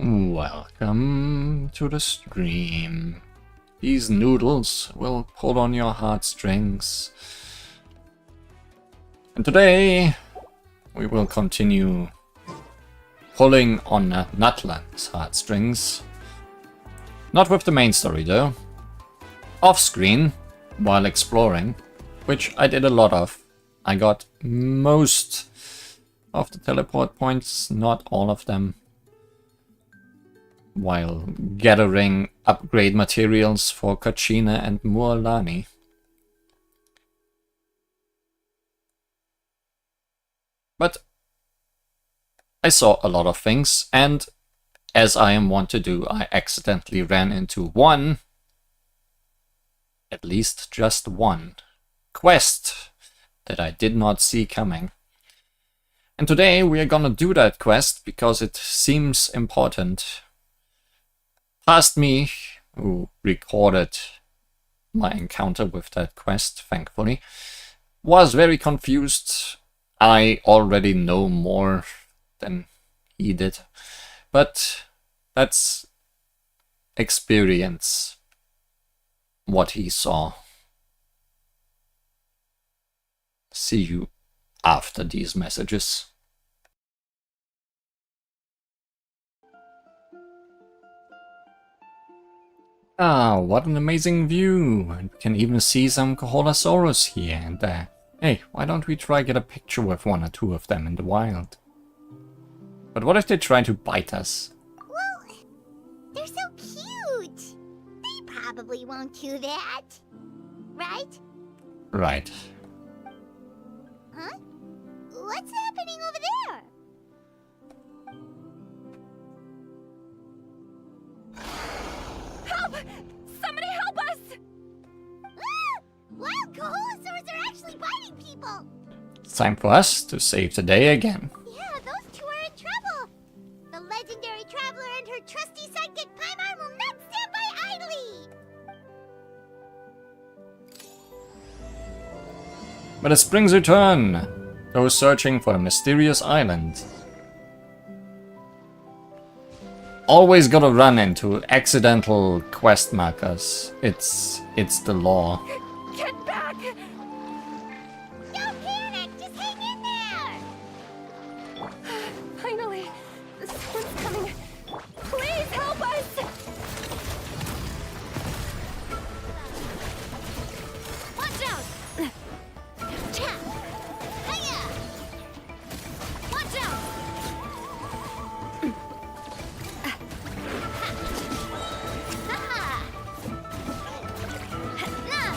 Welcome to the stream. These noodles will pull on your heartstrings. And today we will continue pulling on Natlan's heartstrings. Not with the main story though. Off screen, while exploring, which I did a lot of. I got most of the teleport points, not all of them, while gathering upgrade materials for Kachina and Mualani. But I saw a lot of things, and as I am wont to do, I accidentally ran into one, at least just one, quest that I did not see coming. And today we are gonna do that quest because it seems important. Past me, who recorded my encounter with that quest, thankfully, was very confused. I already know more than he did, but let's experience what he saw. See you after these messages. Ah, what an amazing view! And we can even see some Koholosaurus here and there. Hey, why don't we try get a picture with one or two of them in the wild? But what if they try to bite us? Well, they're so cute! They probably won't do that. Right? Right. Huh? What's happening over there? Help! Somebody help us! Ah! Wild Koholosaurs are actually biting people! It's time for us to save the day again. Yeah, those two are in trouble! The legendary traveler and her trusty sidekick Paimon will not stand by idly! But as springs return, those searching for a mysterious island always gotta run into accidental quest markers. It's the law. Get back! Don't panic! Just hang in there! Finally! The storm's coming! Please help us! Watch out! Cha! Hiya! Watch out! Ha-ha! Nah!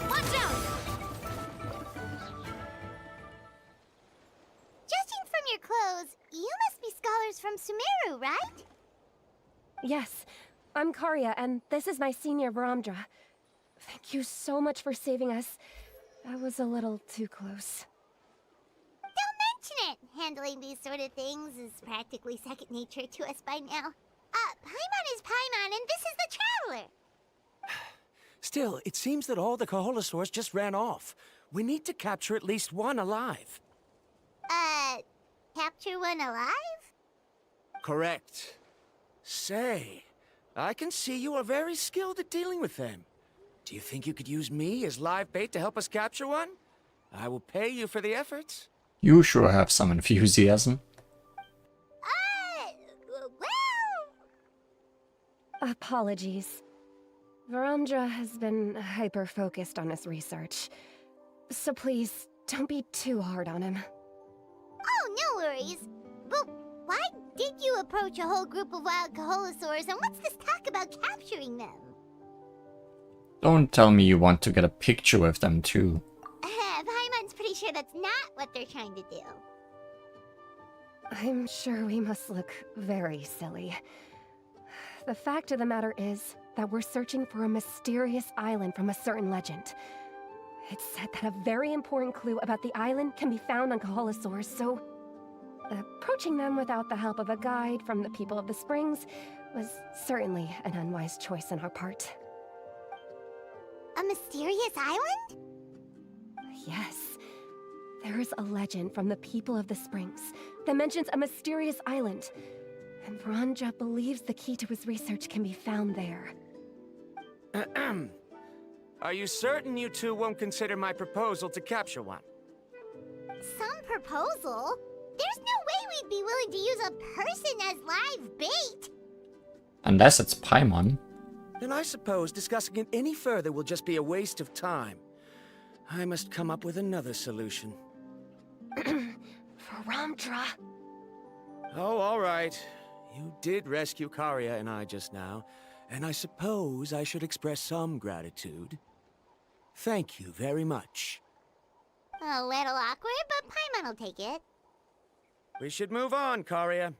Watch out! Judging from your clothes, you must be scholars from Sumeru, right? Yes, I'm Karya, and this is my senior Varamdra. Thank you so much for saving us. That was a little too close. Don't mention it! Handling these sort of things is practically second nature to us by now. Paimon is Paimon, and this is the Traveler! Still, it seems that all the Koholosaurs just ran off. We need to capture at least one alive. Capture one alive? Correct. Say, I can see you are very skilled at dealing with them. Do you think you could use me as live bait to help us capture one? I will pay you for the efforts. You sure have some enthusiasm. Well... Apologies. Varamdra has been hyper-focused on his research. So please, don't be too hard on him. Oh, no worries. But why did you approach a whole group of wild Koholosaurs, and what's this talk about capturing them? Don't tell me you want to get a picture with them too. Paimon's pretty sure that's not what they're trying to do. I'm sure we must look very silly. The fact of the matter is that we're searching for a mysterious island from a certain legend. It's said that a very important clue about the island can be found on Koholosaurs, so approaching them without the help of a guide from the people of the Springs was certainly an unwise choice on our part. A mysterious island? Yes. There is a legend from the people of the Springs that mentions a mysterious island. And Vranja believes the key to his research can be found there. Are you certain you two won't consider my proposal to capture one? Some proposal? There's no way we'd be willing to use a person as live bait! Unless it's Paimon. Then I suppose discussing it any further will just be a waste of time. I must come up with another solution. Vranja. Oh, all right. You did rescue Karia and I just now, and I suppose I should express some gratitude. Thank you very much. A little awkward, but Paimon will take it. We should move on, Karia.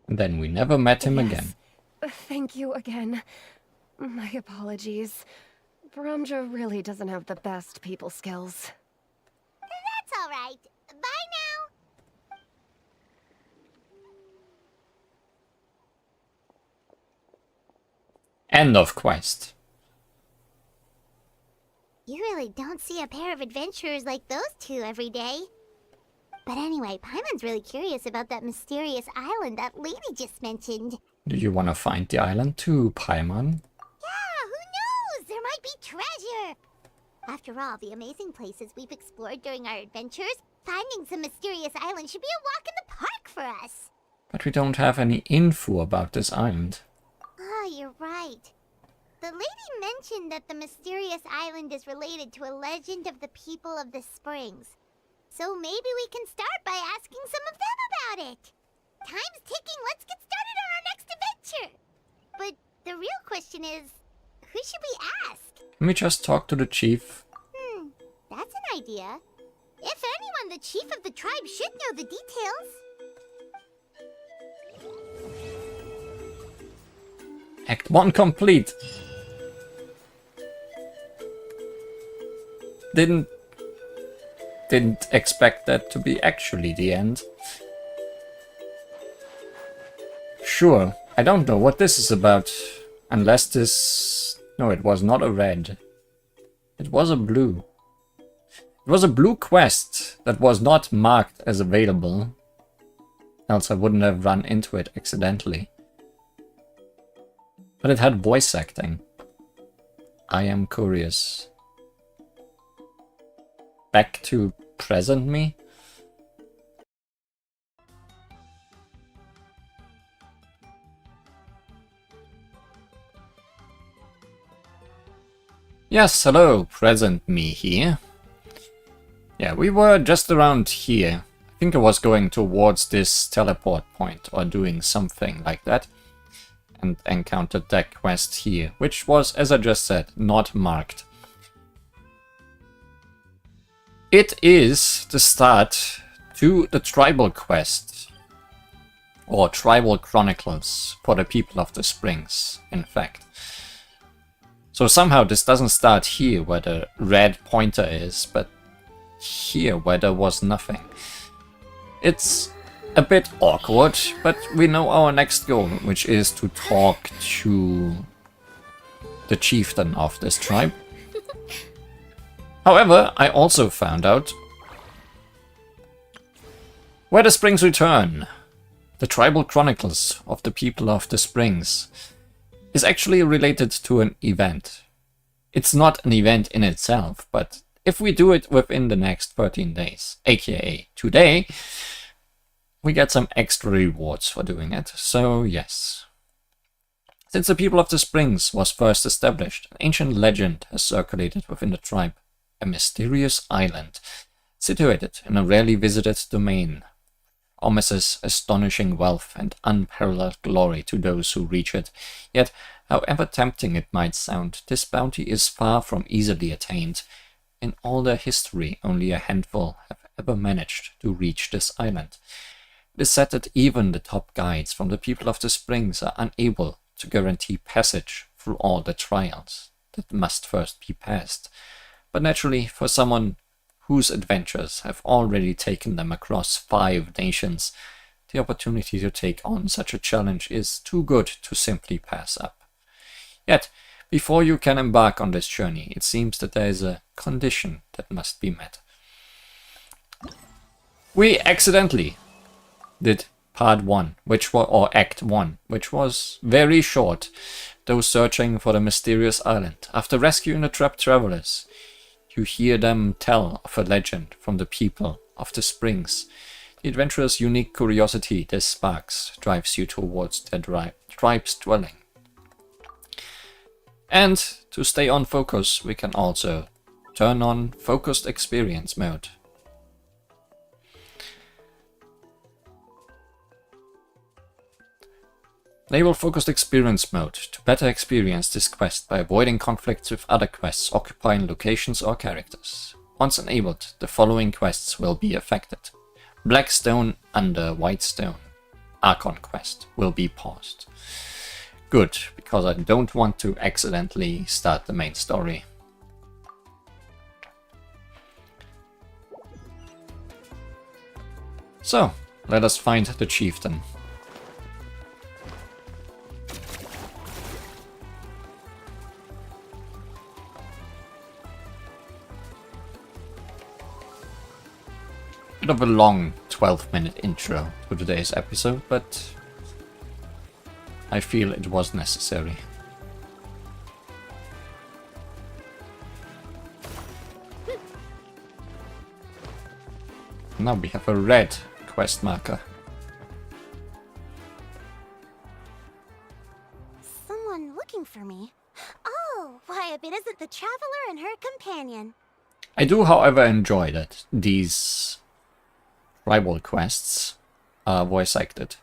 And then we never met him Yes. again. Thank you again. My apologies. Vranja really doesn't have the best people skills. That's alright. Bye now! End of quest. You really don't see a pair of adventurers like those two every day. But anyway, Paimon's really curious about that mysterious island that lady just mentioned. Do you want to find the island too, Paimon? Yeah, who knows? There might be treasure! After all the amazing places we've explored during our adventures, finding some mysterious island should be a walk in the park for us. But we don't have any info about this island. Oh, you're right. The lady mentioned that the mysterious island is related to a legend of the people of the springs. So maybe we can start by asking some of them about it. Time's ticking, let's get started on our next adventure. But the real question is, who should we ask? Let me just talk to the chief. That's an idea. If anyone, the chief of the tribe should know the details. Act 1 complete. Didn't expect that to be actually the end. Sure, I don't know what this is about. Unless this... No, it was not a red. It was a blue. It was a blue quest that was not marked as available. Else I wouldn't have run into it accidentally. But it had voice acting. I am curious. Back to present me? Yes, hello, present me here. Yeah, we were just around here. I think I was going towards this teleport point or doing something like that. And encountered that quest here, which was, as I just said, not marked. It is the start to the tribal quest, or tribal chronicles for the people of the springs, in fact. So somehow this doesn't start here where the red pointer is, but here where there was nothing. It's a bit awkward, but we know our next goal, which is to talk to the chieftain of this tribe. However, I also found out where the springs return. The tribal chronicles of the people of the springs is actually related to an event. It's not an event in itself, but if we do it within the next 13 days, aka today, we get some extra rewards for doing it, so yes. Since the people of the springs was first established, an ancient legend has circulated within the tribe. A mysterious island, situated in a rarely visited domain, promises astonishing wealth and unparalleled glory to those who reach it. Yet, however tempting it might sound, this bounty is far from easily attained. In all their history, only a handful have ever managed to reach this island. It is said that even the top guides from the people of the springs are unable to guarantee passage through all the trials that must first be passed. But naturally, for someone whose adventures have already taken them across 5 nations, the opportunity to take on such a challenge is too good to simply pass up. Yet, before you can embark on this journey, it seems that there is a condition that must be met. We accidentally did part 1, or act 1, which was very short. Those searching for the mysterious island. After rescuing the trapped travelers, you hear them tell of a legend from the people of the springs. The adventurer's unique curiosity this sparks drives you towards their tribe's dwelling. And to stay on focus, we can also turn on focused experience mode. Enable focused experience mode to better experience this quest by avoiding conflicts with other quests occupying locations or characters. Once enabled, the following quests will be affected. Black Stone under White Stone. Archon quest will be paused. Good, because I don't want to accidentally start the main story. So, let us find the chieftain. Bit of a long 12-minute intro to today's episode, but I feel it was necessary. Now we have a red quest marker. Someone looking for me? Oh, why, if it isn't the traveler and her companion. I do, however, enjoy that these tribal quests are voice acted.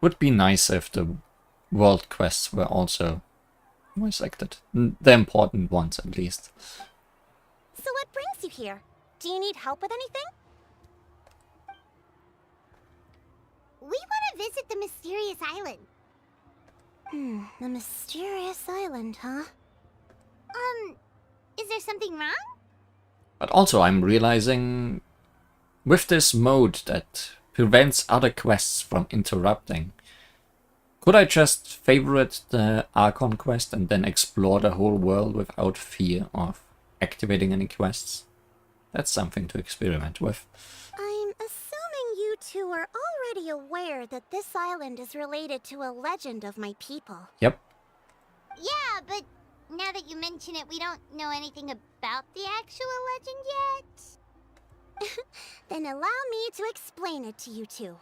Would be nice if the world quests were also voice acted. The important ones, at least. So what brings you here? Do you need help with anything? We want to visit the mysterious island. The mysterious island, huh? Is there something wrong? But also I'm realizing with this mode that prevents other quests from interrupting, could I just favorite the Archon quest and then explore the whole world without fear of activating any quests? That's something to experiment with. I'm assuming you two are already aware that this island is related to a legend of my people. Yep. Yeah, but now that you mention it, we don't know anything about the actual legend yet. Then allow me to explain it to you two.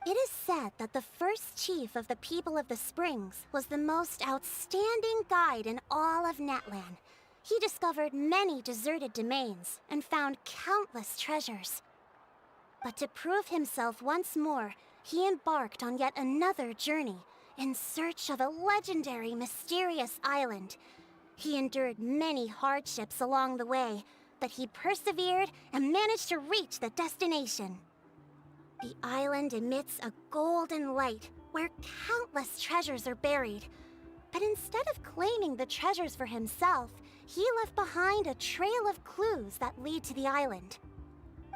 It is said that the first chief of the people of the Springs was the most outstanding guide in all of Natlan. He discovered many deserted domains and found countless treasures. But to prove himself once more, he embarked on yet another journey in search of a legendary, mysterious island. He endured many hardships along the way, but he persevered and managed to reach the destination. The island emits a golden light where countless treasures are buried. But instead of claiming the treasures for himself, he left behind a trail of clues that lead to the island.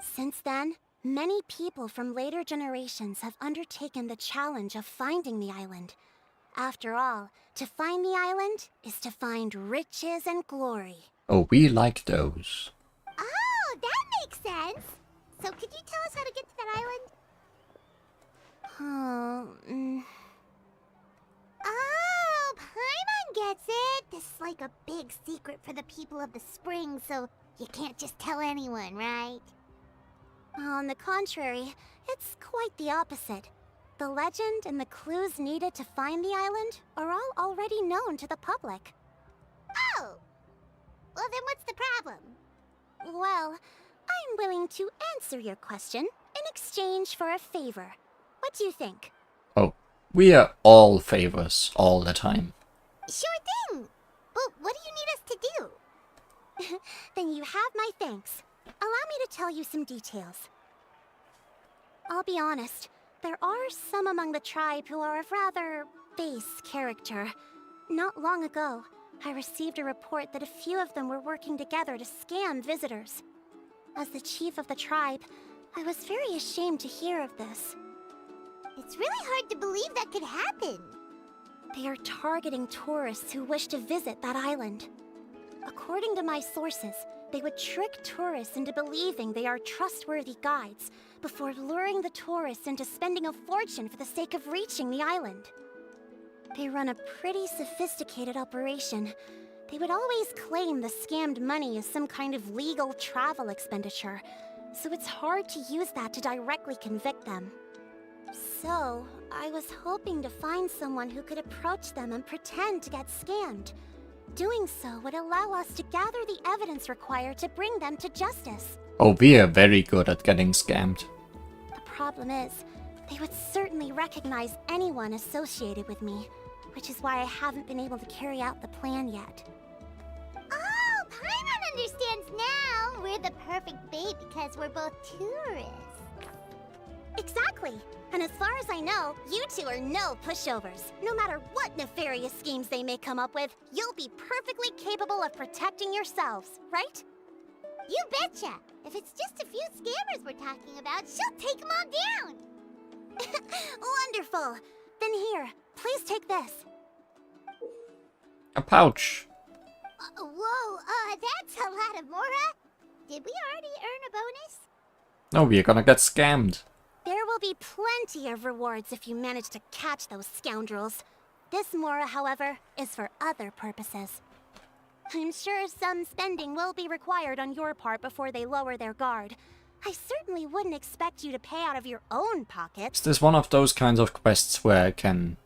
Since then, many people from later generations have undertaken the challenge of finding the island. After all, to find the island is to find riches and glory. Oh, we like those. Oh, that makes sense. So could you tell us how to get to that island? Oh, Paimon gets it. This is like a big secret for the people of the spring, so you can't just tell anyone, right? On the contrary, it's quite the opposite. The legend and the clues needed to find the island are all already known to the public. Oh! Well, then what's the problem? Well, I'm willing to answer your question in exchange for a favor. What do you think? Oh, we are all favors all the time. Sure thing! But what do you need us to do? Then you have my thanks. Allow me to tell you some details. I'll be honest, there are some among the tribe who are of rather base character. Not long ago, I received a report that a few of them were working together to scam visitors. As the chief of the tribe, I was very ashamed to hear of this. It's really hard to believe that could happen. They are targeting tourists who wish to visit that island. According to my sources, They would trick tourists into believing they are trustworthy guides before luring the tourists into spending a fortune for the sake of reaching the island. They run a pretty sophisticated operation. They would always claim the scammed money is some kind of legal travel expenditure, so it's hard to use that to directly convict them. So, I was hoping to find someone who could approach them and pretend to get scammed. Doing so would allow us to gather the evidence required to bring them to justice. Oh, we are very good at getting scammed. The problem is, they would certainly recognize anyone associated with me, which is why I haven't been able to carry out the plan yet. Oh, Paimon understands now! We're the perfect bait because we're both tourists. Exactly! And as far as I know, you two are no pushovers. No matter what nefarious schemes they may come up with, you'll be perfectly capable of protecting yourselves, right? You betcha! If it's just a few scammers we're talking about, she'll take them all down! Wonderful! Then here, please take this. A pouch. Whoa, that's a lot of Mora! Did we already earn a bonus? No, we are gonna get scammed. There will be plenty of rewards if you manage to catch those scoundrels. This Mora, however, is for other purposes. I'm sure some spending will be required on your part before they lower their guard. I certainly wouldn't expect you to pay out of your own pockets. Is this one of those kinds of quests where I can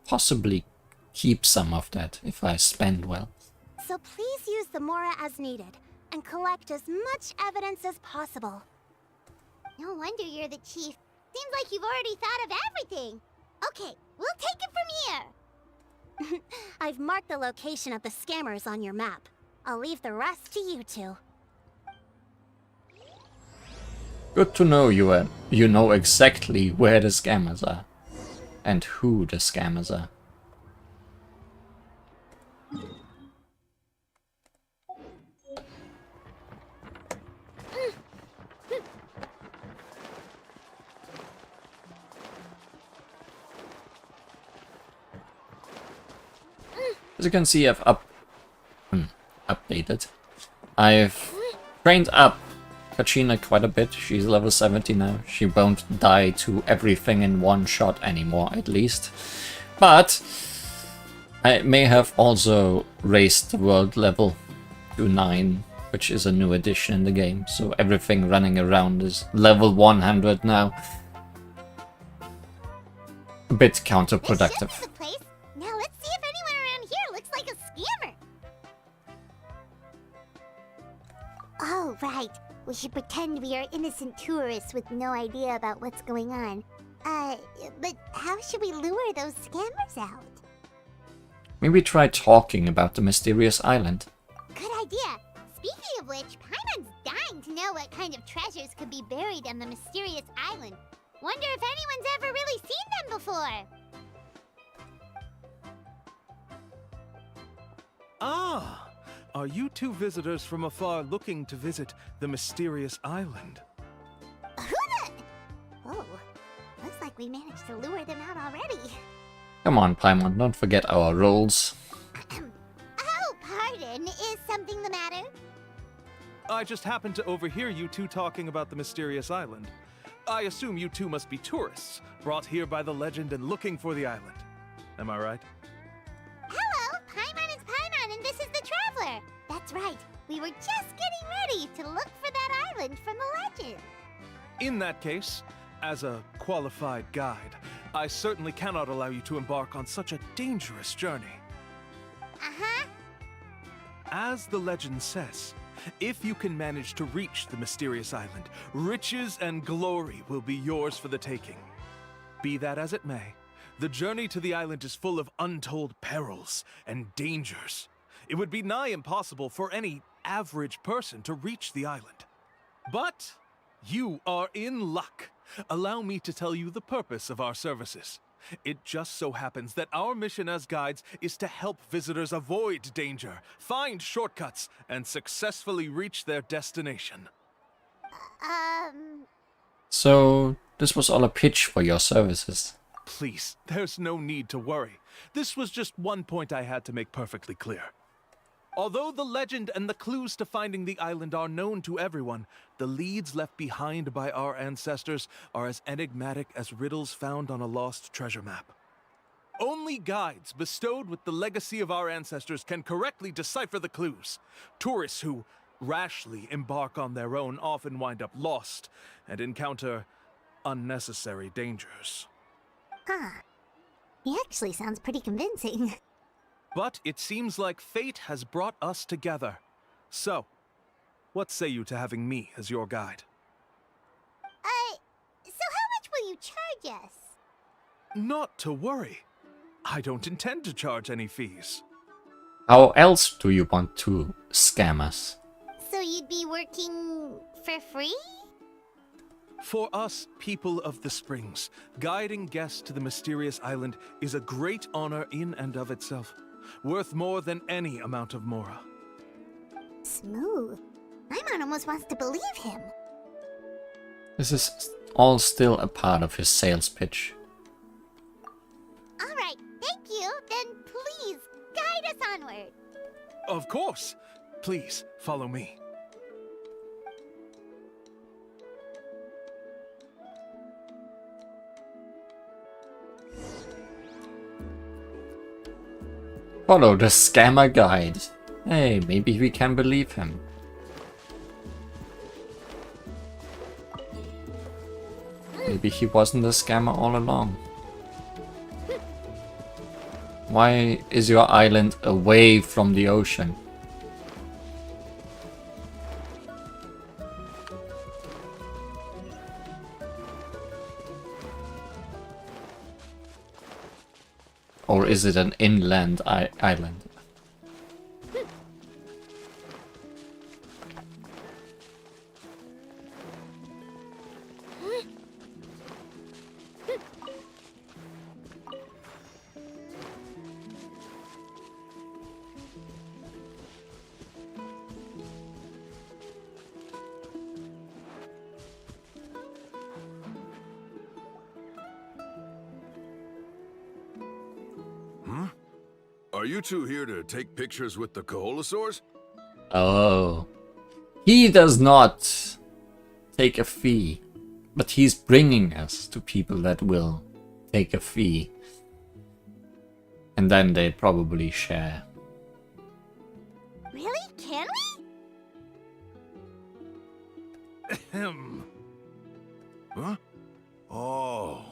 possibly keep some of that if I spend well? So please use the Mora as needed, and collect as much evidence as possible. No wonder you're the chief. Seems like you've already thought of everything. Okay, we'll take it from here. I've marked the location of the scammers on your map. I'll leave the rest to you two. Good to know you know exactly where the scammers are. And who the scammers are. As you can see, I've updated. I've trained up Kachina quite a bit. She's level 70 now. She won't die to everything in one shot anymore, at least. But I may have also raised the world level to 9, which is a new addition in the game. So everything running around is level 100 now. A bit counterproductive. This should be the place. Now let's see if anyone around here looks like a scammer. Oh, right. We should pretend we are innocent tourists with no idea about what's going on. But how should we lure those scammers out? Maybe try talking about the mysterious island. Good idea. Speaking of which, Paimon's dying to know what kind of treasures could be buried on the mysterious island. Wonder if anyone's ever really seen them before. Ah! Are you two visitors from afar looking to visit the mysterious island? Oh, looks like we managed to lure them out already. Come on, Paimon, don't forget our roles. Oh, pardon. Is something the matter? I just happened to overhear you two talking about the mysterious island. I assume you two must be tourists, brought here by the legend and looking for the island. Am I right? Hello, Paimon is Paimon, and this is the Traveler. That's right. We were just getting ready to look for that island from the legend. In that case, as a qualified guide, I certainly cannot allow you to embark on such a dangerous journey. Uh-huh. As the legend says, if you can manage to reach the mysterious island, riches and glory will be yours for the taking. Be that as it may, the journey to the island is full of untold perils and dangers. It would be nigh impossible for any average person to reach the island. But you are in luck. Allow me to tell you the purpose of our services. It just so happens that our mission as guides is to help visitors avoid danger, find shortcuts, and successfully reach their destination. So, this was all a pitch for your services. Please, there's no need to worry. This was just one point I had to make perfectly clear. Although the legend and the clues to finding the island are known to everyone, the leads left behind by our ancestors are as enigmatic as riddles found on a lost treasure map. Only guides bestowed with the legacy of our ancestors can correctly decipher the clues. Tourists who rashly embark on their own often wind up lost and encounter unnecessary dangers. Huh. He actually sounds pretty convincing. But it seems like fate has brought us together. So, what say you to having me as your guide? So how much will you charge us? Not to worry. I don't intend to charge any fees. How else do you want to scam us? So you'd be working for free? For us, people of the Springs, guiding guests to the mysterious island is a great honor in and of itself, worth more than any amount of mora. Smooth. Paimon almost wants to believe him. This is all still a part of his sales pitch. Alright, thank you. Then please, guide us onward. Of course! Please, follow me. Follow the scammer guide. Hey, maybe we can believe him. Maybe he wasn't a scammer all along. Why is your island away from the ocean? Or is it an inland island? Are you two here to take pictures with the Koholosaurs? Oh. He does not take a fee, but he's bringing us to people that will take a fee. And then they probably share. Really? Can we? Ahem. Huh? Oh,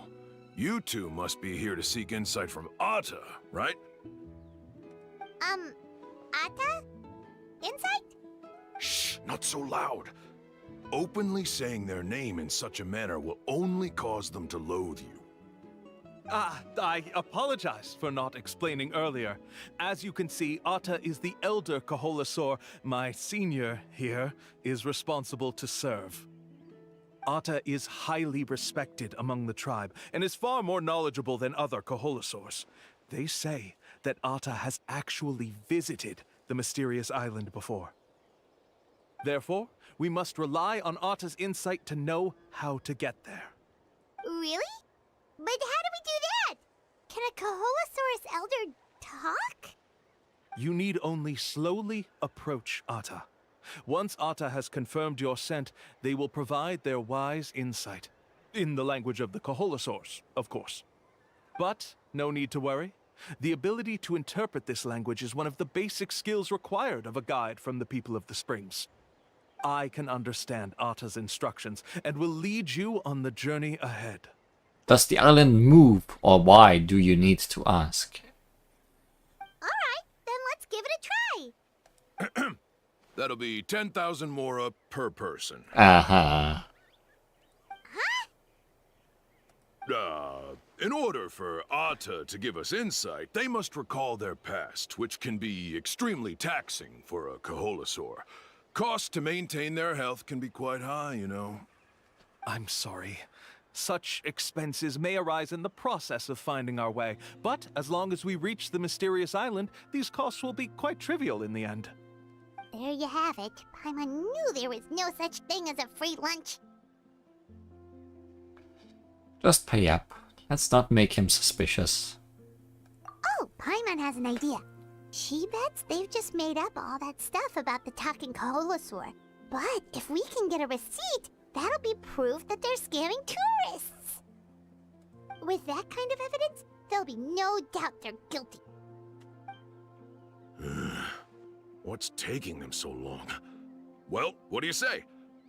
you two must be here to seek insight from Atta, right? Atta? Insight? Shh, not so loud. Openly saying their name in such a manner will only cause them to loathe you. I apologize for not explaining earlier. As you can see, Atta is the elder Koholosaur. My senior here is responsible to serve. Atta is highly respected among the tribe and is far more knowledgeable than other Koholosaurs. They say that Atta has actually visited the mysterious island before. Therefore, we must rely on Atta's insight to know how to get there. Really? But how do we do that? Can a Koholosaurus elder talk? You need only slowly approach Atta. Once Atta has confirmed your scent, they will provide their wise insight. In the language of the Koholosaurs, of course. But no need to worry. The ability to interpret this language is one of the basic skills required of a guide from the people of the Springs. I can understand Atta's instructions and will lead you on the journey ahead. Does the island move, or why do you need to ask? Alright, then let's give it a try. That'll be 10,000 mora per person. Aha. In order for Atta to give us insight, they must recall their past, which can be extremely taxing for a Koholosaur. Costs to maintain their health can be quite high, you know. I'm sorry. Such expenses may arise in the process of finding our way, but as long as we reach the mysterious island, these costs will be quite trivial in the end. There you have it. Paimon knew there was no such thing as a free lunch. Just pay up. Let's not make him suspicious. Oh, Paimon has an idea. She bets they've just made up all that stuff about the talking Kaholosaur. But if we can get a receipt, that'll be proof that they're scamming tourists. With that kind of evidence, there'll be no doubt they're guilty. What's taking them so long? Well, what do you say?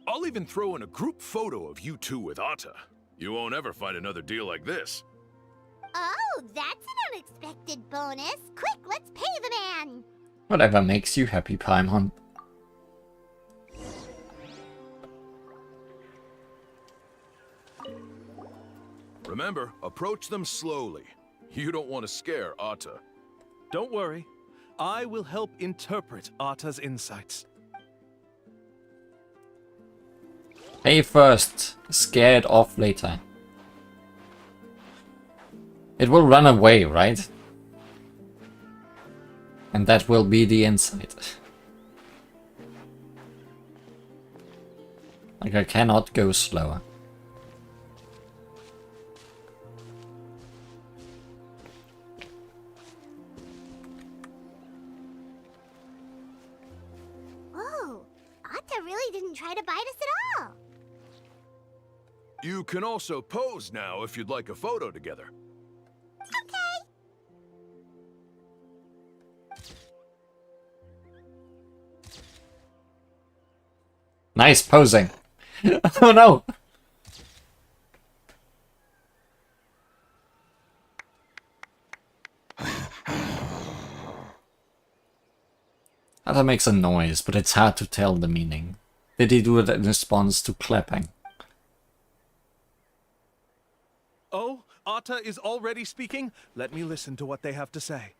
I'll even throw in a group photo of you two with Atta. You won't ever find another deal like this. Oh, that's an unexpected bonus. Quick, let's pay the man. Whatever makes you happy, Paimon. Remember, approach them slowly. You don't want to scare Atta. Don't worry. I will help interpret Atta's insights. Pay first, scared off later. It will run away, right? And that will be the insight. Like, I cannot go slower. Whoa, Atta really didn't try to bite us at all. You can also pose now if you'd like a photo together. Okay. Nice posing. Oh no! That makes a noise, but it's hard to tell the meaning. Did he do it in response to clapping? Oh, Atta is already speaking? Let me listen to what they have to say.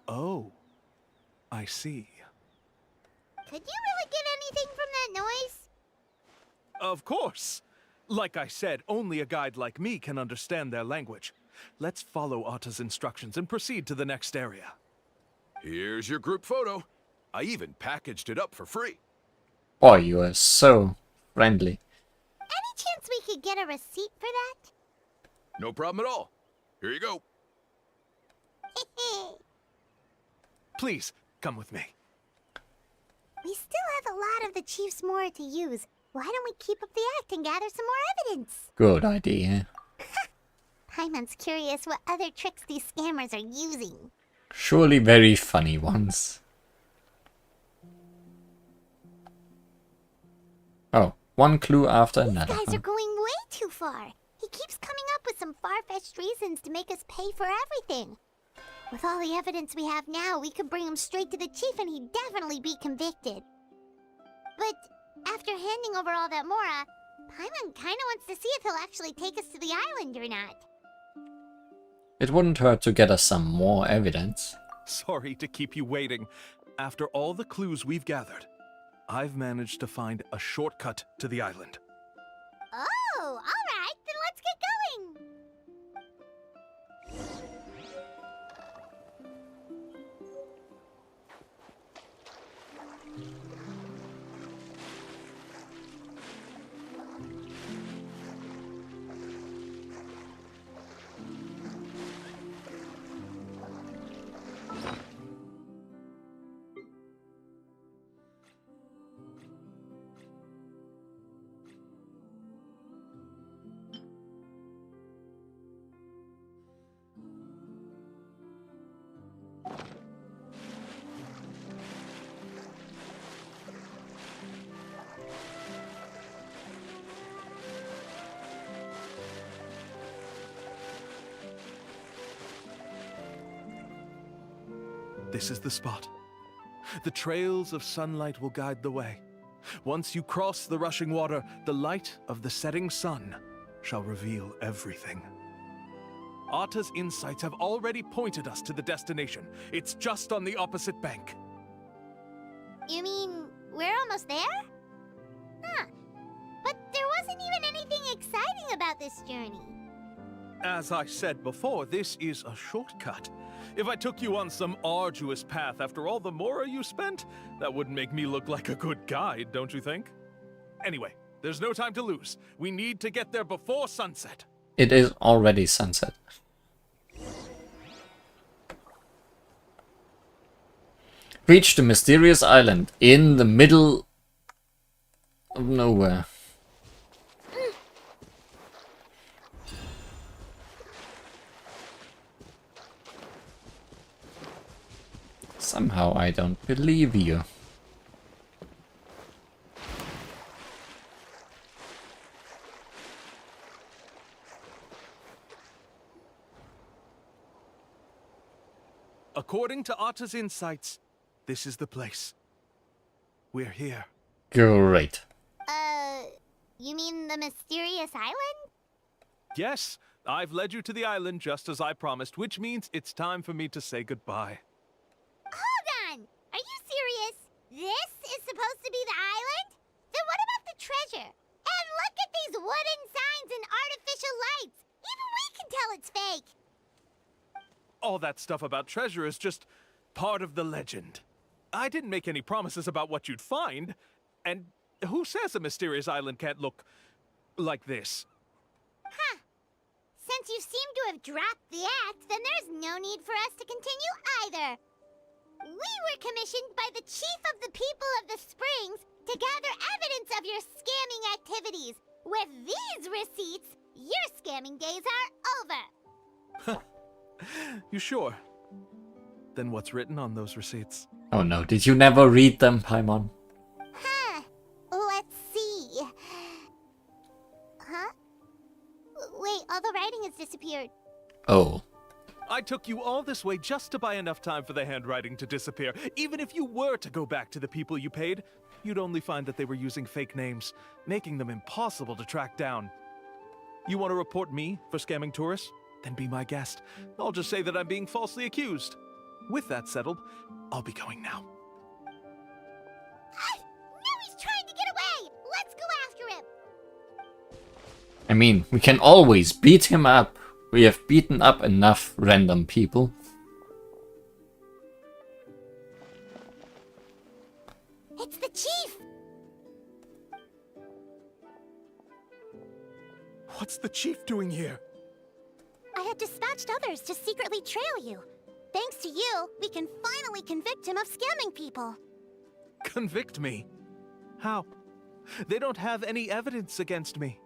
Oh, I see. Could you really get anything from that noise? Of course! Like I said, only a guide like me can understand their language. Let's follow Atta's instructions and proceed to the next area. Here's your group photo. I even packaged it up for free. Boy, you are so friendly. Any chance we could get a receipt for that? No problem at all. Here you go. Please, come with me. We still have a lot of the Chief's Mora to use. Why don't we keep up the act and gather some more evidence? Good idea. Paimon's curious what other tricks these scammers are using. Surely very funny ones. Oh, one clue after another. These guys huh? are going way too far. He keeps coming up with some far-fetched reasons to make us pay for everything. With all the evidence we have now, we could bring him straight to the chief and he'd definitely be convicted. But after handing over all that Mora, Paimon kinda wants to see if he'll actually take us to the island or not. It wouldn't hurt to get us some more evidence. Sorry to keep you waiting. After all the clues we've gathered, I've managed to find a shortcut to the island. Oh, alright, then let's get going! This is the spot. The trails of sunlight will guide the way. Once you cross the rushing water, the light of the setting sun shall reveal everything. Atta's insights have already pointed us to the destination. It's just on the opposite bank. You mean, we're almost there? Huh. But there wasn't even anything exciting about this journey. As I said before, this is a shortcut. If I took you on some arduous path after all the Mora you spent, that wouldn't make me look like a good guide, don't you think? Anyway, there's no time to lose. We need to get there before sunset. It is already sunset. Reach the mysterious island in the middle of nowhere. Somehow I don't believe you. According to Atta's insights, this is the place. We're here. Great. You mean the mysterious island? Yes, I've led you to the island just as I promised, which means it's time for me to say goodbye. Hold on! Are you serious? This is supposed to be the island? Then what about the treasure? And look at these wooden signs and artificial lights! Even we can tell it's fake! All that stuff about treasure is just part of the legend. I didn't make any promises about what you'd find, and who says a mysterious island can't look like this? Huh. Since you seem to have dropped the act, then there's no need for us to continue either. We were commissioned by the chief of the people of the Springs to gather evidence of your scamming activities. With these receipts, your scamming days are over. You sure? Then what's written on those receipts? Oh no, did you never read them, Paimon? Huh. Let's see. Huh? Wait, all the writing has disappeared. Oh. I took you all this way just to buy enough time for the handwriting to disappear. Even if you were to go back to the people you paid, you'd only find that they were using fake names, making them impossible to track down. You want to report me for scamming tourists? Then be my guest. I'll just say that I'm being falsely accused. With that settled, I'll be going now. Now he's trying to get away! Let's go after him! I mean, we can always beat him up. We have beaten up enough random people. It's the chief! What's the chief doing here? I had dispatched others to secretly trail you. Thanks to you, we can finally convict him of scamming people. Convict me? How? They don't have any evidence against me.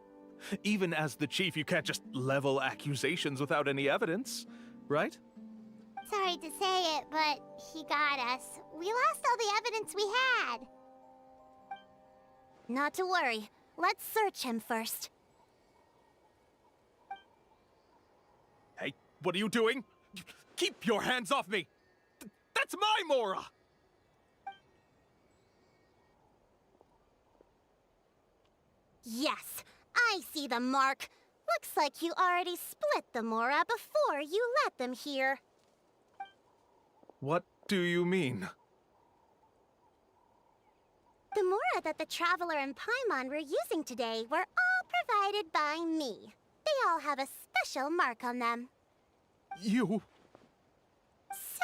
Even as the chief, you can't just level accusations without any evidence, right? Sorry to say it, but he got us. We lost all the evidence we had. Not to worry. Let's search him first. Hey, what are you doing? Keep your hands off me! That's my Mora! Yes, I see the mark. Looks like you already split the Mora before you let them here. What do you mean? The Mora that the Traveler and Paimon were using today were all provided by me. They all have a special mark on them. You...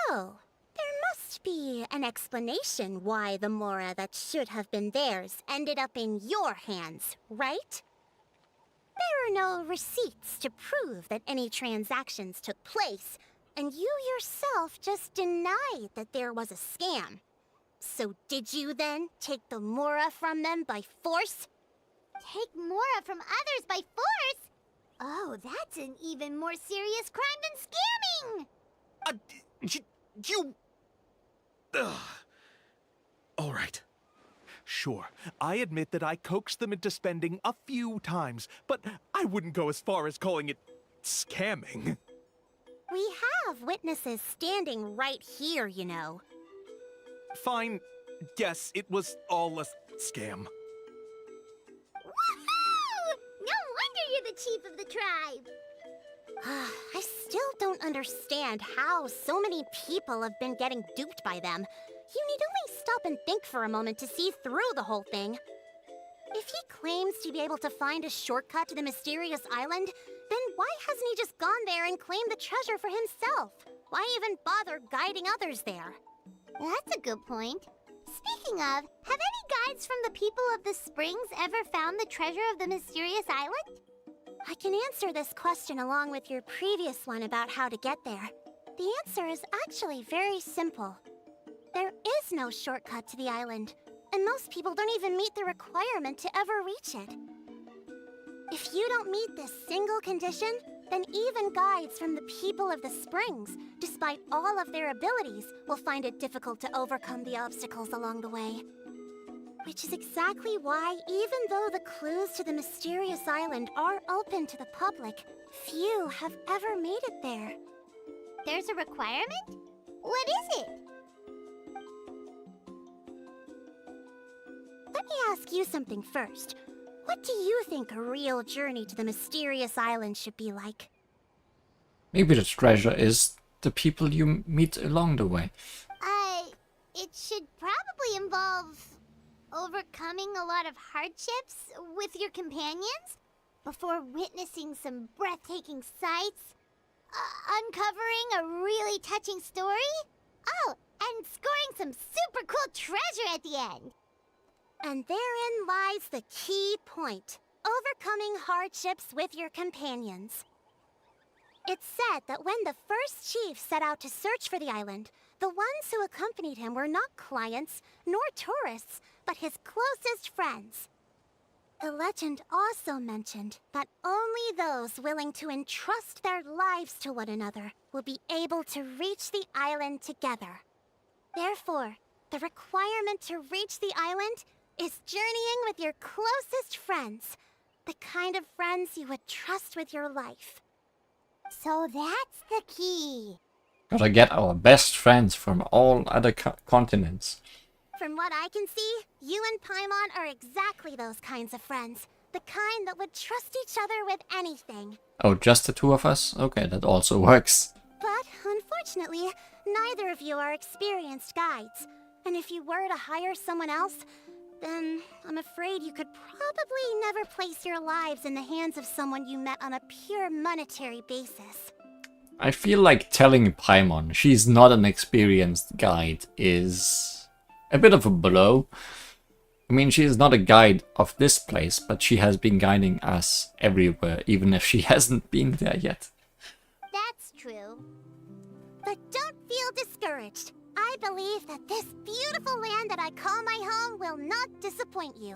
So, there must be an explanation why the Mora that should have been theirs ended up in your hands, right? There are no receipts to prove that any transactions took place, and you yourself just denied that there was a scam. So did you then take the Mora from them by force? Take Mora from others by force? Oh, that's an even more serious crime than scamming! You... All right. Sure, I admit that I coaxed them into spending a few times, but I wouldn't go as far as calling it scamming. We have witnesses standing right here, you know. Fine. Yes, it was all a scam. Woohoo! No wonder you're the chief of the tribe! I still don't understand how so many people have been getting duped by them. You need only stop and think for a moment to see through the whole thing. If he claims to be able to find a shortcut to the mysterious island, then why hasn't he just gone there and claimed the treasure for himself? Why even bother guiding others there? That's a good point. Speaking of, have any guides from the people of the Springs ever found the treasure of the mysterious island? I can answer this question along with your previous one about how to get there. The answer is actually very simple. There is no shortcut to the island, and most people don't even meet the requirement to ever reach it. If you don't meet this single condition, then even guides from the people of the Springs, despite all of their abilities, will find it difficult to overcome the obstacles along the way. Which is exactly why, even though the clues to the mysterious island are open to the public, few have ever made it there. There's a requirement? What is it? Let me ask you something first. What do you think a real journey to the mysterious island should be like? Maybe the treasure is the people you meet along the way. It should probably involve overcoming a lot of hardships with your companions before witnessing some breathtaking sights, uncovering a really touching story, oh, and scoring some super cool treasure at the end. And therein lies the key point. Overcoming hardships with your companions. It's said that when the first chief set out to search for the island, the ones who accompanied him were not clients, nor tourists, but his closest friends. The legend also mentioned that only those willing to entrust their lives to one another will be able to reach the island together. Therefore, the requirement to reach the island is journeying with your closest friends, the kind of friends you would trust with your life. So that's the key. Gotta get our best friends from all other continents. From what I can see, you and Paimon are exactly those kinds of friends. The kind that would trust each other with anything. Oh, just the two of us? Okay, that also works. But, unfortunately, neither of you are experienced guides. And if you were to hire someone else, then I'm afraid you could probably never place your lives in the hands of someone you met on a pure monetary basis. I feel like telling Paimon she's not an experienced guide is a bit of a blow. I mean, she is not a guide of this place, but she has been guiding us everywhere, even if she hasn't been there yet. That's true. But don't feel discouraged. I believe that this beautiful land that I call my home will not disappoint you.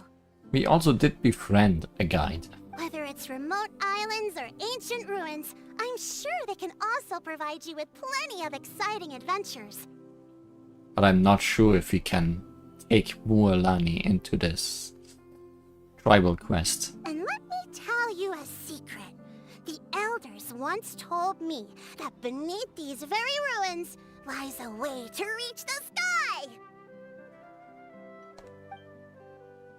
We also did befriend a guide. Whether it's remote islands or ancient ruins, I'm sure they can also provide you with plenty of exciting adventures. But I'm not sure if we can take Mualani into this tribal quest. And let me tell you a secret. The elders once told me that beneath these very ruins lies a way to reach the sky!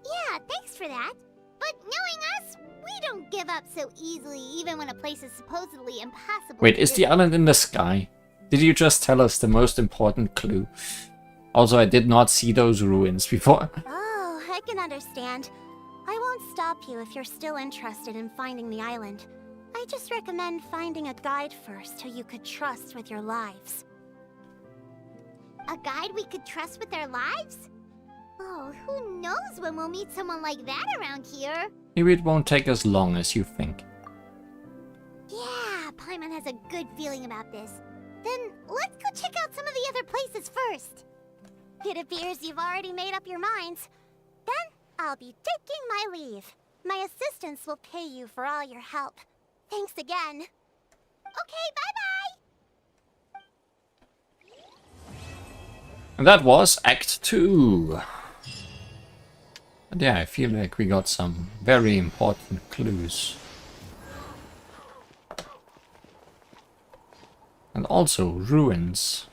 Yeah, thanks for that. But knowing us, we don't give up so easily even when a place is supposedly impossible. Wait, is the island in the sky? Did you just tell us the most important clue? Also, I did not see those ruins before. Oh, I can understand. I won't stop you if you're still interested in finding the island. I just recommend finding a guide first who you could trust with your lives. A guide we could trust with our lives? Oh, who knows when we'll meet someone like that around here? Maybe it won't take as long as you think. Yeah, Paimon has a good feeling about this. Then let's go check out some of the other places first. It appears you've already made up your minds. Then I'll be taking my leave. My assistants will pay you for all your help. Thanks again. Okay, bye-bye! And that was Act 2. And yeah, I feel like we got some very important clues. And also ruins.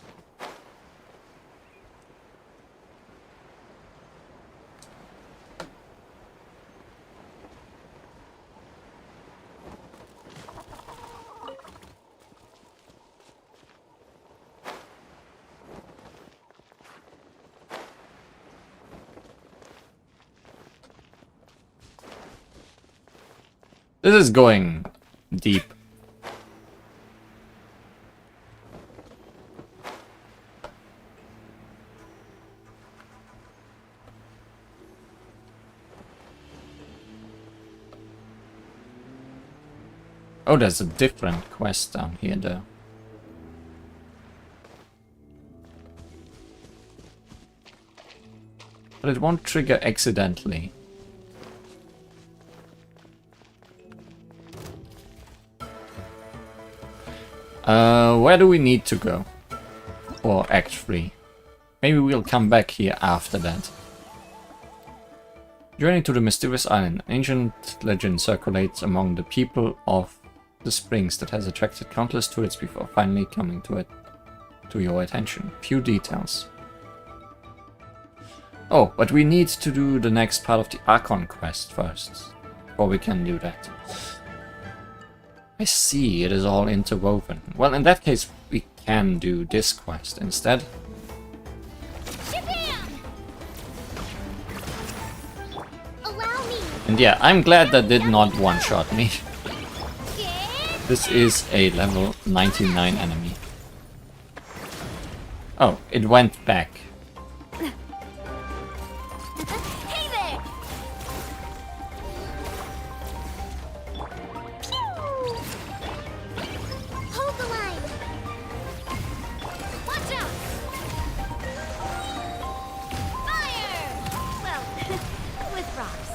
This is going deep. Oh, there's a different quest down here though. But it won't trigger accidentally. Where do we need to go? For Act 3. Maybe we'll come back here after that. Journey to the mysterious island. Ancient legend circulates among the people of the springs that has attracted countless tourists before finally coming to your attention. Few details. Oh, but we need to do the next part of the Archon quest first, before we can do that. I see, it is all interwoven. Well, in that case, we can do this quest instead. And yeah, I'm glad that did not one-shot me. This is a level 99 enemy. Oh, it went back. Hey there! Hold the line! Watch out! Fire! Well, with rocks.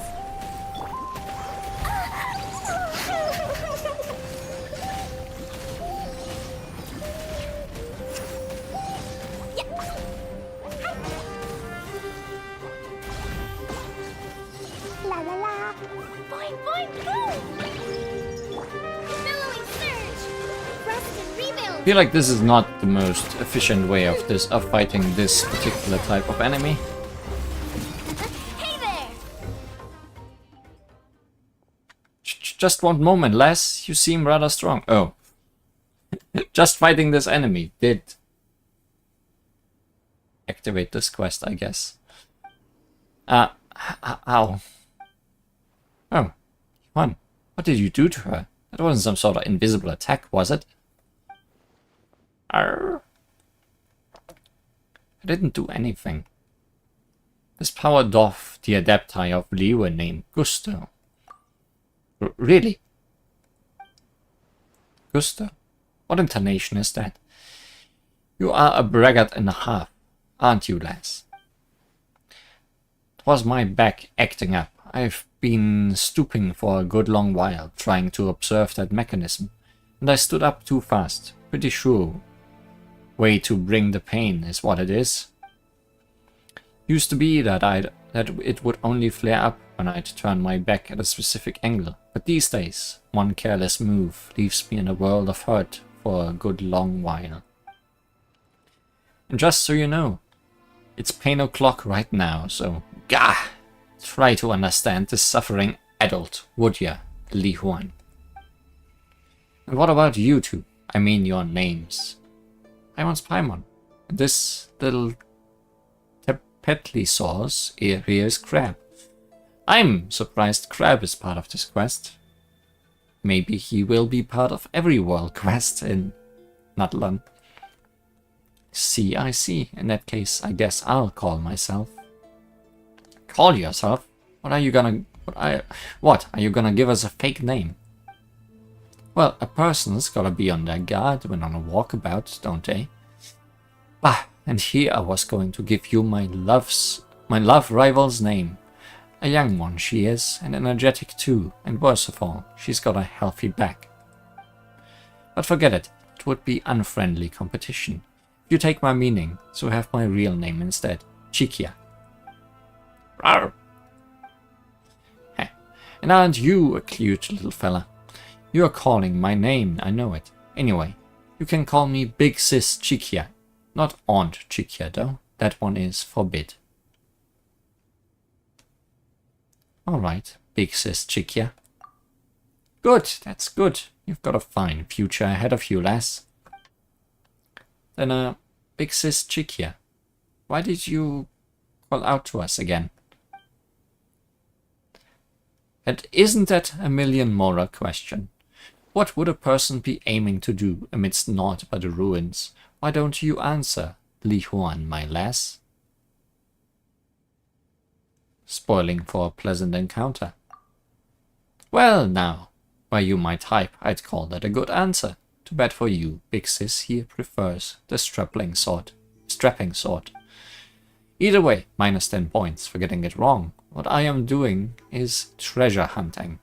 La la la. Boing, boing, boom! Billowing surge! Rest and rebuild! I feel like this is not the most efficient way of fighting this particular type of enemy. Hey there! Just one moment, lass. You seem rather strong. Oh. Just fighting this enemy did activate this quest, I guess. Ow. Oh. Yuan, what did you do to her? That wasn't some sort of invisible attack, was it? Arr. I didn't do anything. This powered off the adepti of Liwe named Gusto. Really? Gusto? What intonation is that? You are a braggart and a half, aren't you, lass? It was my back acting up. I've been stooping for a good long while, trying to observe that mechanism, and I stood up too fast. Pretty sure. Way to bring the pain is what it is. Used to be that it would only flare up when I'd turn my back at a specific angle, but these days, one careless move leaves me in a world of hurt for a good long while. And just so you know, it's pain o'clock right now, so gah! Try to understand this suffering adult, would ya, Li Huan? And what about you two? I mean your names. Paimon's Paimon. And this little Petli sauce here is Crab. I'm surprised Crab is part of this quest. Maybe he will be part of every world quest in Natlan. See, I see. In that case, I guess I'll call myself. Call yourself? What are you gonna give us a fake name? Well, a person's gotta be on their guard when on a walkabout, don't they? Bah, and here I was going to give you my love rival's name. A young one she is, and energetic too, and worst of all, she's got a healthy back. But forget it, it would be unfriendly competition. If you take my meaning, so have my real name instead, Chikia. Rawr. Heh. And aren't you a cute little fella? You're calling my name, I know it. Anyway, you can call me Big Sis Chikia. Not Aunt Chikia though, that one is forbid. Alright, Big Sis Chikia. Good, that's good. You've got a fine future ahead of you, lass. Then, Big Sis Chikia, why did you call out to us again? And isn't that a million more question? What would a person be aiming to do amidst naught but the ruins? Why don't you answer, Li Huan, my lass? Spoiling for a pleasant encounter. Well now, Were you my type, I'd call that a good answer. Too bad for you, Big Sis here prefers the strapping sword. Either way, minus 10 points for getting it wrong. What I am doing is treasure hunting.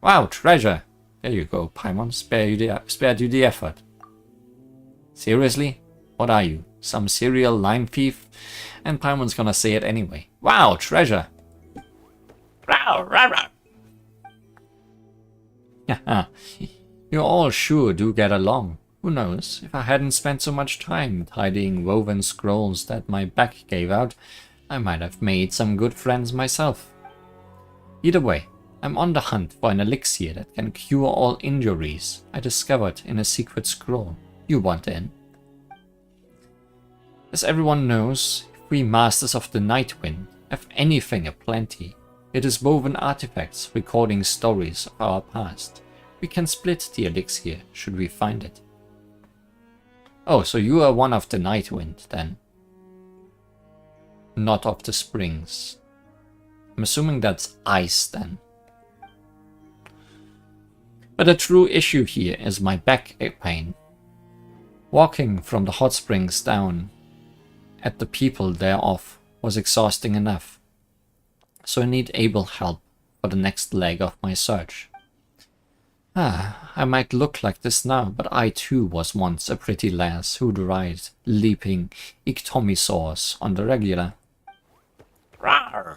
Wow, treasure! There you go, Paimon, spared you the effort. Seriously? What are you? Some serial line thief? And Paimon's gonna say it anyway. Wow, treasure! You all sure do get along. Who knows, if I hadn't spent so much time tidying woven scrolls that my back gave out, I might have made some good friends myself. Either way, I'm on the hunt for an elixir that can cure all injuries I discovered in a secret scroll. You want in? As everyone knows, we Masters of the Nightwind have anything aplenty. It is woven artifacts recording stories of our past. We can split the elixir should we find it. Oh, so you are one of the Nightwind then. Not of the springs. I'm assuming that's ice then. But the true issue here is my back pain. Walking from the hot springs down at the people thereof was exhausting enough. So I need able help for the next leg of my search. I might look like this now, but I too was once a pretty lass who'd ride leaping ictomisaurs on the regular. Rawr!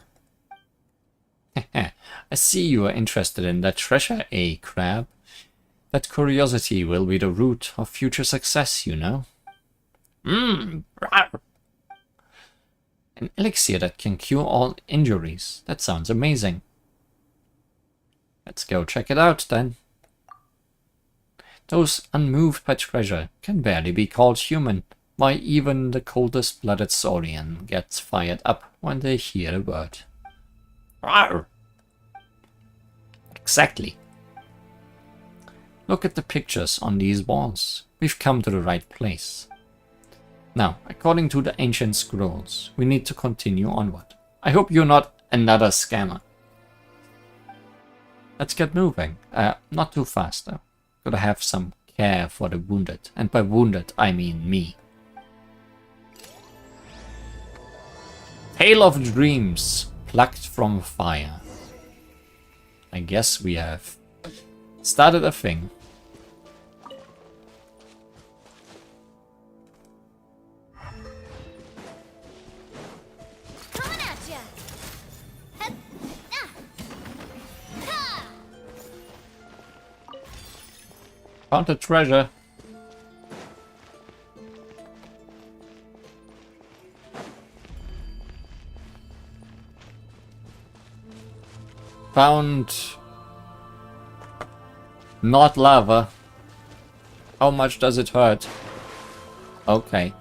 I see you are interested in that treasure, eh, Crab? That curiosity will be the root of future success, you know. Rawr! An elixir that can cure all injuries. That sounds amazing. Let's go check it out then. Those unmoved by treasure can barely be called human. Why, even the coldest-blooded Saurian gets fired up when they hear the word. Rawr! Exactly. Look at the pictures on these walls. We've come to the right place. Now, according to the ancient scrolls, we need to continue onward. I hope you're not another scammer. Let's get moving. Not too fast though. Gotta have some care for the wounded. And by wounded, I mean me. Tale of Dreams, plucked from fire. I guess we have started a thing. Coming at ya! Found a treasure. Found not lava. How much does it hurt? Okay.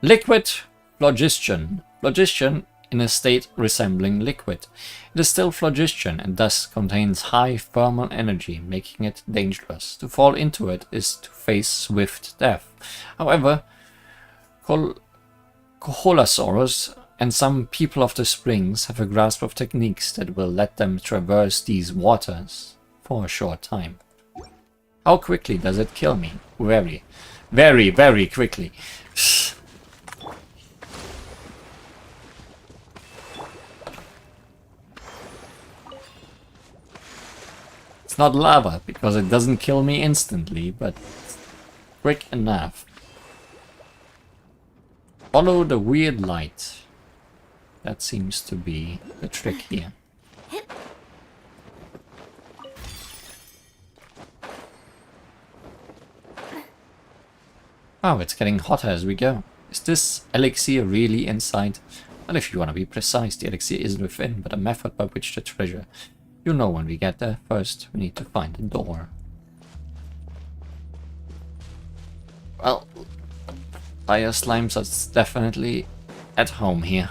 Liquid phlogiston. Phlogiston in a state resembling liquid. It is still phlogiston and thus contains high thermal energy, making it dangerous. To fall into it is to face swift death. However, Coholasaurus and some people of the springs have a grasp of techniques that will let them traverse these waters for a short time. How quickly does it kill me? Very, very, very quickly. It's not lava, because it doesn't kill me instantly, but quick enough. Follow the weird light. That seems to be the trick here. Oh, it's getting hotter as we go. Is this elixir really inside? Well, if you want to be precise, the elixir isn't within, but a method by which the treasure. You'll know when we get there. First, we need to find the door. Well, fire slimes are definitely at home here.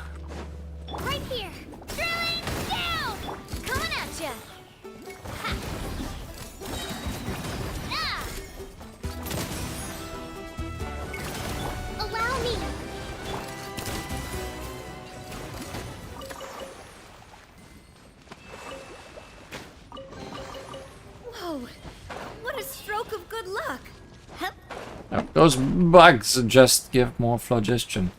Right here! Throwing down! Coming at ya! Ha! Ah! Allow me! Whoa, stroke of good luck. Hup. Oh, those bugs just give more phlogiston.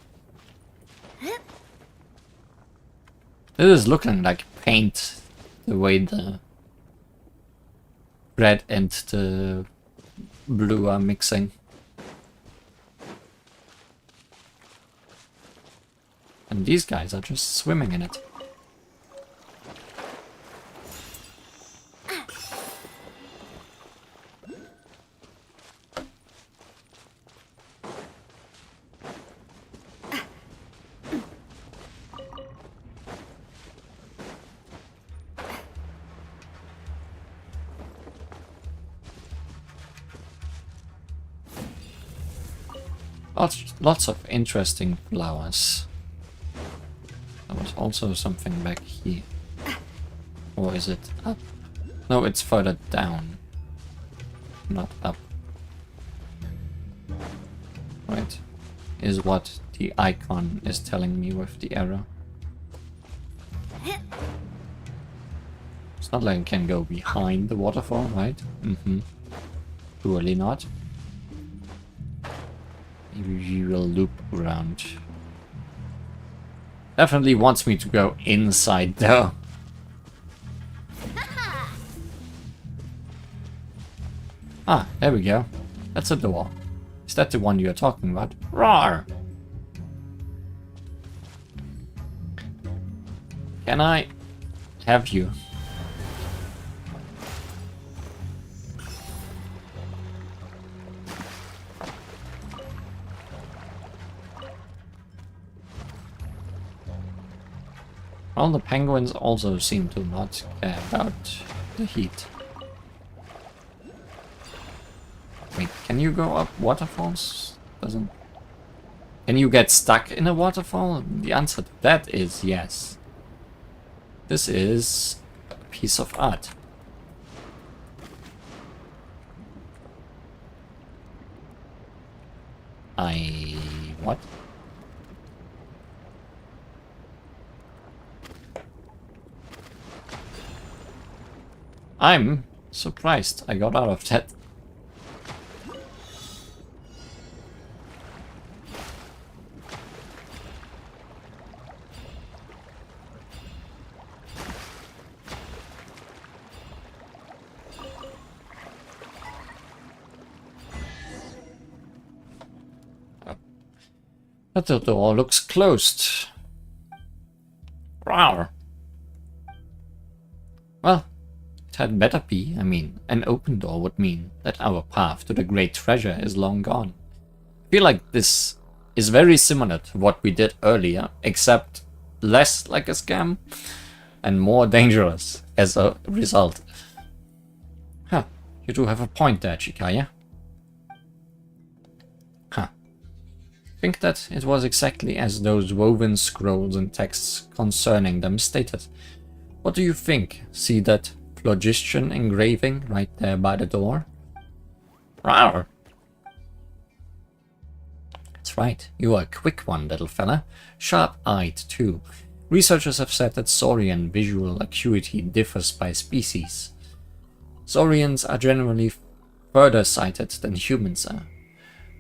This is looking like paint, the way the red and the blue are mixing. And these guys are just swimming in it. Lots of interesting flowers. There was also something back here. Or is it up? No, it's further down. Not up. Right. Is what the icon is telling me with the arrow. It's not like I can go behind the waterfall, right? Mm-hmm. Surely not. Maybe we will loop around. Definitely wants me to go inside though. Ah, there we go. That's a door. Is that the one you're talking about? Roar! Can I have you? Well, the penguins also seem to not care about the heat. Wait, can you go up waterfalls? Doesn't... Can you get stuck in a waterfall? The answer to that is yes. This is a piece of art. What? I'm surprised I got out of that. But the door looks closed. Rawr. Well, it had better be. I mean, an open door would mean that our path to the great treasure is long gone. I feel like this is very similar to what we did earlier, except less like a scam and more dangerous as a result. Huh, you do have a point there, Chikaya. Huh. Think that it was exactly as those woven scrolls and texts concerning them stated. What do you think? See that phlogiston engraving right there by the door? Rawr! That's right, you are a quick one, little fella. Sharp-eyed, too. Researchers have said that Saurian visual acuity differs by species. Saurians are generally further sighted than humans are.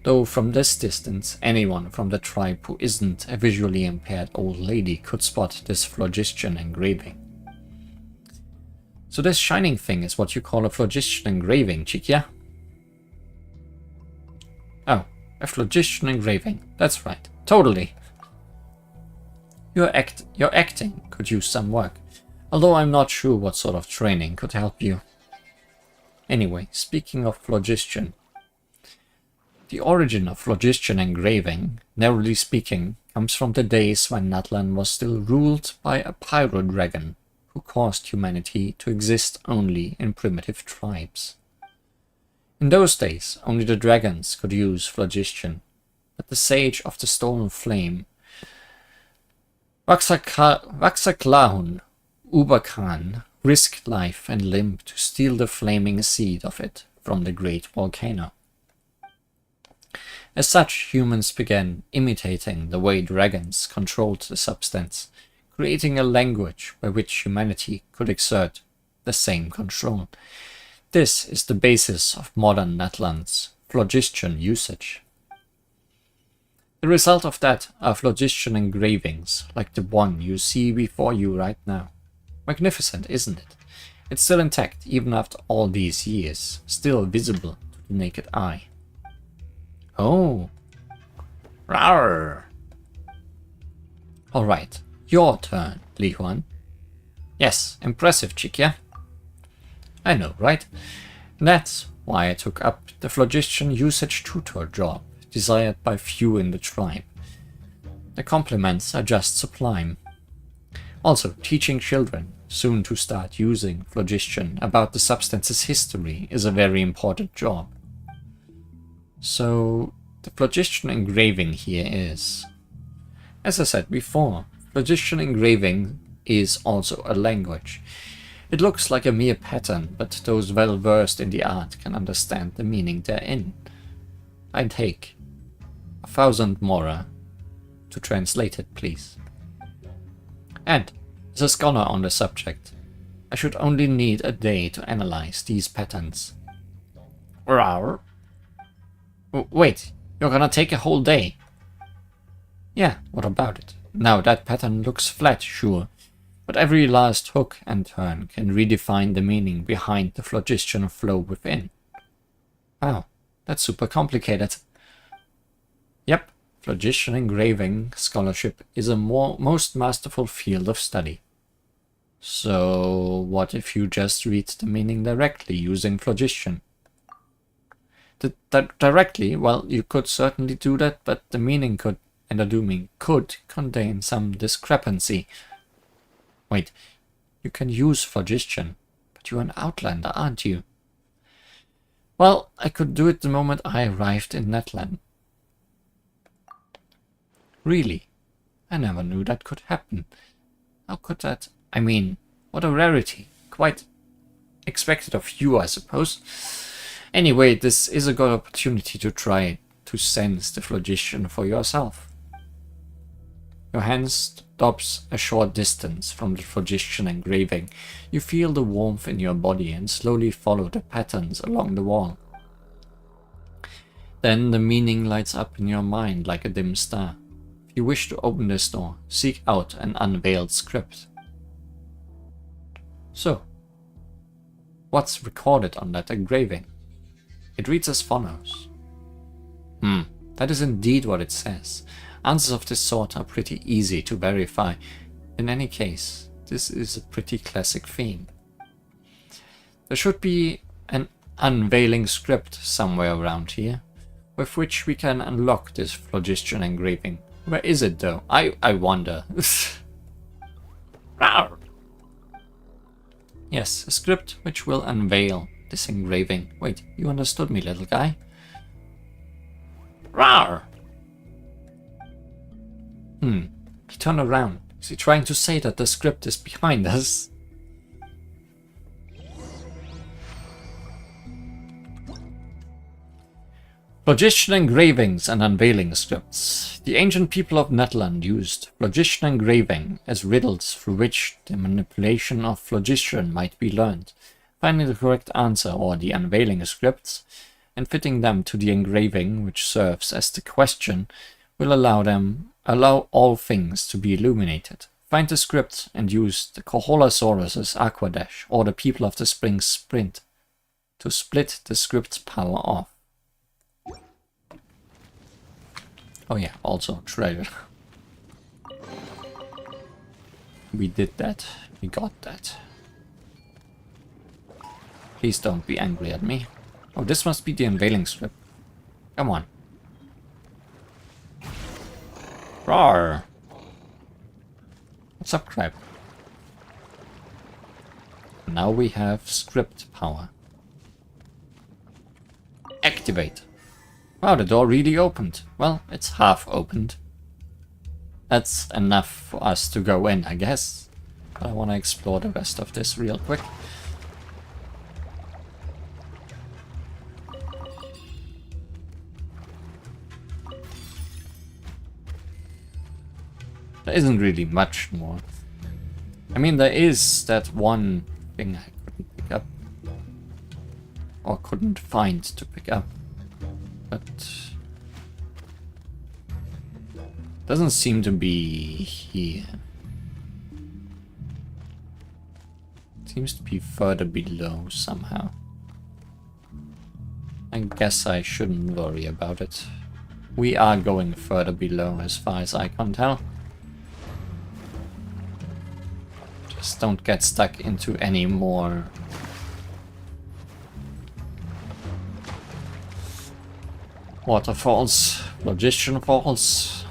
Though from this distance, anyone from the tribe who isn't a visually impaired old lady could spot this phlogiston engraving. So this shining thing is what you call a phlogiston engraving, Chikia? Oh, a phlogiston engraving. That's right. Totally. Your acting could use some work, although I'm not sure what sort of training could help you. Anyway, speaking of phlogiston, the origin of phlogiston engraving, narrowly speaking, comes from the days when Natlan was still ruled by a pyro dragon who caused humanity to exist only in primitive tribes. In those days, only the dragons could use phlogiston, but the Sage of the Stolen Flame, Vaxaklaun Ubakan, risked life and limb to steal the flaming seed of it from the great volcano. As such, humans began imitating the way dragons controlled the substance, creating a language by which humanity could exert the same control. This is the basis of modern Natlan's phlogiston usage. The result of that are phlogiston engravings, like the one you see before you right now. Magnificent, isn't it? It's still intact, even after all these years, still visible to the naked eye. Oh. Rawr. Alright, your turn, Li Huan. Yes, impressive, chick, yeah? I know, right? That's why I took up the phlogiston usage tutor job, desired by few in the tribe. The compliments are just sublime. Also, teaching children, soon to start using phlogiston, about the substance's history is a very important job. So, the phlogiston engraving here is... As I said before, phlogiston engraving is also a language. It looks like a mere pattern, but those well versed in the art can understand the meaning therein. I'd take 1,000 mora to translate it, please. And, as a scholar on the subject, I should only need a day to analyze these patterns. Rawr. Wait, you're gonna take a whole day? Yeah, what about it? Now that pattern looks flat, sure, but every last hook and turn can redefine the meaning behind the phlogiston flow within. Wow, that's super complicated. Yep, phlogiston engraving scholarship is a most masterful field of study. So, what if you just read the meaning directly using phlogiston? Directly, well, you could certainly do that, but the meaning could contain some discrepancy. Wait, you can use phlogiston, but you're an outlander, aren't you? Well, I could do it the moment I arrived in Natlan. Really? I never knew that could happen. How could that? I mean, what a rarity. Quite expected of you, I suppose. Anyway, this is a good opportunity to try to sense the phlogiston for yourself. Your hand stops a short distance from the phlogiston engraving. You feel the warmth in your body and slowly follow the patterns along the wall. Then the meaning lights up in your mind like a dim star. If you wish to open this door, seek out an unveiled script. So, what's recorded on that engraving? It reads as follows. That is indeed what it says. Answers of this sort are pretty easy to verify. In any case, this is a pretty classic theme. There should be an unveiling script somewhere around here, with which we can unlock this phlogiston engraving. Where is it though? I wonder. Yes, a script which will unveil this engraving. Wait, you understood me, little guy? Rawr! He turned around. Is he trying to say that the script is behind us? Phlogiston engravings and unveiling scripts. The ancient people of Natlan used phlogiston engraving as riddles through which the manipulation of phlogiston might be learned. Finding the correct answer or the unveiling scripts and fitting them to the engraving which serves as the question will allow all things to be illuminated. Find the script and use the Koholasaurus's Aqua Dash or the people of the Spring's Sprint to split the script's power off. Oh yeah, also treasure. We did that. We got that. Please don't be angry at me. Oh, this must be the unveiling script. Come on. Roar! What's up, crab? Now we have script power. Activate. Wow, the door really opened. Well, it's half opened. That's enough for us to go in, I guess. But I want to explore the rest of this real quick. There isn't really much more. I mean, there is that one thing I couldn't pick up. or couldn't find to pick up. But doesn't seem to be here. Seems to be further below somehow. I guess I shouldn't worry about it. We are going further below as far as I can tell. Just don't get stuck into any more waterfalls, phlogiston falls.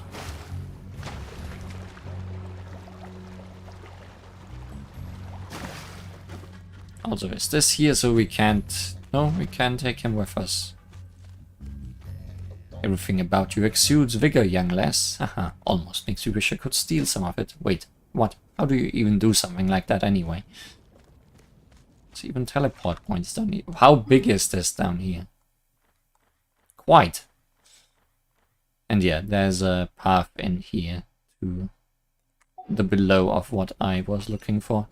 Also, is this here so we can't... No, we can't take him with us. Everything about you exudes vigor, young lass. Haha, almost makes you wish I could steal some of it. Wait, what? How do you even do something like that anyway? There's even teleport points down here. How big is this down here? Quite. And yeah, there's a path in here to the below of what I was looking for.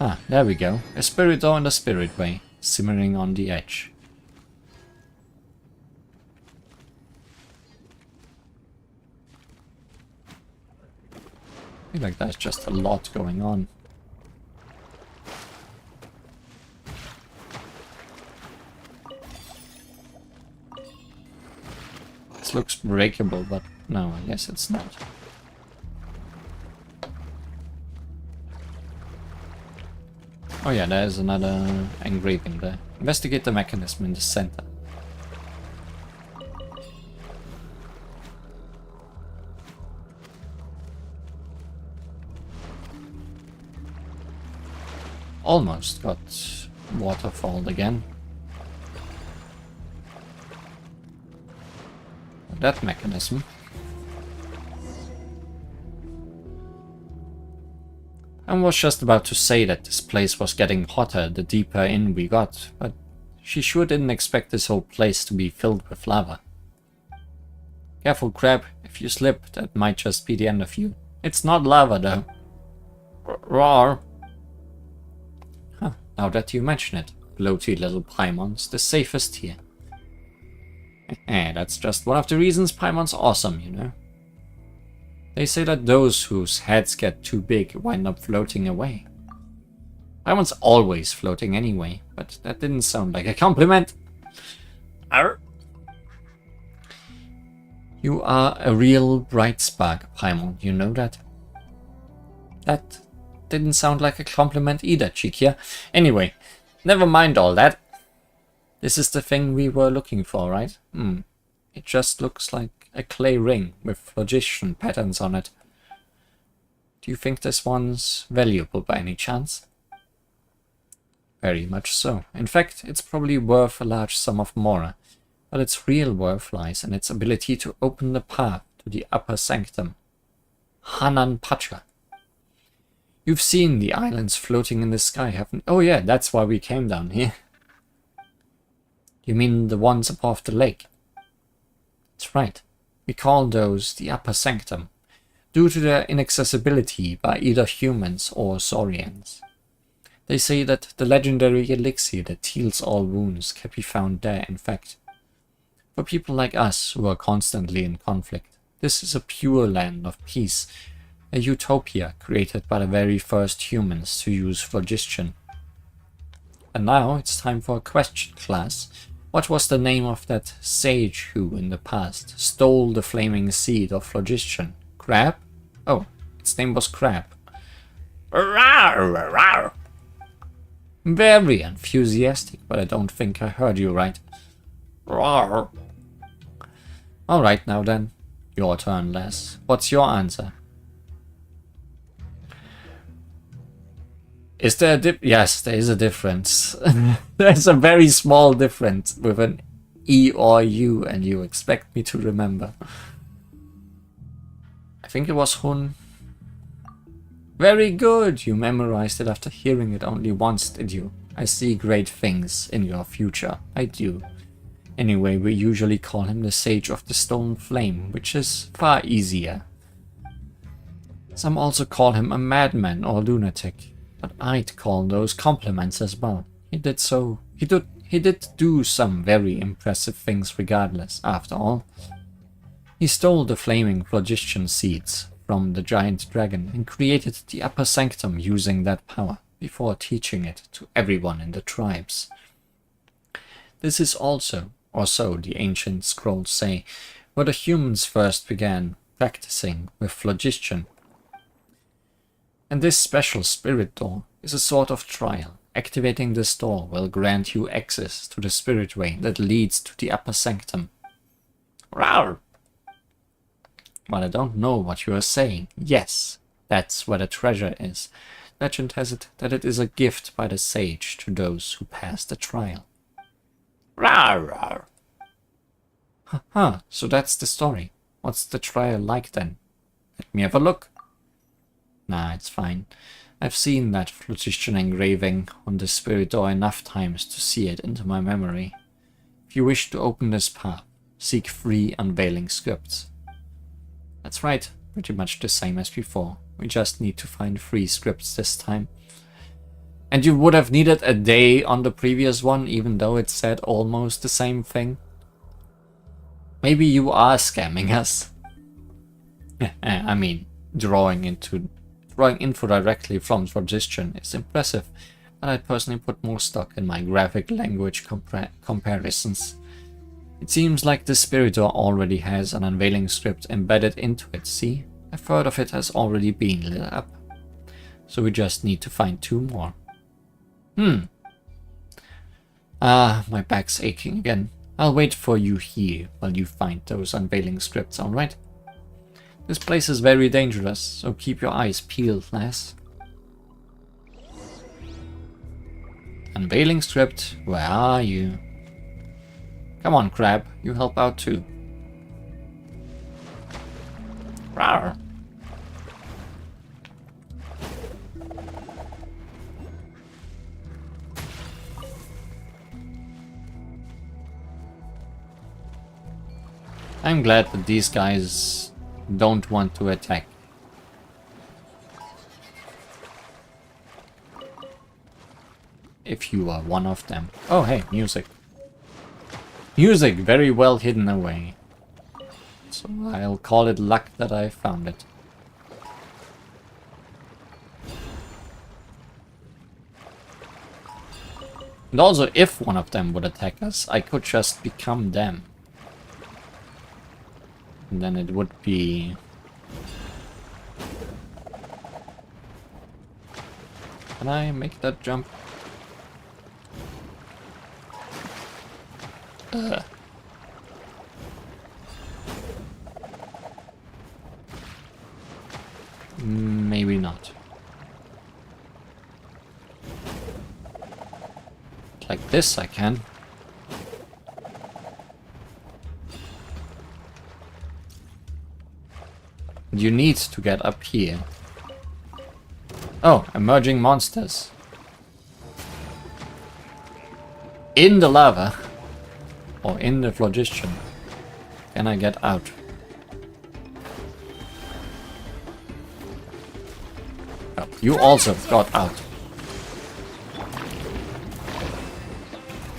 Ah, there we go. A spirit door in the spirit way, simmering on the edge. I feel like there's just a lot going on. This looks breakable, but no, I guess it's not. Oh yeah, there's another engraving there. Investigate the mechanism in the center. Almost got waterfalled again. That mechanism. I was just about to say that this place was getting hotter the deeper in we got, but she sure didn't expect this whole place to be filled with lava. Careful, Crab. If you slip, that might just be the end of you. It's not lava, though. Roar. Huh, now that you mention it, gloaty little Paimon's the safest here. That's just one of the reasons Paimon's awesome, you know. They say that those whose heads get too big wind up floating away. Paimon's always floating anyway, but that didn't sound like a compliment. Arr. You are a real bright spark, Paimon, you know that? That didn't sound like a compliment either, Chikia. Anyway, never mind all that. This is the thing we were looking for, right? It just looks like a clay ring with phlogiston patterns on it. Do you think this one's valuable by any chance? Very much so. In fact, it's probably worth a large sum of mora, but its real worth lies in its ability to open the path to the upper sanctum. Hanan Patra. You've seen the islands floating in the sky, haven't you? Oh yeah, that's why we came down here. You mean the ones above the lake? That's right. We call those the upper sanctum, due to their inaccessibility by either humans or saurians. They say that the legendary elixir that heals all wounds can be found there, in fact. For people like us who are constantly in conflict, this is a pure land of peace, a utopia created by the very first humans to use phlogiston. And now it's time for a question, class. What was the name of that sage who, in the past, stole the flaming seed of phlogiston? Crab? Oh, its name was Crab. Very enthusiastic, but I don't think I heard you right. Alright now then. Your turn, Les. What's your answer? Is there a Yes, there is a difference. There's a very small difference with an E or U, and you expect me to remember. I think it was Hun. Very good! You memorized it after hearing it only once, did you? I see great things in your future. I do. Anyway, we usually call him the Sage of the Stone Flame, which is far easier. Some also call him a madman or lunatic, but I'd call those compliments as well. He did do some very impressive things regardless, after all. He stole the flaming phlogiston seeds from the giant dragon and created the upper sanctum using that power, before teaching it to everyone in the tribes. This is also, or so the ancient scrolls say, where the humans first began practicing with phlogiston. And this special spirit door is a sort of trial. Activating this door will grant you access to the spirit way that leads to the upper sanctum. Rawr! Well, I don't know what you are saying. Yes, that's where the treasure is. Legend has it that it is a gift by the sage to those who pass the trial. Rawr, rawr. Haha, so that's the story. What's the trial like then? Let me have a look. Nah, it's fine. I've seen that phlogiston engraving on the spirit door enough times to see it into my memory. If you wish to open this path, seek free unveiling scripts. That's right, pretty much the same as before. We just need to find free scripts this time. And you would have needed a day on the previous one, even though it said almost the same thing. Maybe you are scamming us. I mean, drawing info directly from phlogiston is impressive, but I'd personally put more stock in my graphic language comparisons. It seems like the spirit door already has an unveiling script embedded into it, see? A third of it has already been lit up. So we just need to find 2 more. My back's aching again. I'll wait for you here while you find those unveiling scripts, alright? This place is very dangerous, so keep your eyes peeled, lass. Unveiling script, where are you? Come on, Crab, you help out too. Rawr. I'm glad that these guys don't want to attack. If you are one of them. Oh hey, music. Music very well hidden away. So I'll call it luck that I found it. And also, if one of them would attack us, I could just become them. And then it would be... Can I make that jump? Maybe not. Like this I can. You need to get up here. Oh, emerging monsters. In the lava. Or in the phlogiston. Can I get out? Oh, you also got out.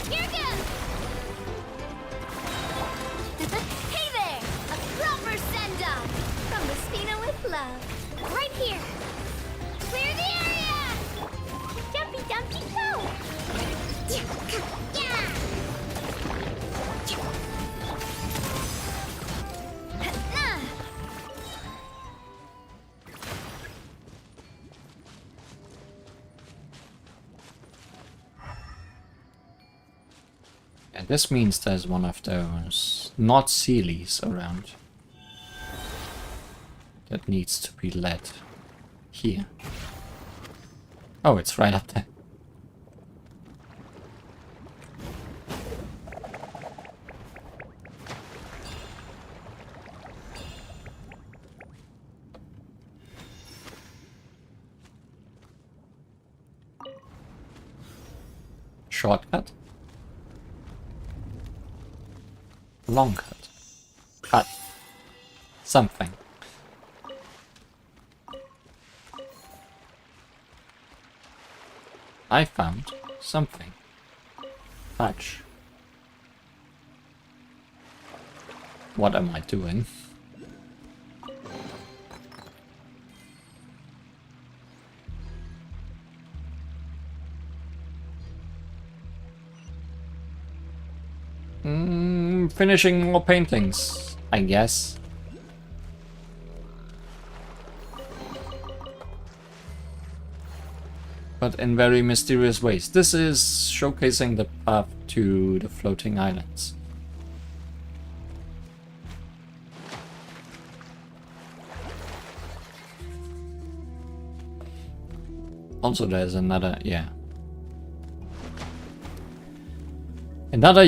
Here goes! Hey there! A proper send-off! From the Spina with love. Right here! Clear the area! Jumpy dumpy go! Yeah! And this means there's one of those not Sealies around. That needs to be led here. Oh, it's right up there. Shortcut? Long cut. Cut. Something. I found something. Fudge. What am I doing? Finishing more paintings, I guess. But in very mysterious ways. This is showcasing the path to the floating islands. Also, there's another, another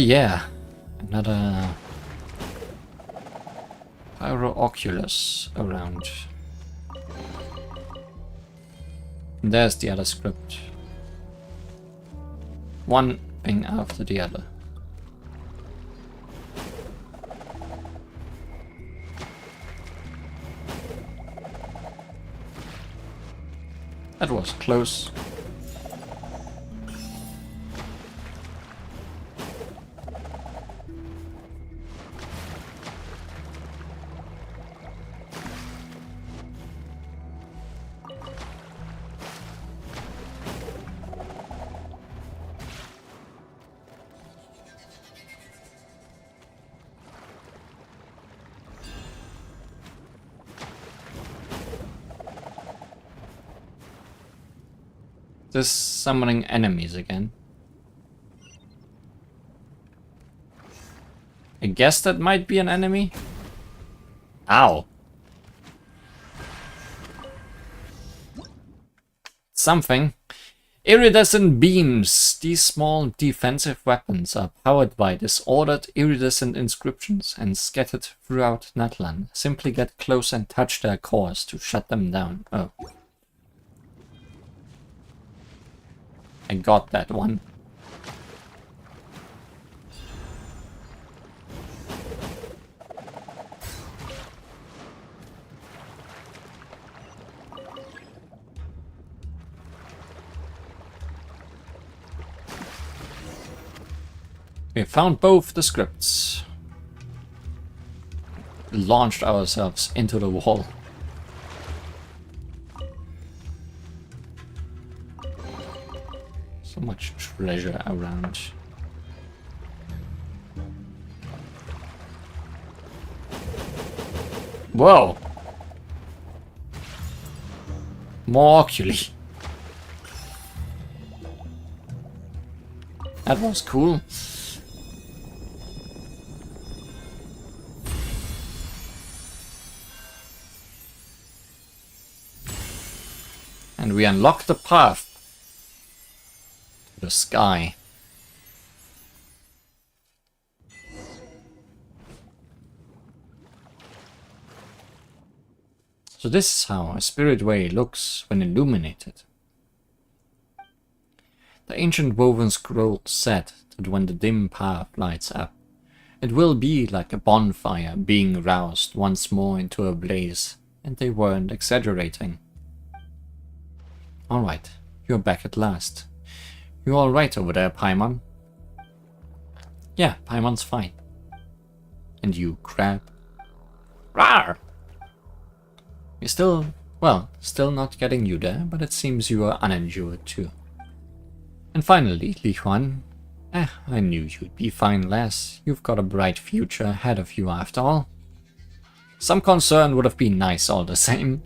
Pyro-Oculus around. And there's the other script. One thing after the other. That was close. This summoning enemies again. I guess that might be an enemy. Ow. Something. Iridescent beams. These small defensive weapons are powered by disordered iridescent inscriptions and scattered throughout Natlan. Simply get close and touch their cores to shut them down. Oh. I got that one. We found both the scripts. Launched ourselves into the wall. So much treasure around. Whoa! More oculi. That was cool. And we unlock the path to the sky. So this is how a spirit way looks when illuminated. The ancient woven scroll said that when the dim path lights up, it will be like a bonfire being roused once more into a blaze, and they weren't exaggerating. Alright, you're back at last. You alright over there, Paimon? Yeah, Paimon's fine. And you, Crab? Rawr! We're still not getting you there, but it seems you are uninjured too. And finally, Li Huan. I knew you'd be fine, lass. You've got a bright future ahead of you after all. Some concern would have been nice all the same.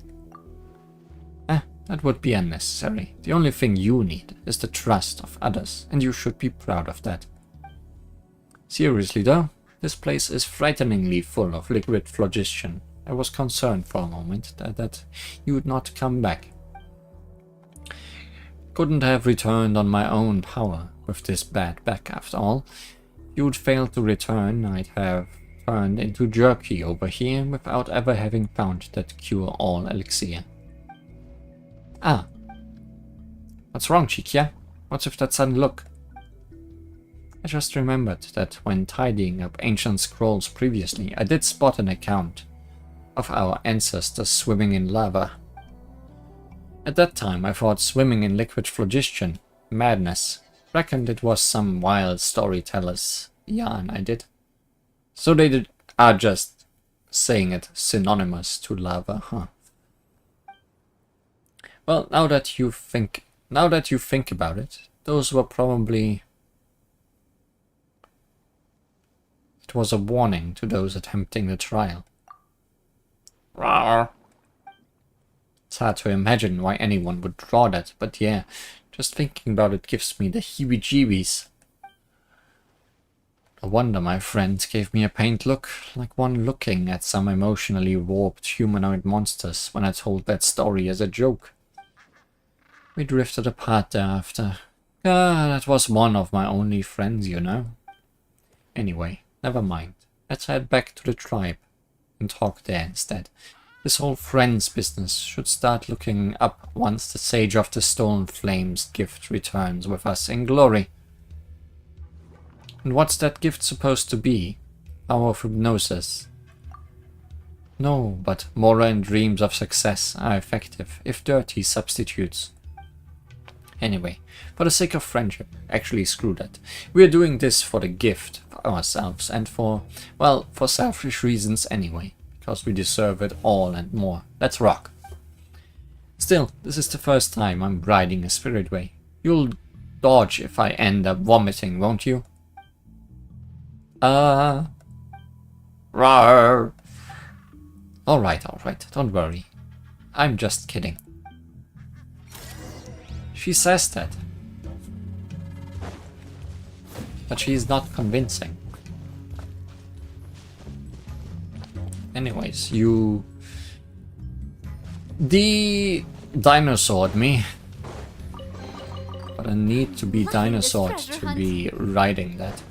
That would be unnecessary. The only thing you need is the trust of others, and you should be proud of that. Seriously though, this place is frighteningly full of liquid phlogiston. I was concerned for a moment that you would not come back. Couldn't have returned on my own power with this bad back after all. If you'd failed to return, I'd have turned into jerky over here without ever having found that cure-all elixir. Ah. What's wrong, Chikia? What's with that sudden look? I just remembered that when tidying up ancient scrolls previously, I did spot an account of our ancestors swimming in lava. At that time, I thought swimming in liquid phlogiston Madness. Reckoned it was some wild storyteller's yarn I did. So are just saying it synonymous to lava, huh? Well, now that you think about it, those were probably... It was a warning to those attempting the trial. Rawr. It's hard to imagine why anyone would draw that, but yeah, just thinking about it gives me the heebie-jeebies. No wonder my friend gave me a pained look, like one looking at some emotionally warped humanoid monsters when I told that story as a joke. We drifted apart thereafter. That was one of my only friends, you know. Anyway, never mind. Let's head back to the tribe and talk there instead. This whole friends business should start looking up once the Sage of the Stone Flames gift returns with us in glory. And what's that gift supposed to be? Power of hypnosis? No, but Mora and dreams of success are effective, if dirty substitutes. Anyway, for the sake of friendship, actually screw that. We're doing this for the gift, for ourselves, and for selfish reasons anyway. Because we deserve it all and more. Let's rock. Still, this is the first time I'm riding a Spiritway. You'll dodge if I end up vomiting, won't you? Rawr. Alright, don't worry. I'm just kidding. She says that. But she's not convincing. Anyways, you de-dinosaured me. But I need to be dinosaured to be riding that.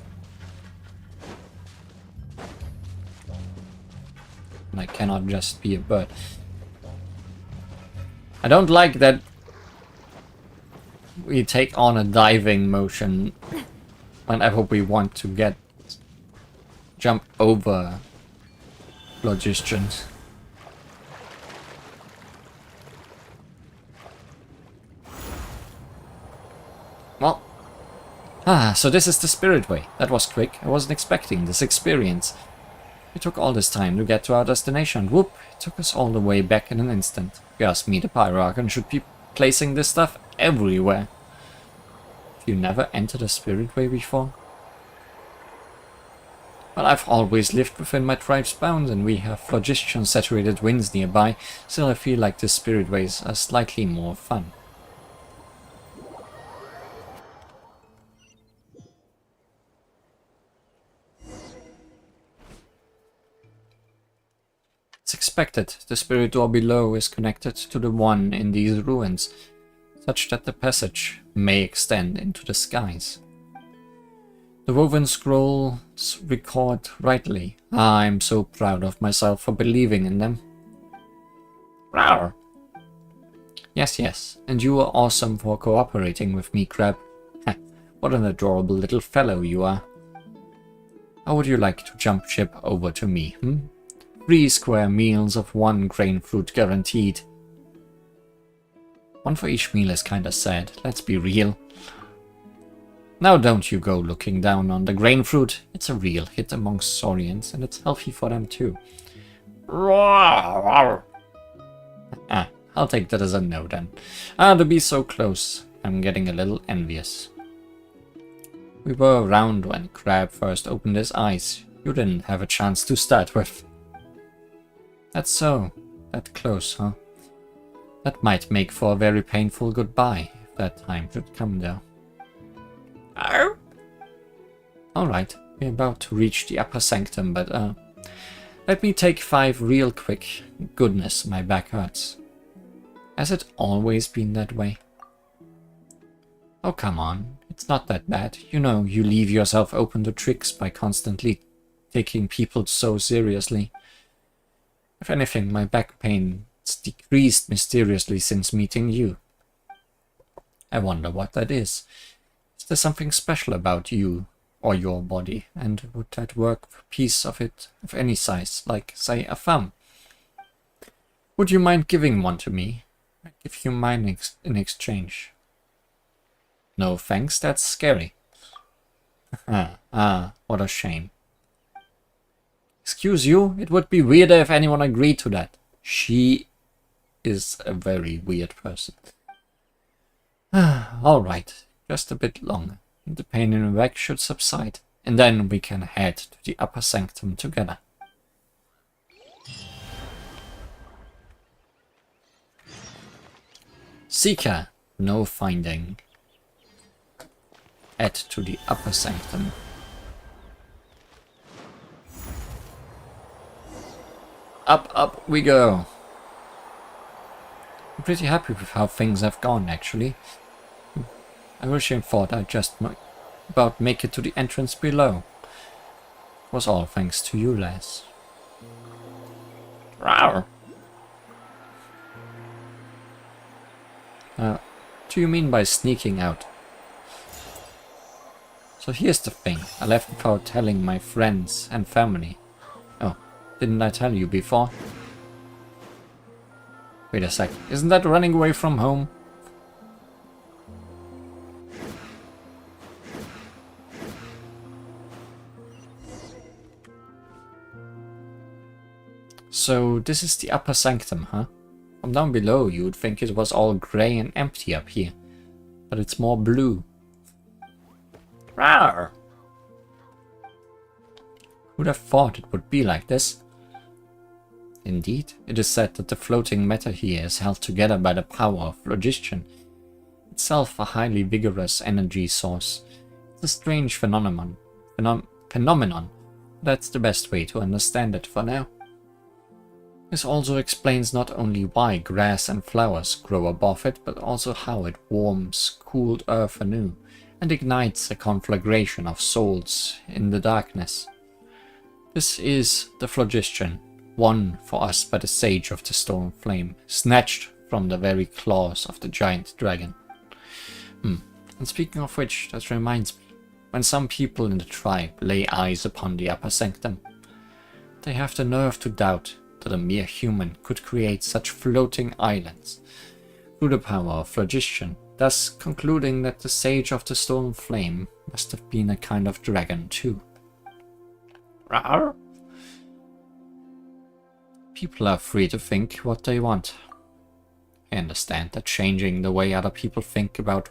And I cannot just be a bird. I don't like that we take on a diving motion whenever we want to jump over logicians. Well, so this is the Spiritway. That was quick. I wasn't expecting this experience. It took all this time to get to our destination. Whoop, it took us all the way back in an instant. If you ask me, the Pyroarchon should be placing this stuff everywhere. Have you never entered a Spiritway before? Well, I've always lived within my tribe's bounds, and we have phlogiston-saturated winds nearby, still I feel like the Spiritways are slightly more fun. It's expected. The spirit door below is connected to the one in these ruins, such that the passage may extend into the skies. The woven scrolls record rightly. I'm so proud of myself for believing in them. Rawr! Yes, and you are awesome for cooperating with me, Crab. What an adorable little fellow you are. How would you like to jump ship over to me, 3 square meals of 1 grain fruit guaranteed. 1 for each meal is kinda sad, let's be real. Now don't you go looking down on the grain fruit. It's a real hit amongst Saurians, and it's healthy for them too. I'll take that as a no then. To be so close, I'm getting a little envious. We were around when Crab first opened his eyes. You didn't have a chance to start with. That's so. That close, huh? That might make for a very painful goodbye, if that time should come though. Alright, we're about to reach the upper sanctum, but let me take 5 real quick. Goodness, my back hurts. Has it always been that way? Oh, come on. It's not that bad. You know, you leave yourself open to tricks by constantly taking people so seriously. If anything, my back pain's decreased mysteriously since meeting you. I wonder what that is. Is there something special about you or your body, and would that work for a piece of it of any size, like, say, a thumb? Would you mind giving one to me? I'd give you mine in exchange. No thanks, that's scary. What a shame. Excuse you, it would be weirder if anyone agreed to that. She is a very weird person. Alright, just a bit longer. The pain in the back should subside, and then we can head to the upper sanctum together. Seeker, no finding. Head to the upper sanctum. Up we go. I'm pretty happy with how things have gone, actually. I wish I thought I'd just about make it to the entrance below. It was all thanks to you, lass. Rawr. What do you mean by sneaking out? So here's the thing. I left without telling my friends and family. Oh, didn't I tell you before? Wait a sec. Isn't that running away from home? So this is the upper sanctum, huh? From down below you would think it was all grey and empty up here. But it's more blue. Rawr! Who'd have thought it would be like this? Indeed, it is said that the floating matter here is held together by the power of phlogiston, itself a highly vigorous energy source. It's a strange phenomenon. That's the best way to understand it for now. This also explains not only why grass and flowers grow above it, but also how it warms cooled earth anew and ignites a conflagration of souls in the darkness. This is the phlogiston, won for us by the Sage of the Storm Flame, snatched from the very claws of the giant dragon. And speaking of which, that reminds me, when some people in the tribe lay eyes upon the upper sanctum, they have the nerve to doubt that a mere human could create such floating islands through the power of phlogiston, thus concluding that the Sage of the Storm Flame must have been a kind of dragon too. Rawr. People are free to think what they want. I understand that changing the way other people think about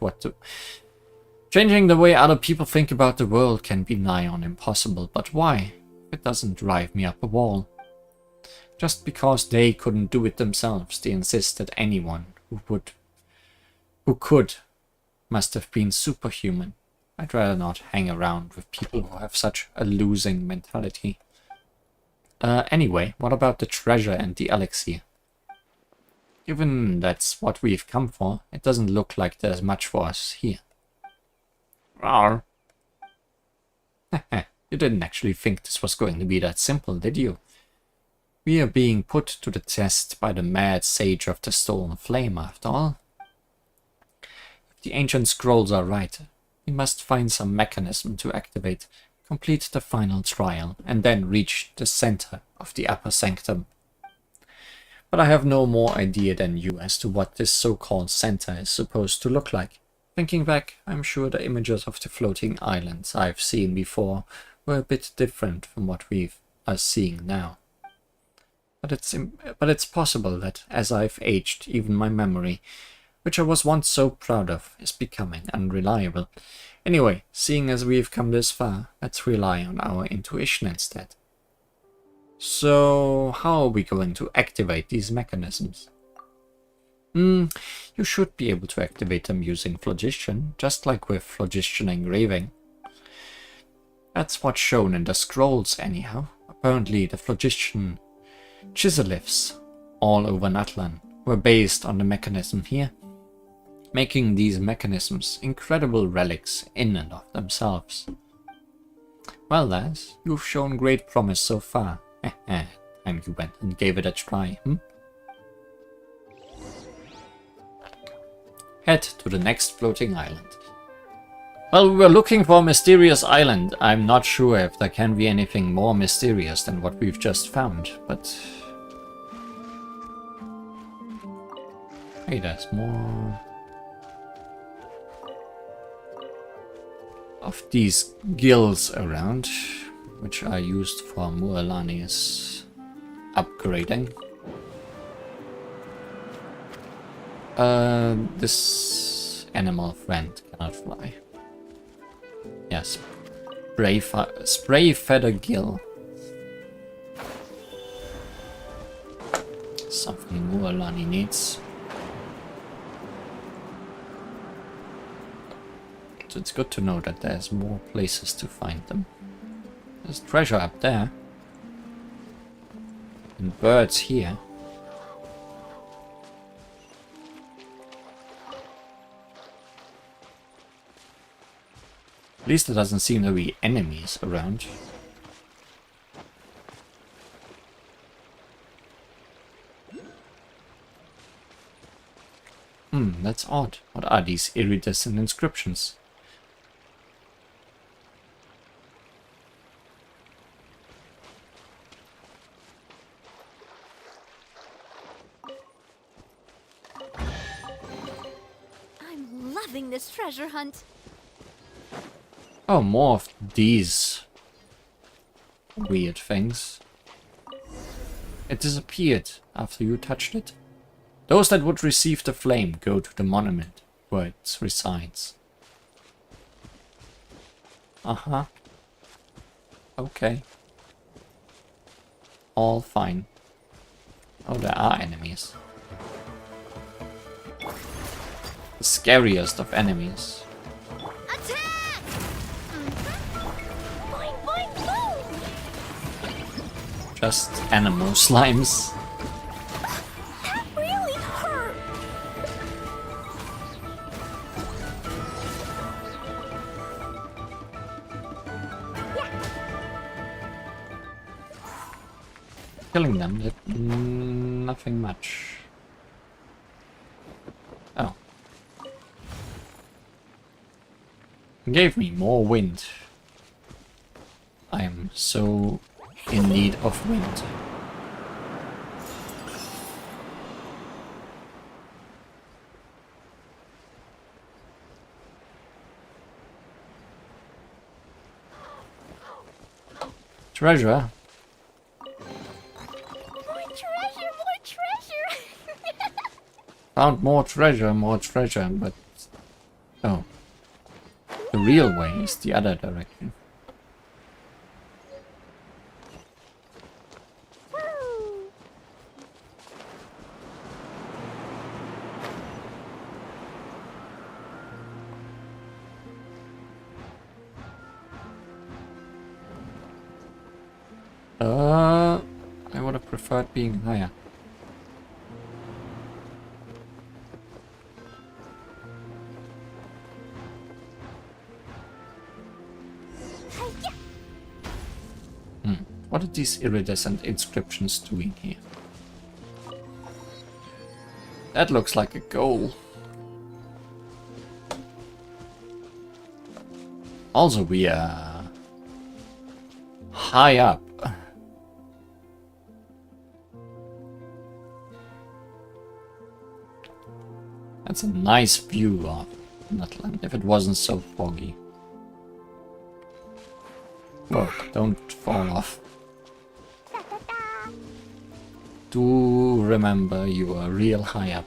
the world can be nigh on impossible, but why? It doesn't drive me up a wall. Just because they couldn't do it themselves, they insist that anyone who could must have been superhuman. I'd rather not hang around with people who have such a losing mentality. Anyway, what about the treasure and the elixir? Given that's what we've come for, it doesn't look like there's much for us here. Rawr. You didn't actually think this was going to be that simple, did you? We are being put to the test by the mad Sage of the Storm Flame, after all. If the ancient scrolls are right, we must find some mechanism to activate, complete the final trial, and then reach the center of the upper sanctum. But I have no more idea than you as to what this so-called center is supposed to look like. Thinking back, I'm sure the images of the floating islands I've seen before were a bit different from what we are seeing now. But it's possible that, as I've aged, even my memory, which I was once so proud of, is becoming unreliable. Anyway, seeing as we've come this far, let's rely on our intuition instead. So, how are we going to activate these mechanisms? You should be able to activate them using phlogiston, just like with phlogiston engraving. That's what's shown in the scrolls anyhow. Apparently the phlogiston chiseliffs all over Natlan were based on the mechanism here, making these mechanisms incredible relics in and of themselves. Well, lads, you've shown great promise so far. Time you went and gave it a try, Head to the next floating island. Well, we were looking for a mysterious island. I'm not sure if there can be anything more mysterious than what we've just found, but... Hey, there's more... of these gills around, which are used for Mualani's upgrading. This animal friend cannot fly. Yes, spray feather gill. Something Mualani needs. So it's good to know that there's more places to find them. There's treasure up there. And birds here. At least there doesn't seem to be enemies around. That's odd. What are these iridescent inscriptions? I'm loving this treasure hunt. Oh, more of these weird things. It disappeared after you touched it. Those that would receive the flame go to the monument where it resides. Uh-huh. Okay. All fine. Oh, there are enemies. The scariest of enemies. Attack! Boing, boing, boom! Just animal slimes. That really hurt. Killing them did nothing much. Oh. Gave me more wind. I am so in need of wind. Treasure. More treasure. Found more treasure, but... Oh. The real way is the other direction. I would have preferred being higher. What are these iridescent inscriptions doing here? That looks like a goal. Also, we are high up. That's a nice view of Natlan, if it wasn't so foggy. Whoa, don't fall off. Do remember you are real high up.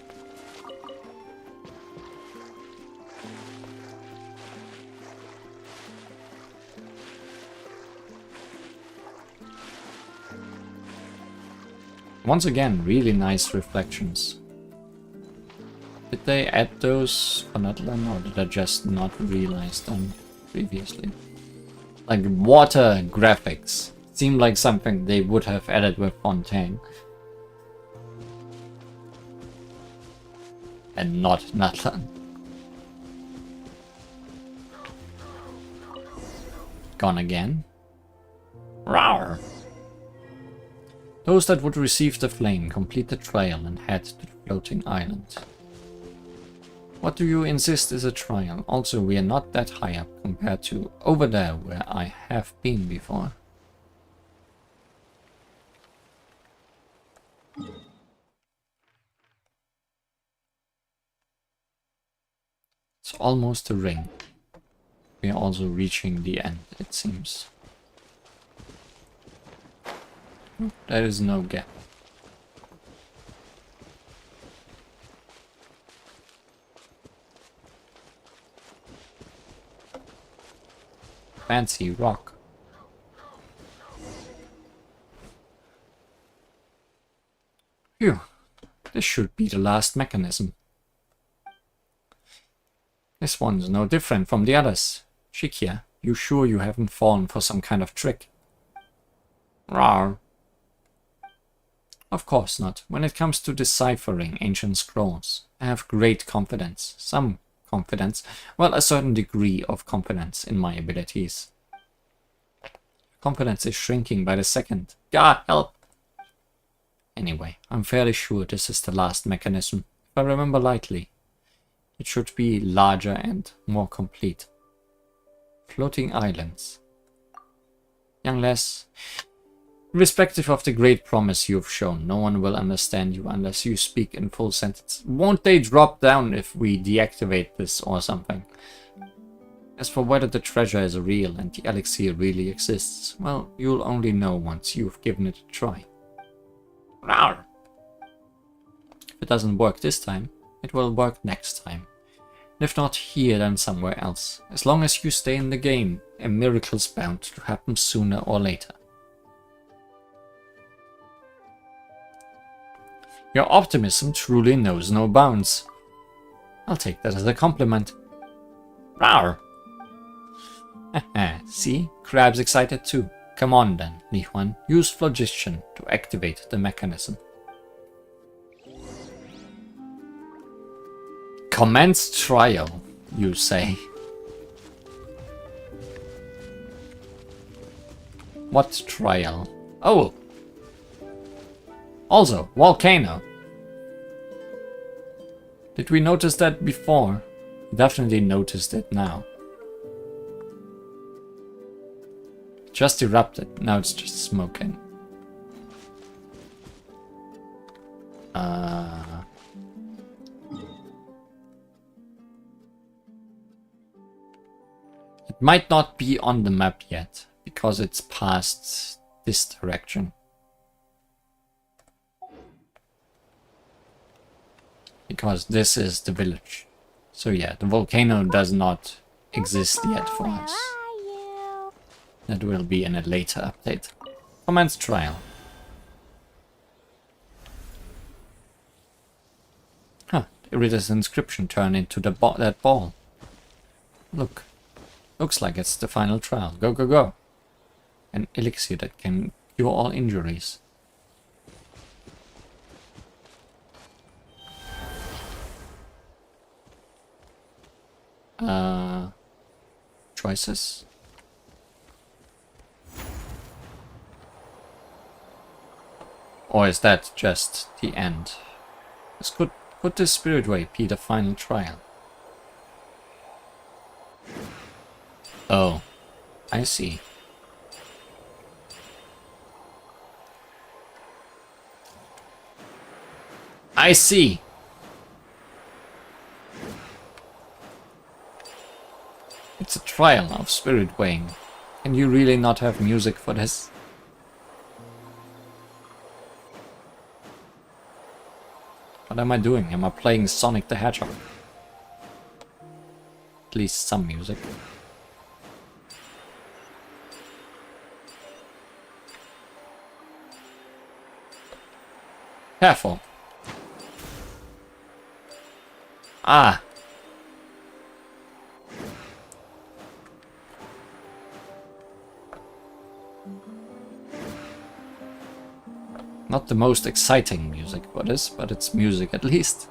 Once again, really nice reflections. Did they add those for Natlan, or did I just not realize them previously? Like water graphics. Seemed like something they would have added with Fontaine. And not Natlan. Gone again. Rawr! Those that would receive the flame complete the trail and head to the floating island. What do you insist is a trial? Also, we are not that high up compared to over there where I have been before. It's almost a ring. We are also reaching the end, it seems. There is no gap. Fancy rock. Phew. This should be the last mechanism. This one's no different from the others. Shikia, you sure you haven't fallen for some kind of trick? Rawr. Of course not. When it comes to deciphering ancient scrolls, I have great confidence. Some confidence. Well, a certain degree of confidence in my abilities. Confidence is shrinking by the second. God, help! Anyway, I'm fairly sure this is the last mechanism. If I remember rightly, it should be larger and more complete. Floating islands. Young lass, irrespective of the great promise you've shown, no one will understand you unless you speak in full sentence. Won't they drop down if we deactivate this or something? As for whether the treasure is real and the elixir really exists, well, you'll only know once you've given it a try. Rawr. If it doesn't work this time, it will work next time. And if not here, then somewhere else. As long as you stay in the game, a miracle's bound to happen sooner or later. Your optimism truly knows no bounds. I'll take that as a compliment. Rawr! See? Crab's excited too. Come on then, Li Huan. Use phlogiston to activate the mechanism. Commence trial, you say? What trial? Oh! Also, volcano. Did we notice that before? Definitely noticed it now. Just erupted, now it's just smoking. It might not be on the map yet, because it's past this direction. Because this is the village. So yeah, the volcano does not exist yet for us. That will be in a later update. Commence trial. Huh, Irida's inscription turned into that ball. Look. Looks like it's the final trial. Go, go, go. An elixir that can cure all injuries. Choices? Or is that just the end? Could this spirit way be the final trial? Oh, I see. I see! It's a trial of spirit weighing. Can you really not have music for this? What am I doing? Am I playing Sonic the Hedgehog? At least some music. Careful. Ah. Not the most exciting music for this, but it's music at least.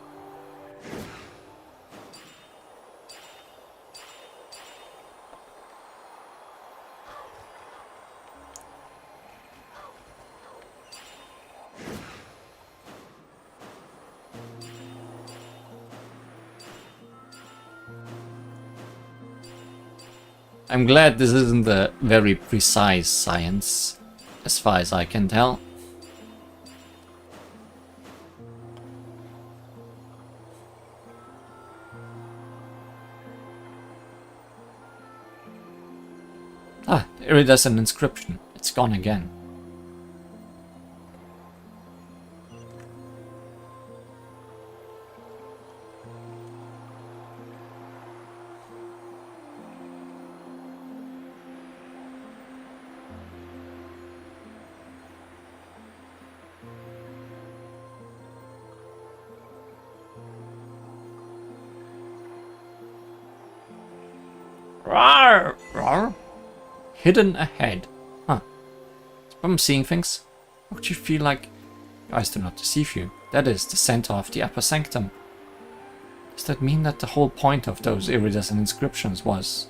I'm glad this isn't a very precise science, as far as I can tell. Ah, iridescent inscription. It's gone again. Rawr, rawr. Hidden ahead. Huh. I'm seeing things. Would you feel like your eyes do not deceive you? That is the center of the upper sanctum. Does that mean that the whole point of those iridescent inscriptions was...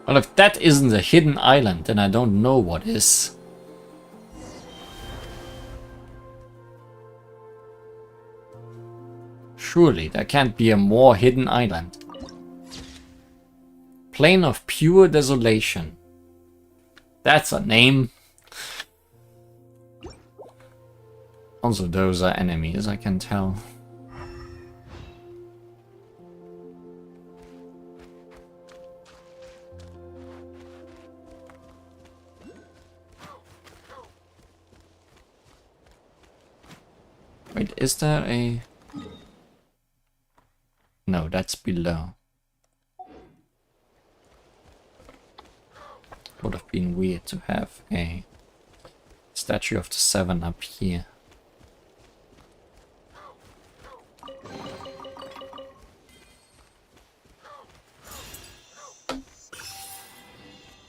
Well, if that isn't a hidden island, then I don't know what is. Surely there can't be a more hidden island. Plain of pure desolation. That's a name. Also, those are enemies, I can tell. Wait, is there a... No, that's below. Would have been weird to have a statue of the Seven up here.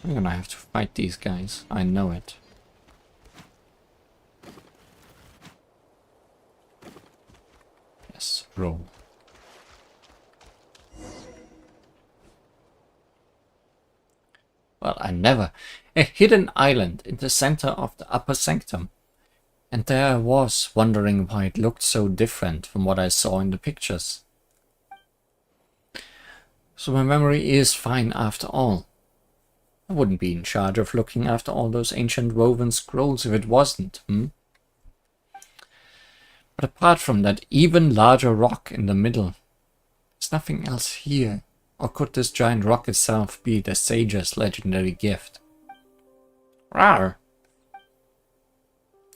I'm gonna have to fight these guys, I know it. Yes, roll. Well, I never. A hidden island in the center of the upper sanctum. And there I was, wondering why it looked so different from what I saw in the pictures. So my memory is fine after all. I wouldn't be in charge of looking after all those ancient woven scrolls if it wasn't, But apart from that even larger rock in the middle, there's nothing else here. Or could this giant rock itself be the sage's legendary gift? Rawr!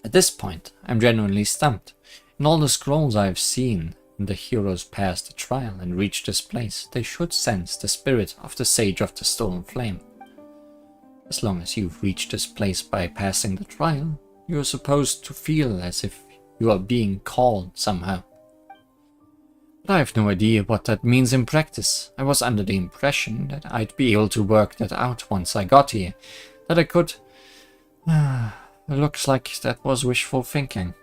At this point, I'm genuinely stumped. In all the scrolls I've seen, when the heroes pass the trial and reach this place, they should sense the spirit of the Sage of the Stolen Flame. As long as you've reached this place by passing the trial, you're supposed to feel as if you are being called somehow. But I have no idea what that means in practice. I was under the impression that I'd be able to work that out once I got here. That I could... looks like that was wishful thinking.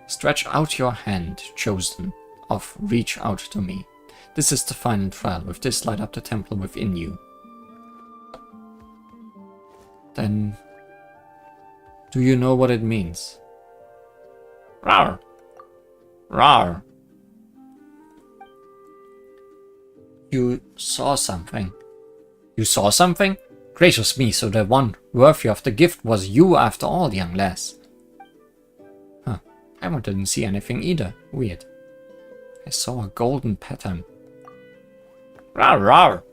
Stretch out your hand, chosen of reach out to me. This is the final trial. With this light up the temple within you. Then... do you know what it means? Rawr! Rawr! You saw something. You saw something? Gracious me, so the one worthy of the gift was you after all, young lass. Huh, I didn't see anything either. Weird. I saw a golden pattern. Rawr, rawr!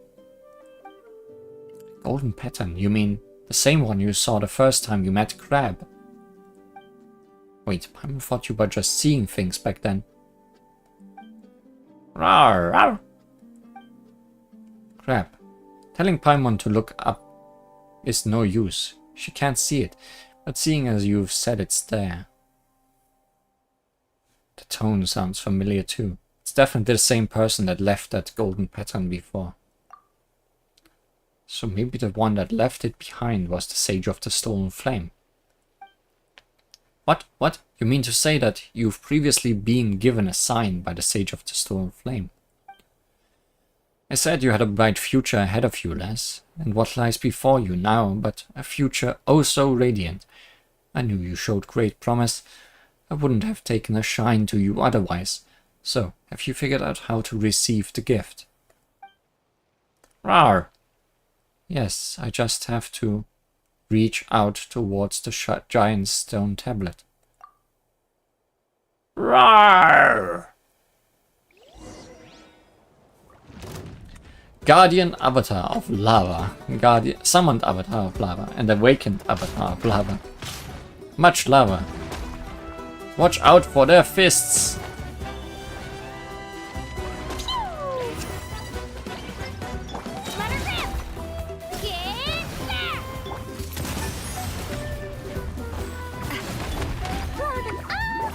Golden pattern, you mean the same one you saw the first time you met Crab? Wait, I thought you were just seeing things back then. Rawr, rawr! Crap. Telling Paimon to look up is no use. She can't see it, but seeing as you've said it's there. The tone sounds familiar too. It's definitely the same person that left that golden pattern before. So maybe the one that left it behind was the Sage of the Stolen Flame. What? What? You mean to say that you've previously been given a sign by the Sage of the Stolen Flame? I said you had a bright future ahead of you, lass, and what lies before you now but a future oh so radiant. I knew you showed great promise. I wouldn't have taken a shine to you otherwise. So, have you figured out how to receive the gift? Rawr! Yes, I just have to reach out towards the giant stone tablet. Roar! Guardian Avatar of Lava, Summoned Avatar of Lava, and Awakened Avatar of Lava. Much lava. Watch out for their fists! Let her rip! Get there! Throw them all up!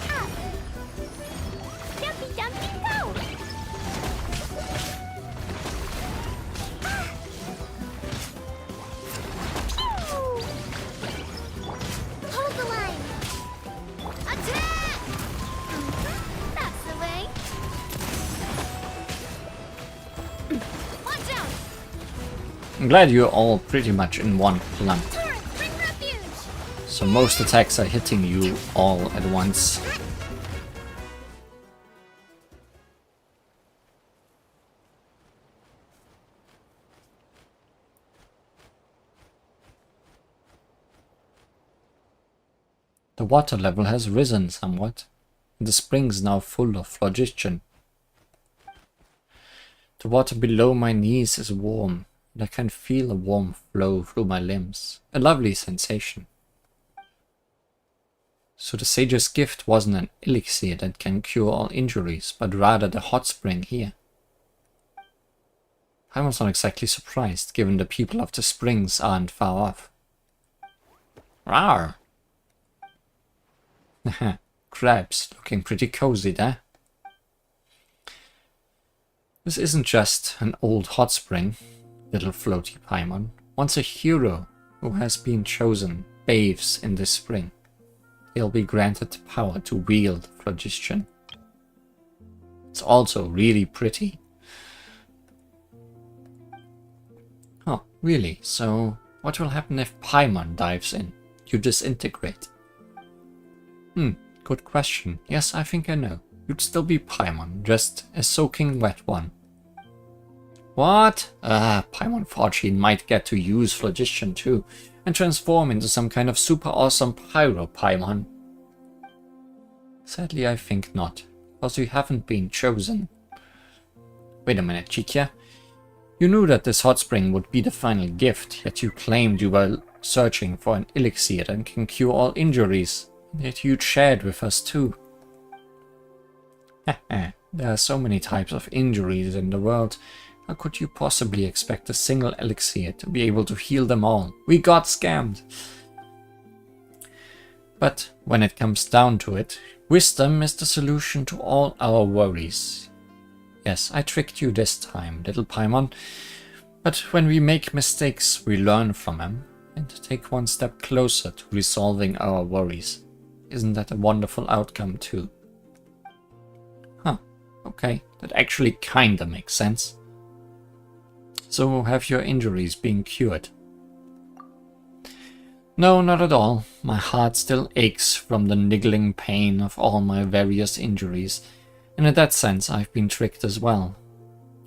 Dumpy, dumpy, go! Hold the line! Attack! That's the way. Watch out! I'm glad you're all pretty much in one clump. Turret, bring refuge! So most attacks are hitting you all at once. The water level has risen somewhat, and the spring is now full of phlogiston. The water below my knees is warm, and I can feel a warm flow through my limbs. A lovely sensation. So the sage's gift wasn't an elixir that can cure all injuries, but rather the hot spring here. I was not exactly surprised, given the people of the springs aren't far off. Rawr! Crabs, looking pretty cozy there. This isn't just an old hot spring, little floaty Paimon. Once a hero who has been chosen bathes in this spring. He'll be granted the power to wield phlogiston. It's also really pretty. Oh, really? So, what will happen if Paimon dives in? You disintegrate. Good question. Yes, I think I know. You'd still be Paimon, just a soaking wet one. What? Paimon Fortune might get to use phlogiston too, and transform into some kind of super awesome Pyro Paimon. Sadly, I think not, because you haven't been chosen. Wait a minute, Chikia. You knew that this hot spring would be the final gift, yet you claimed you were searching for an elixir that can cure all injuries. Yet you'd shared with us too. There are so many types of injuries in the world. How could you possibly expect a single elixir to be able to heal them all? We got scammed. But when it comes down to it, wisdom is the solution to all our worries. Yes, I tricked you this time, little Paimon. But when we make mistakes, we learn from them and take one step closer to resolving our worries. Isn't that a wonderful outcome too? Huh, okay, that actually kinda makes sense. So have your injuries been cured? No, not at all. My heart still aches from the niggling pain of all my various injuries, and in that sense I've been tricked as well.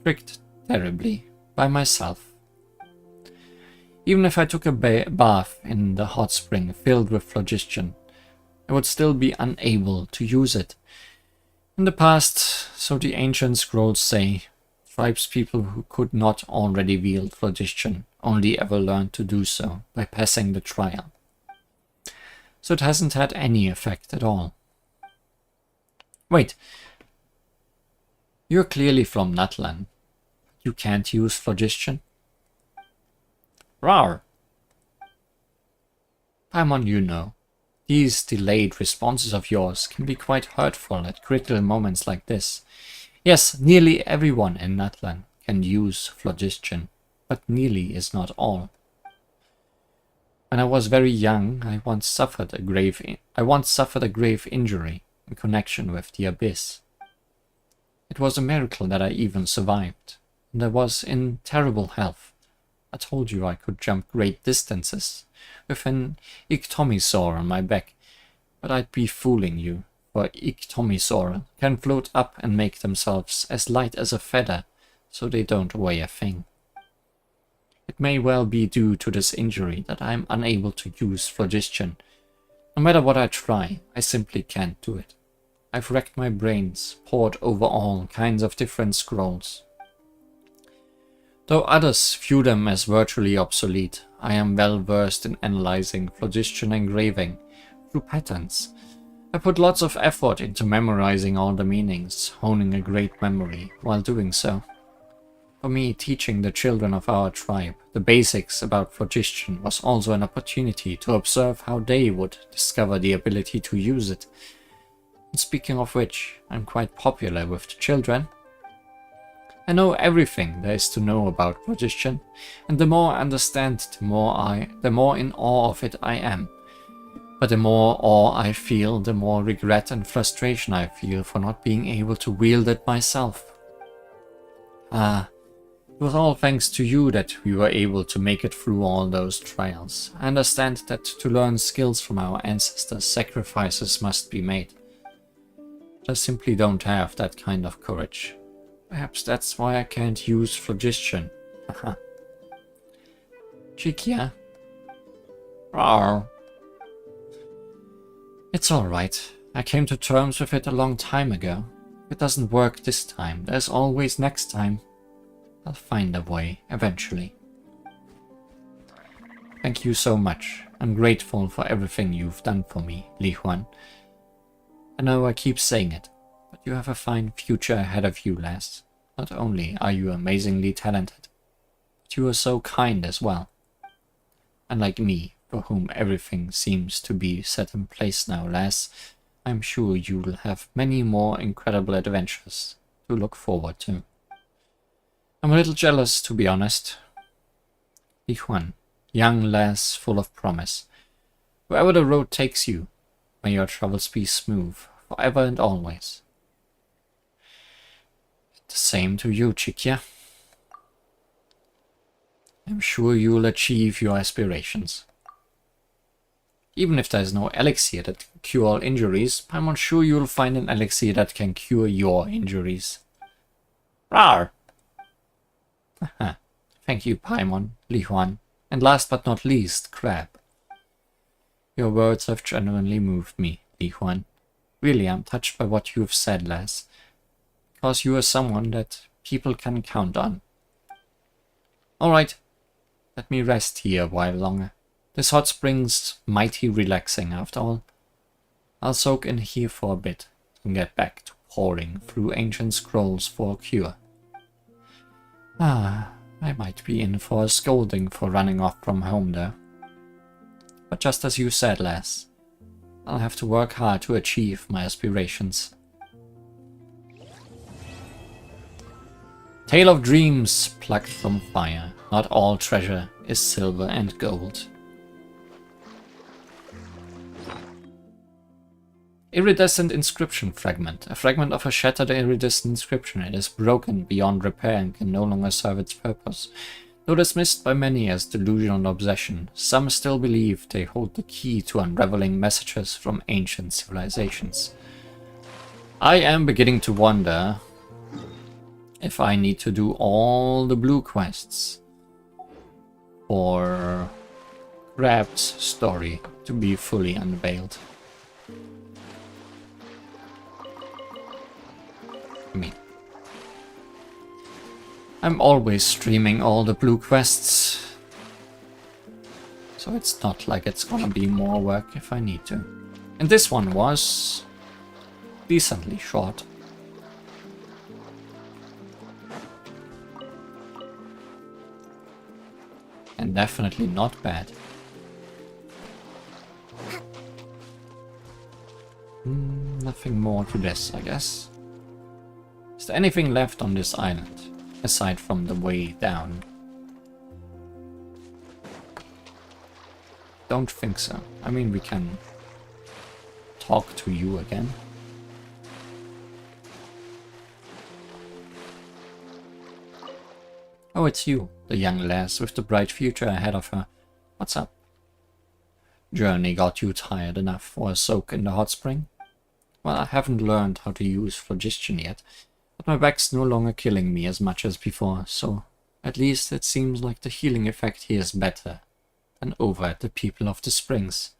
Tricked terribly, by myself. Even if I took a bath in the hot spring filled with phlogiston, I would still be unable to use it. In the past, so the ancient scrolls say, tribespeople who could not already wield phlogiston only ever learned to do so by passing the trial. So it hasn't had any effect at all. Wait. You're clearly from Natlan. You can't use phlogiston? Rawr! Paimon, you know. These delayed responses of yours can be quite hurtful at critical moments like this. Yes, nearly everyone in Natlan can use phlogiston, but nearly is not all. When I was very young, I once suffered a grave injury in connection with the Abyss. It was a miracle that I even survived, and I was in terrible health. I told you I could jump great distances with an Ictomisaur on my back, but I'd be fooling you, for Ictomisaur can float up and make themselves as light as a feather, so they don't weigh a thing. It may well be due to this injury that I am unable to use phlogiston. No matter what I try, I simply can't do it. I've racked my brains, pored over all kinds of different scrolls. Though others view them as virtually obsolete, I am well versed in analyzing phlogiston engraving through patterns. I put lots of effort into memorizing all the meanings, honing a great memory while doing so. For me, teaching the children of our tribe the basics about phlogiston was also an opportunity to observe how they would discover the ability to use it. And speaking of which, I'm quite popular with the children. I know everything there is to know about phlogiston, and the more I understand, the more in awe of it I am. But the more awe I feel, the more regret and frustration I feel for not being able to wield it myself. It was all thanks to you that we were able to make it through all those trials. I understand that to learn skills from our ancestors, sacrifices must be made. I simply don't have that kind of courage. Perhaps that's why I can't use phlogiston. Haha. Chikia? Rawr. It's alright. I came to terms with it a long time ago. If it doesn't work this time, there's always next time. I'll find a way, eventually. Thank you so much. I'm grateful for everything you've done for me, Li Huan. I know I keep saying it, but you have a fine future ahead of you, lass. Not only are you amazingly talented, but you are so kind as well. Unlike me, for whom everything seems to be set in place now, lass, I'm sure you'll have many more incredible adventures to look forward to. I'm a little jealous, to be honest. Li Huan, young lass full of promise. Wherever the road takes you, may your travels be smooth, forever and always. The same to you, Chikia. I'm sure you'll achieve your aspirations. Even if there's no elixir that can cure all injuries, I'm sure you'll find an elixir that can cure your injuries. Rawr! Thank you, Paimon, Li Huan, and last but not least, Crab. Your words have genuinely moved me, Li Huan. Really, I'm touched by what you have said, lass, because you are someone that people can count on. Alright, let me rest here a while longer. This hot spring's mighty relaxing after all. I'll soak in here for a bit and get back to poring through ancient scrolls for a cure. I might be in for a scolding for running off from home though. But just as you said, lass, I'll have to work hard to achieve my aspirations. Tale of dreams plucked from fire. Not all treasure is silver and gold. Iridescent inscription fragment. A fragment of a shattered iridescent inscription. It is broken beyond repair and can no longer serve its purpose. Though dismissed by many as delusional obsession, some still believe they hold the key to unraveling messages from ancient civilizations. I am beginning to wonder if I need to do all the blue quests for Crab's story to be fully unveiled. I mean, I'm always streaming all the blue quests, so it's not like it's gonna be more work if I need to. And this one was decently short. And definitely not bad. Nothing more to this, I guess. Is there anything left on this island, aside from the way down? Don't think so. I mean, we can talk to you again. Oh, it's you, the young lass with the bright future ahead of her. What's up? Journey got you tired enough for a soak in the hot spring? Well, I haven't learned how to use phlogiston yet, but my back's no longer killing me as much as before, so At least it seems like the healing effect here is better than over at the People of the Springs.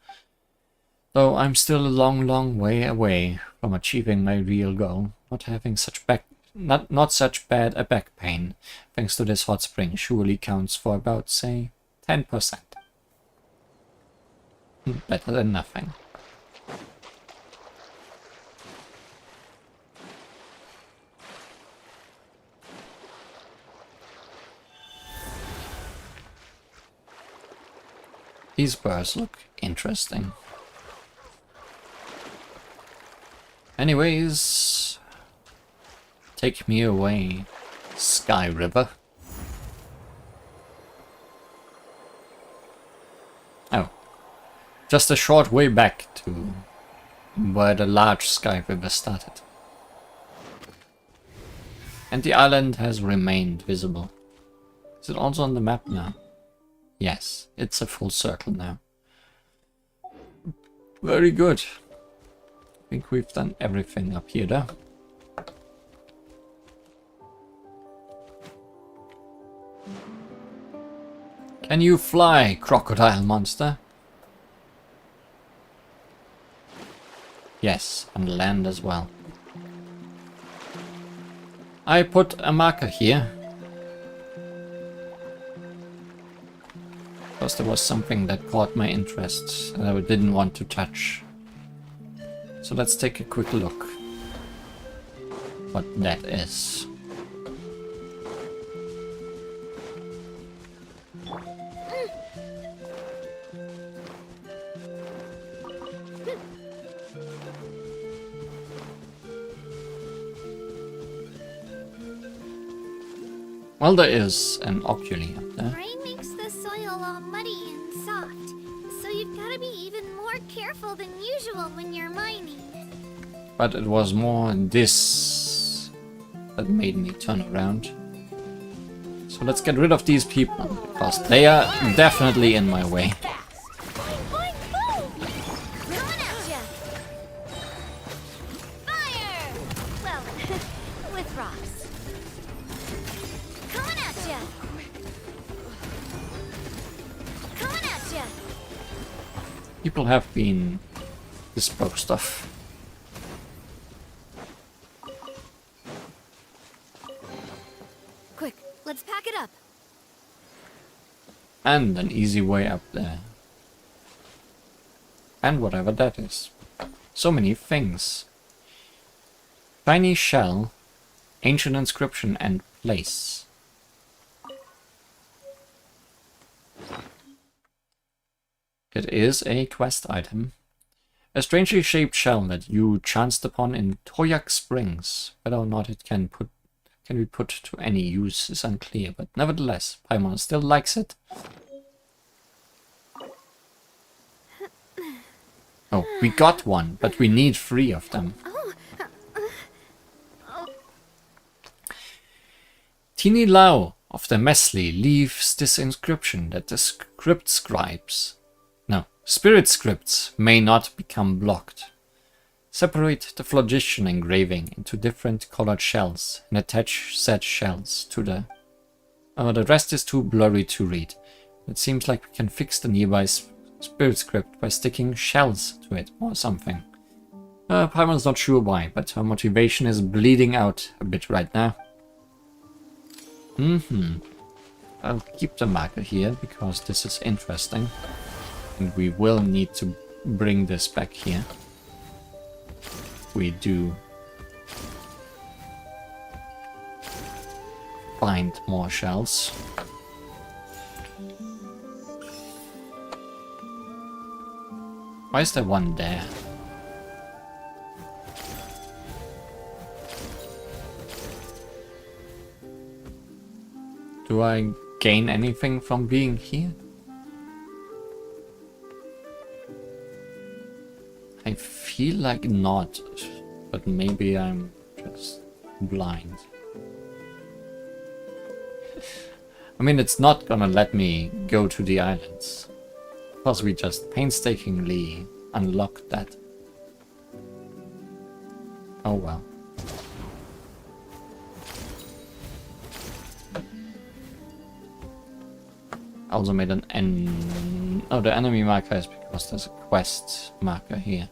Though I'm still a long way away from achieving my real goal, not having such not such bad a back pain, thanks to this hot spring, surely counts for about, say, 10%. Better than nothing. These birds look interesting. Anyways, take me away, Sky River. Oh, just a short way back to where the large Sky River started. And the island has remained visible. Is it also on the map now? Yes, it's a full circle now. Very good. I think we've done everything up here though. Can you fly, crocodile monster? Yes, and land as well. I put a marker here. Because there was something that caught my interest and I didn't want to touch. So let's take a quick look what that is. Well, there is an oculi up there. Rain makes the soil all muddy and soft, so you've got to be even more careful than usual when you're mining. But it was more this that made me turn around. So let's get rid of these people, because they are definitely in my way. Boing, boing, boom! Coming at ya! Fire! Well, with rocks. Coming at ya! Coming at ya! People have been disposed of. Quick, let's pack it up. And an easy way up there. And whatever that is. So many things. Tiny shell, ancient inscription, and place. It is a quest item. A strangely shaped shell that you chanced upon in Toyak Springs. Whether or not it can be put to any use is unclear, but nevertheless, Paimon still likes it. Oh, we got one, but we need 3 of them. Tini Lau of the Mesli leaves this inscription that the spirit scripts may not become blocked. Separate the phlogiston engraving into different colored shells and attach said shells to the... the rest is too blurry to read. It seems like we can fix the nearby spirit script by sticking shells to it or something. Paimon's not sure why, but her motivation is bleeding out a bit right now. I'll keep the marker here because this is interesting. And we will need to bring this back here. We do find more shells. Why is there one there? Do I gain anything from being here? I feel like not, but maybe I'm just blind. I mean, it's not gonna let me go to the islands, because we just painstakingly unlocked that. Oh well. also made an oh, the enemy marker is because there's a quest marker here.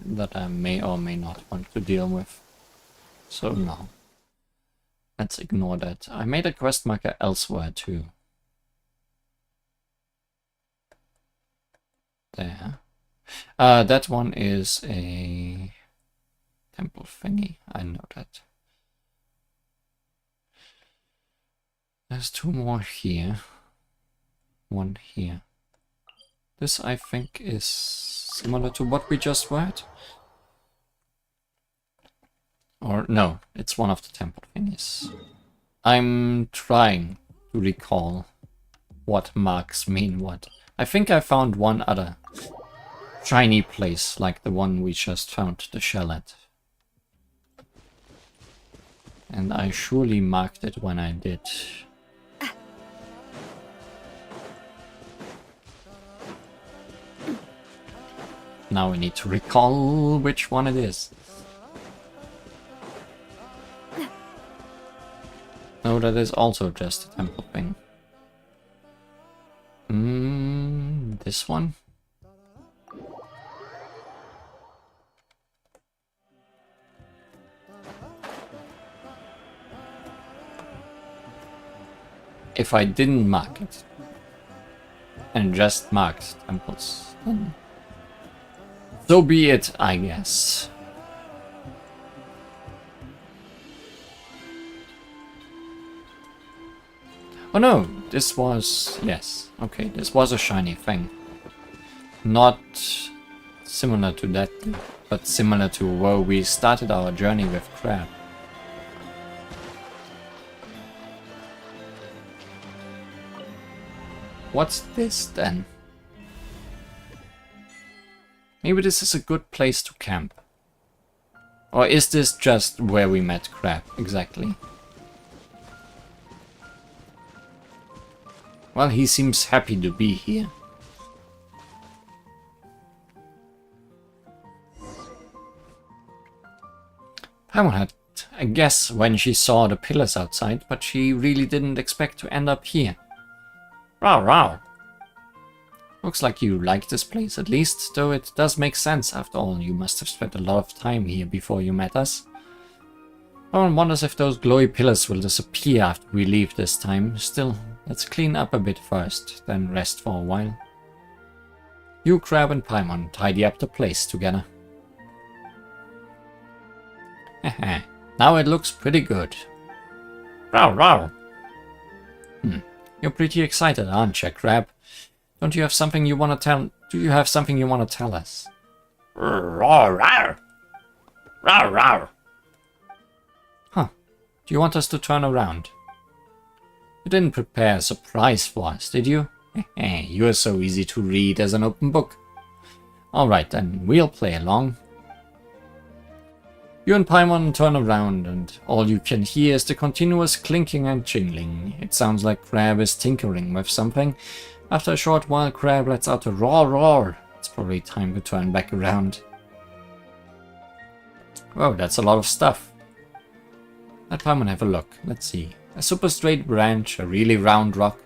That I may or may not want to deal with. So no. Let's ignore that. I made a quest marker elsewhere too. There. That one is a temple thingy. I know that. There's 2 more here. 1 here. This, I think, is similar to what we just read. Or, no, it's one of the temple thingies. I'm trying to recall what marks mean what. I think I found one other shiny place, like the one we just found the shell at. And I surely marked it when I did. Now we need to recall which one it is. No, that is also just a temple thing. This one? If I didn't mark it and just marked temples, then so be it, I guess. Oh no, this was... yes, okay, this was a shiny thing. Not similar to that, but similar to where we started our journey with Crab. What's this then? Maybe this is a good place to camp. Or is this just where we met Crab, exactly? Well, he seems happy to be here. Paimon had a guess when she saw the pillars outside, but she really didn't expect to end up here. Rawr, rawr. Looks like you like this place at least, though it does make sense. After all, you must have spent a lot of time here before you met us. One wonders if those glowy pillars will disappear after we leave this time. Still, let's clean up a bit first, then rest for a while. You, Crab, and Paimon tidy up the place together. Heh, now it looks pretty good. Rawr, rawr. You're pretty excited, aren't you, Crab? Don't you have something you want to tell? Do you have something you want to tell us? Rawr, rawr. Rawr, rawr. Huh. Do you want us to turn around? You didn't prepare a surprise for us, did you? You're so easy to read as an open book. Alright then, we'll play along. You and Paimon turn around, and all you can hear is the continuous clinking and jingling. It sounds like Crab is tinkering with something. After a short while, Crab lets out a roar roar. It's probably time to turn back around. Whoa, that's a lot of stuff. Let Paimon have a look. Let's see. A super straight branch, a really round rock,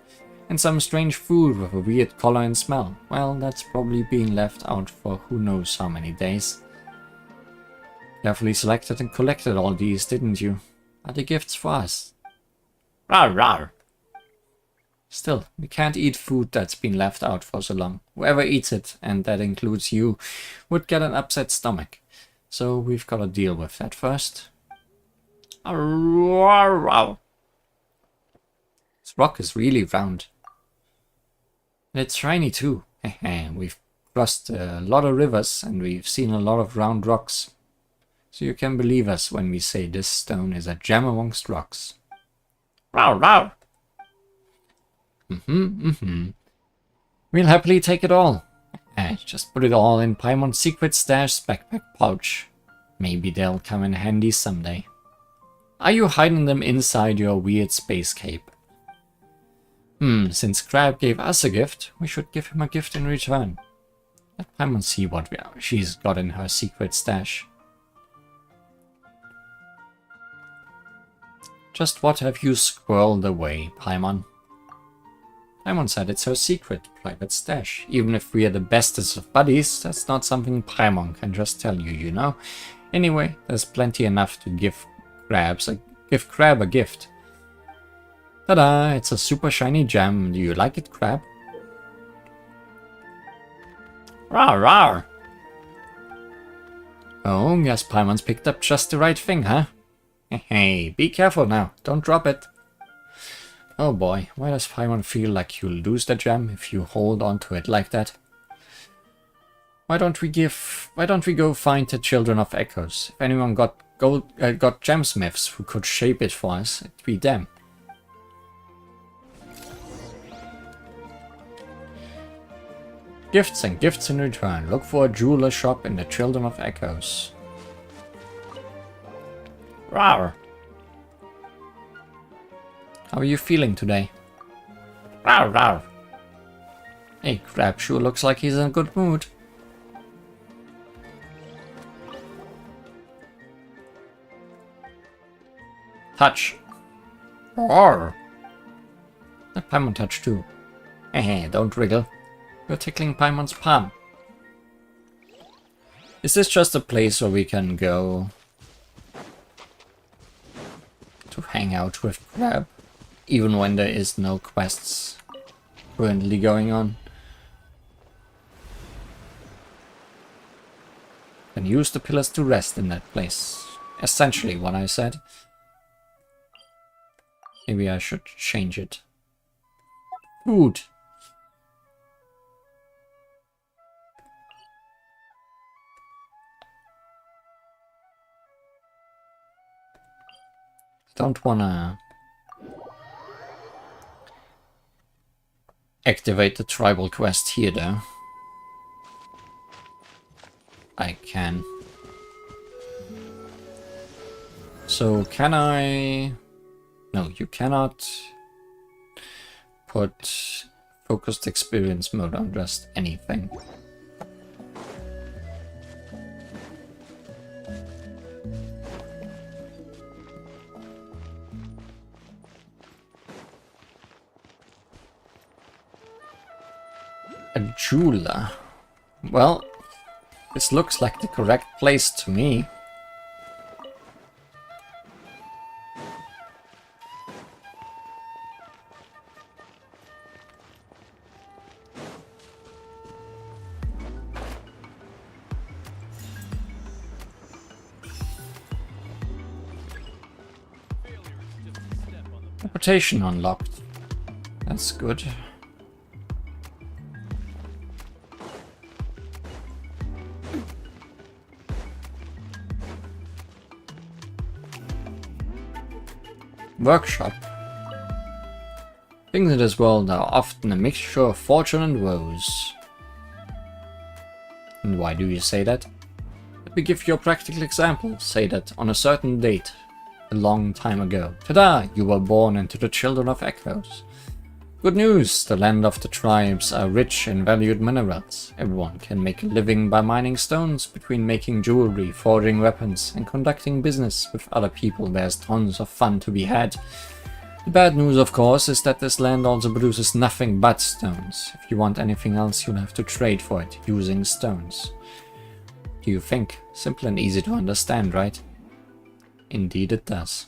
and some strange food with a weird color and smell. Well, that's probably been left out for who knows how many days. Carefully selected and collected all these, didn't you? Are they gifts for us? Rawr, rawr. Still, we can't eat food that's been left out for so long. Whoever eats it, and that includes you, would get an upset stomach. So we've got to deal with that first. Rawr, rawr. This rock is really round. And it's shiny too. We've crossed a lot of rivers and we've seen a lot of round rocks. So you can believe us when we say this stone is a gem amongst rocks. Rawr, rawr. We'll happily take it all. Just put it all in Paimon's secret stash backpack pouch. Maybe they'll come in handy someday. Are you hiding them inside your weird space cape? Since Crab gave us a gift, we should give him a gift in return. Let Paimon see what she's got in her secret stash. Just what have you squirreled away, Paimon? Paimon said it's her secret, private stash. Even if we are the bestest of buddies, that's not something Paimon can just tell you, you know? Anyway, there's plenty enough to give Crab a gift. Ta-da! It's a super shiny gem. Do you like it, Crab? Rawr, rawr! Oh, guess Paimon's picked up just the right thing, huh? Hey, be careful now. Don't drop it. Oh boy, why does Paimon feel like you'll lose the gem if you hold on to it like that? Why don't we go find the Children of Echoes? If anyone got gemsmiths who could shape it for us, it'd be them. Gifts and gifts in return. Look for a jeweler shop in the Children of Echoes. Rawr! How are you feeling today? Rawr, rawr! Hey, Crab sure looks like he's in a good mood. Touch. Rawr! Let Paimon touch too. Hey, don't wriggle. You're tickling Paimon's palm. Is this just a place where we can go to hang out with Crab, even when there is no quests currently going on? And use the pillars to rest in that place. Essentially what I said. Maybe I should change it. Food. Don't wanna activate the tribal quest here though. I can. So can I... No, you cannot put focused experience mode on just anything. A jeweler. Well, this looks like the correct place to me. Reputation unlocked. That's good. Workshop. Things in this world are often a mixture of fortune and woes. And why do you say that? Let me give you a practical example. Say that on a certain date, a long time ago, ta-da! You were born into the Children of Echoes. Good news! The land of the tribes are rich in valued minerals. Everyone can make a living by mining stones. Between making jewelry, forging weapons, and conducting business with other people, there's tons of fun to be had. The bad news, of course, is that this land also produces nothing but stones. If you want anything else, you'll have to trade for it, using stones. Do you think? Simple and easy to understand, right? Indeed it does.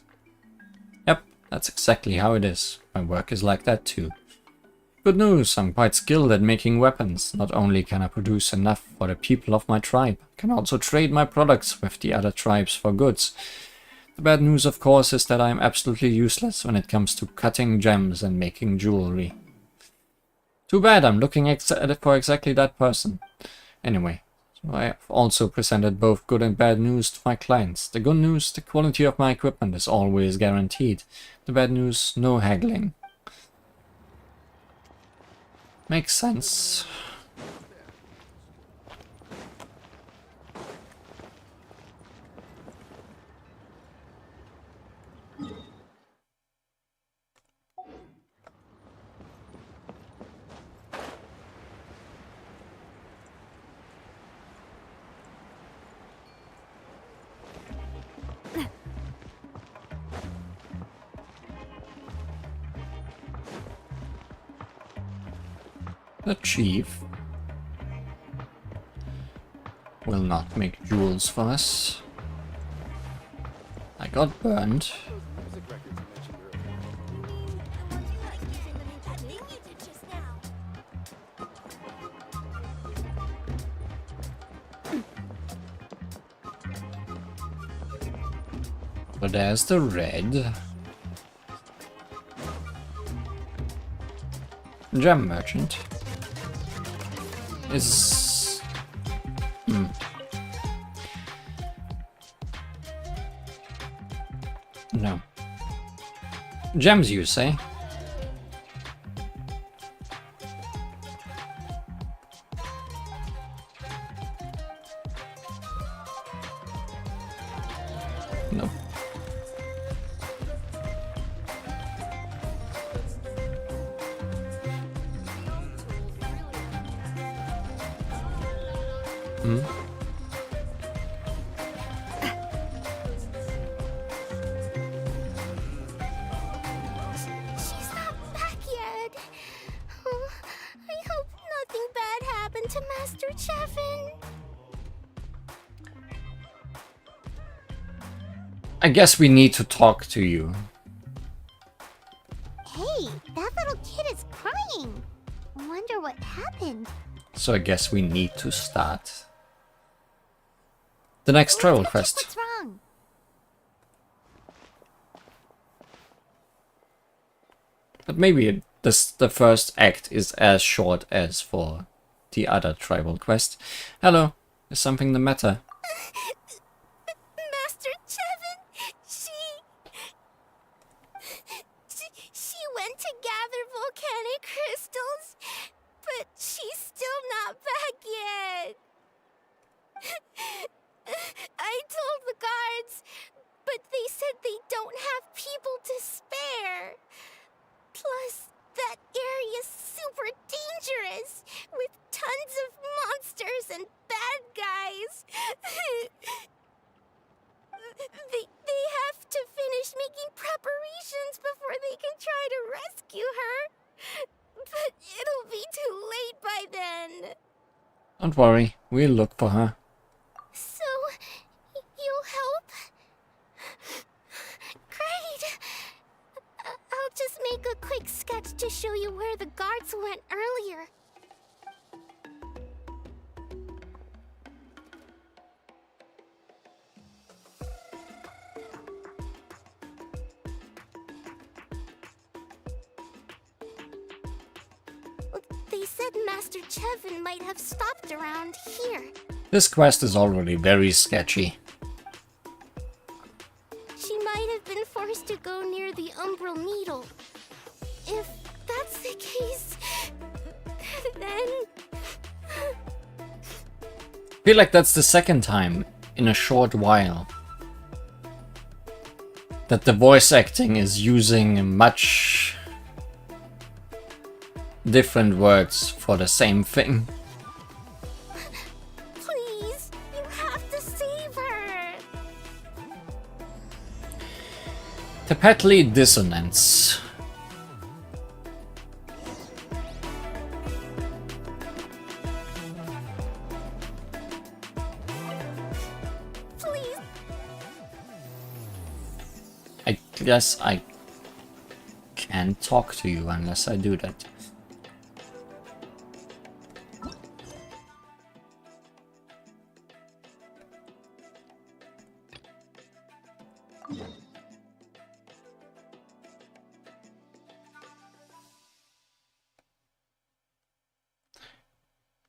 Yep, that's exactly how it is. My work is like that too. Good news, I'm quite skilled at making weapons. Not only can I produce enough for the people of my tribe, I can also trade my products with the other tribes for goods. The bad news, of course, is that I am absolutely useless when it comes to cutting gems and making jewelry. Too bad, I'm looking for exactly that person. Anyway, so I have also presented both good and bad news to my clients. The good news, the quality of my equipment is always guaranteed. The bad news, no haggling. Makes sense. The chief will not make jewels for us. I got burned. So there's the red. Gem merchant is no gems, you say? No. She's not back yet. Oh, I hope nothing bad happened to Master Chevin. I guess we need to talk to you. Hey, that little kid is crying. Wonder what happened. So I guess we need to start the next travel Let's go check quest. what's wrong? But maybe the first act is as short as for the other tribal quest. Hello, is something the matter? Master Chevin, she went to gather volcanic crystals, but she's still not back yet. I told the guards, but they said they don't have people to spare. Plus, that area's super dangerous, with tons of monsters and bad guys. They have to finish making preparations before they can try to rescue her. But it'll be too late by then. Don't worry, we'll look for her. So, you'll help? Great! I'll just make a quick sketch to show you where the guards went earlier. They said Master Chevin might have stopped around here. This quest is already very sketchy. She might have been forced to go near the Umbral Needle. If that's the case, then... I feel like that's the second time in a short while that the voice acting is using much different words for the same thing. Please, you have to save her. Tepetli dissonance. Please. I guess I can't talk to you unless I do that.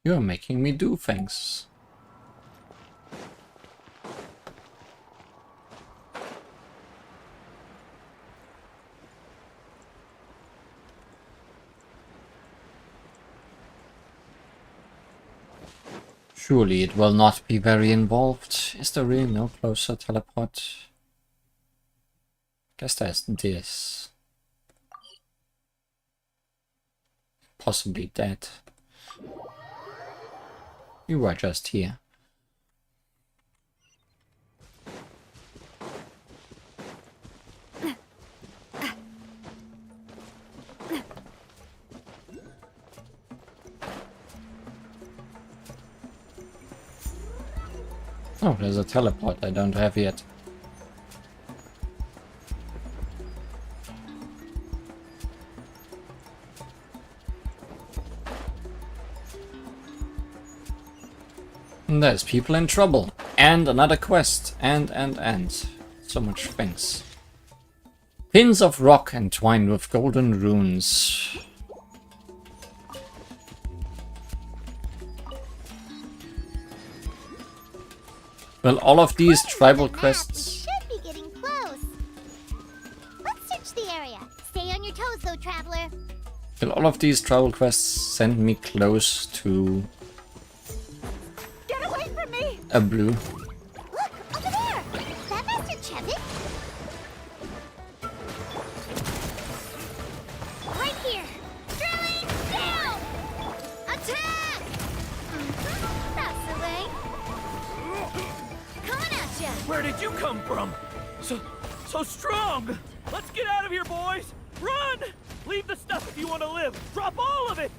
You're making me do things. Surely it will not be very involved. Is there really no closer teleport? Guess there's this. Possibly that. You were just here. Oh, there's a teleport I don't have yet. And there's people in trouble. And another quest. And. So much things. Pins of rock entwined with golden runes. Well, all of these tribal quests... We should be getting close. Let's search the area. Stay on your toes, though, traveler. Well, all of these tribal quests send me close to... Get away from me! a blue. Look, over there! Is that Master Chevin? Right here! Drilling down! Attack! That's the way. Coming at ya! Where did you come from? So strong! Let's get out of here, boys! Run! Leave the stuff if you want to live! Drop all of it!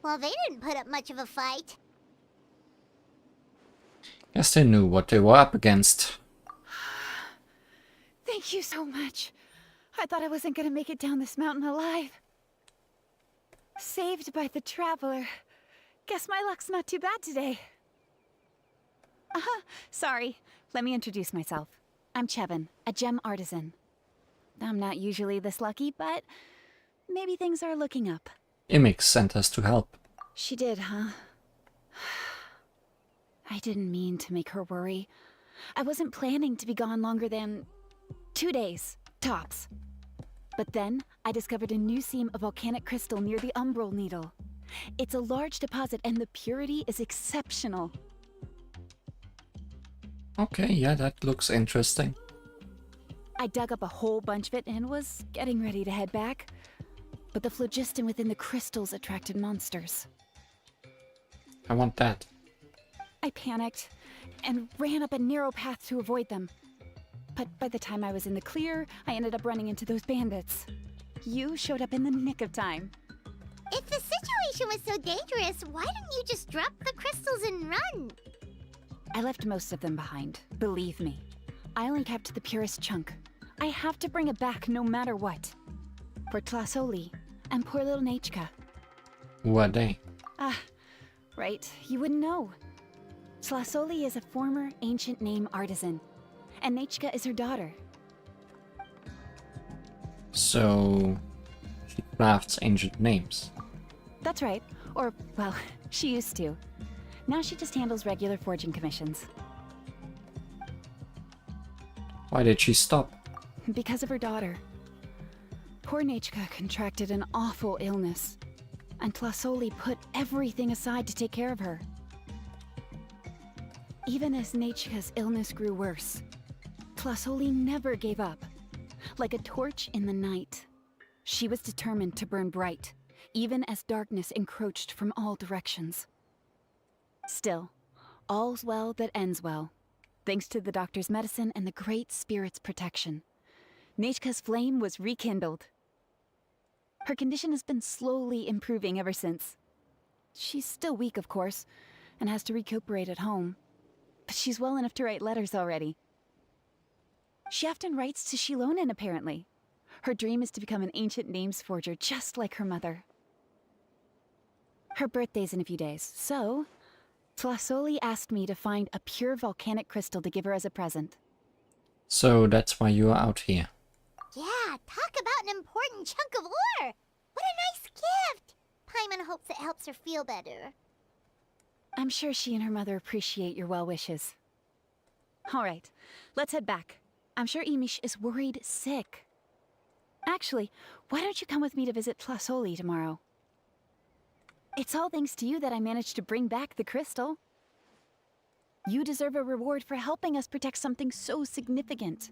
Well, they didn't put up much of a fight. Guess they knew what they were up against. Thank you so much. I thought I wasn't gonna make it down this mountain alive. Saved by the traveler. Guess my luck's not too bad today. Sorry. Let me introduce myself. I'm Chevin, a gem artisan. I'm not usually this lucky, but maybe things are looking up. Imix sent us to help. She did, huh? I didn't mean to make her worry. I wasn't planning to be gone longer than 2 days, tops. But then, I discovered a new seam of volcanic crystal near the Umbral Needle. It's a large deposit and the purity is exceptional. Okay, yeah, that looks interesting. I dug up a whole bunch of it and was getting ready to head back. But the phlogiston within the crystals attracted monsters. I want that. I panicked and ran up a narrow path to avoid them. But by the time I was in the clear, I ended up running into those bandits. You showed up in the nick of time. If the situation was so dangerous, why didn't you just drop the crystals and run? I left most of them behind, believe me. I only kept the purest chunk. I have to bring it back no matter what. For Tlasoli and poor little Nechka. Who are they? Right, you wouldn't know. Tlasoli is a former ancient name artisan, and Nechka is her daughter. So... she crafts ancient names. That's right. Or, well, she used to. Now she just handles regular forging commissions. Why did she stop? Because of her daughter. Poor Nechka contracted an awful illness, and Tlasoli put everything aside to take care of her. Even as Nechka's illness grew worse, Tlasoli never gave up. Like a torch in the night, she was determined to burn bright, even as darkness encroached from all directions. Still, all's well that ends well, thanks to the doctor's medicine and the Great Spirit's protection. Nechka's flame was rekindled. Her condition has been slowly improving ever since. She's still weak, of course, and has to recuperate at home. But she's well enough to write letters already. She often writes to Shilonen, apparently. Her dream is to become an ancient names forger, just like her mother. Her birthday's in a few days, so Tlasoli asked me to find a pure volcanic crystal to give her as a present. So that's why you are out here. Yeah, talk about an important chunk of ore! What a nice gift! Paimon hopes it helps her feel better. I'm sure she and her mother appreciate your well wishes. All right, let's head back. I'm sure Imish is worried sick. Actually, why don't you come with me to visit Tlasoli tomorrow? It's all thanks to you that I managed to bring back the crystal. You deserve a reward for helping us protect something so significant.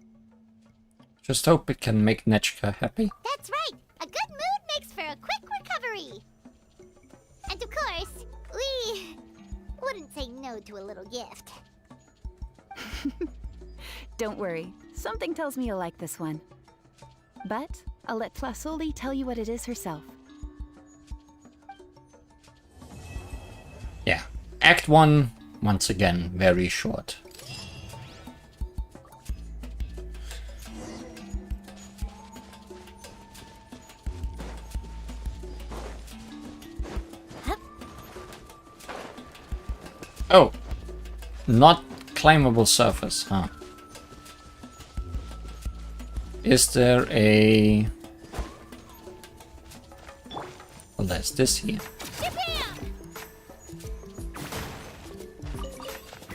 Just hope it can make Nechka happy. That's right! A good mood makes for a quick recovery! And of course, we wouldn't say no to a little gift. Don't worry, something tells me you'll like this one. But I'll let Tlasoli tell you what it is herself. Yeah, Act 1, once again, very short. Oh, not climbable surface, huh? Is there a... Well, there's this here.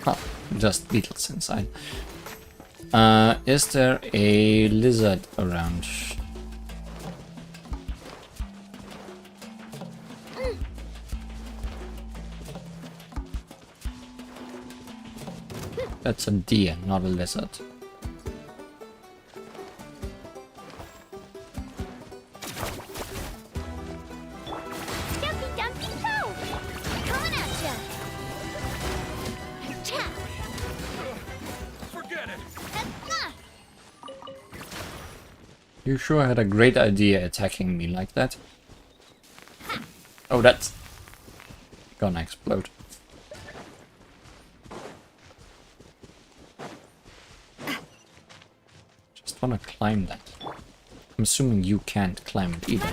Oh, just beetles inside. Is there a lizard around? That's a deer, not a lizard. Dumpy Dumpy Go! Coming at ya! Cha! Forget it. You sure had a great idea attacking me like that. Oh, that's gonna explode. Just wanna climb that. I'm assuming you can't climb it either.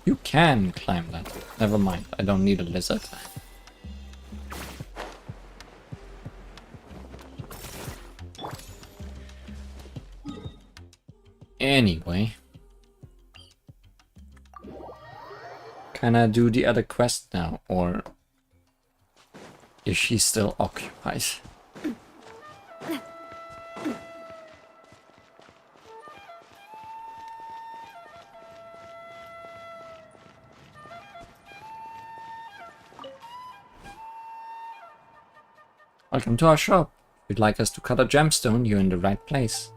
You can climb that. Never mind, I don't need a lizard. Anyway. Can I do the other quest now, or is she still occupied? Welcome to our shop. If you'd like us to cut a gemstone, you're in the right place.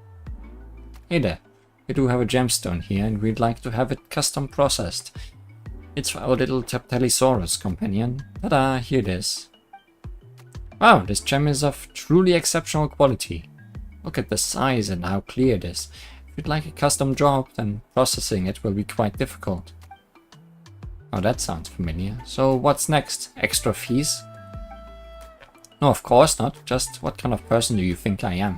Hey there. We do have a gemstone here and we'd like to have it custom processed. It's for our little Teptelisaurus companion. Ta-da, here it is. Wow, this gem is of truly exceptional quality. Look at the size and how clear it is. If you'd like a custom job, then processing it will be quite difficult. Oh, that sounds familiar. So what's next? Extra fees? No, of course not. Just what kind of person do you think I am?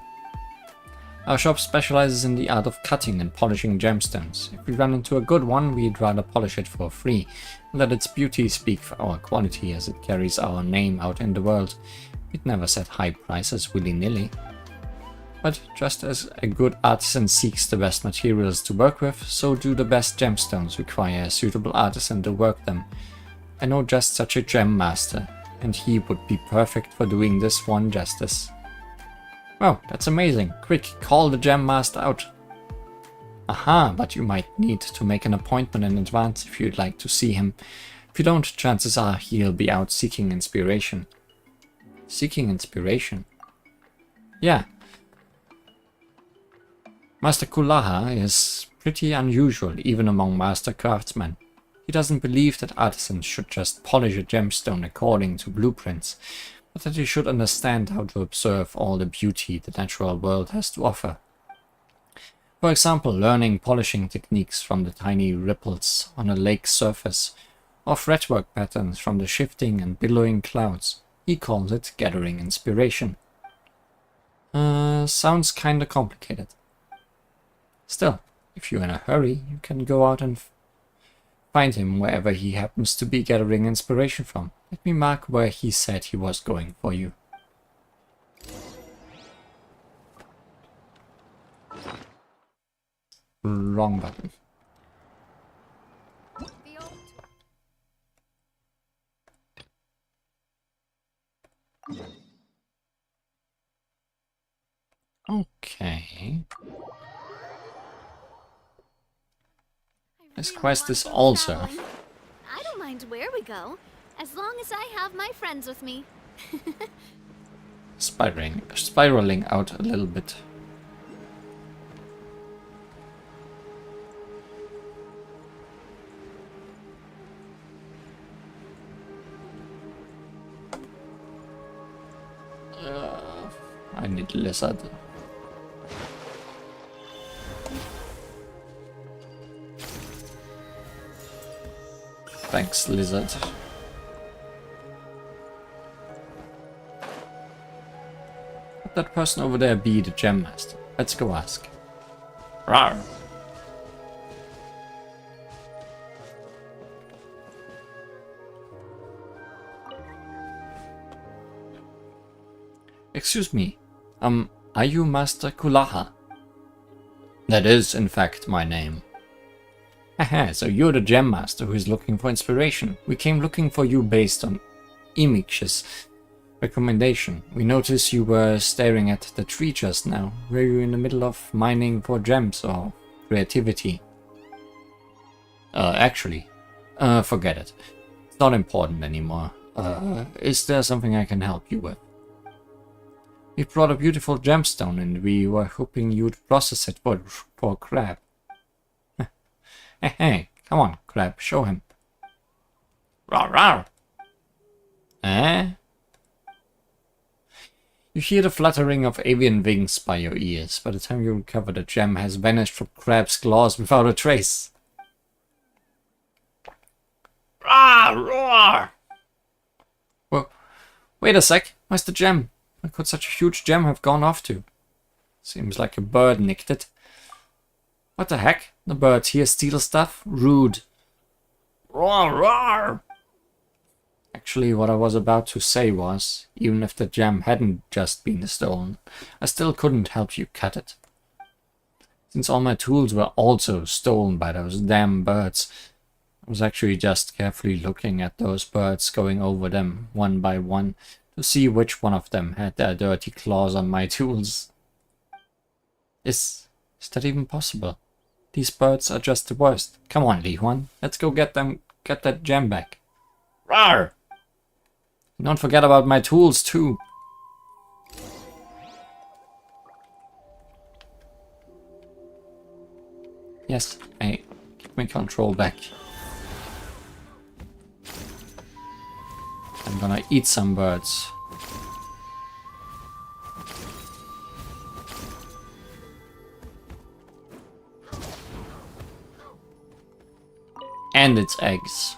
Our shop specializes in the art of cutting and polishing gemstones. If we run into a good one, we'd rather polish it for free, and let its beauty speak for our quality as it carries our name out in the world. We'd never set high prices willy-nilly. But just as a good artisan seeks the best materials to work with, so do the best gemstones require a suitable artisan to work them. I know just such a gem master, and he would be perfect for doing this one justice. Wow, that's amazing. Quick, call the Gem Master out. Aha, but you might need to make an appointment in advance if you'd like to see him. If you don't, chances are he'll be out seeking inspiration. Seeking inspiration? Yeah. Master Kulaha is pretty unusual even among master craftsmen. He doesn't believe that artisans should just polish a gemstone according to blueprints, but that you should understand how to observe all the beauty the natural world has to offer. For example, learning polishing techniques from the tiny ripples on a lake's surface, or fretwork patterns from the shifting and billowing clouds. He calls it gathering inspiration. Sounds kinda complicated. Still, if you're in a hurry, you can go out and find him wherever he happens to be gathering inspiration from. Let me mark where he said he was going for you. Wrong button. Okay. This quest is also... I don't mind where we go, as long as I have my friends with me. spiraling out a little bit. I need lizard. Thanks, lizard. Could that person over there be the gem master? Let's go ask. Rawr. Excuse me, are you Master Kulaha? That is, in fact, my name. Haha, so you're the gem master who is looking for inspiration. We came looking for you based on Imik's recommendation. We noticed you were staring at the tree just now. Were you in the middle of mining for gems or creativity? Actually, forget it. It's not important anymore. Is there something I can help you with? We brought a beautiful gemstone and we were hoping you'd process it for Crab. Hey, come on, Crab, show him. Rawr, rawr. Eh? You hear the fluttering of avian wings by your ears. By the time you recover, the gem has vanished from Crab's claws without a trace. Rawr, roar! Well, wait a sec, where's the gem? Where could such a huge gem have gone off to? Seems like a bird nicked it. What the heck? The birds here steal stuff? Rude. Roar, roar! Actually, what I was about to say was, even if the gem hadn't just been stolen, I still couldn't help you cut it. Since all my tools were also stolen by those damn birds, I was actually just carefully looking at those birds, going over them one by one, to see which one of them had their dirty claws on my tools. Is that even possible? These birds are just the worst. Come on, Li Huan, let's go get that gem back. Rawr! Don't forget about my tools too. Yes, hey, give me control back. I'm gonna eat some birds. And its eggs.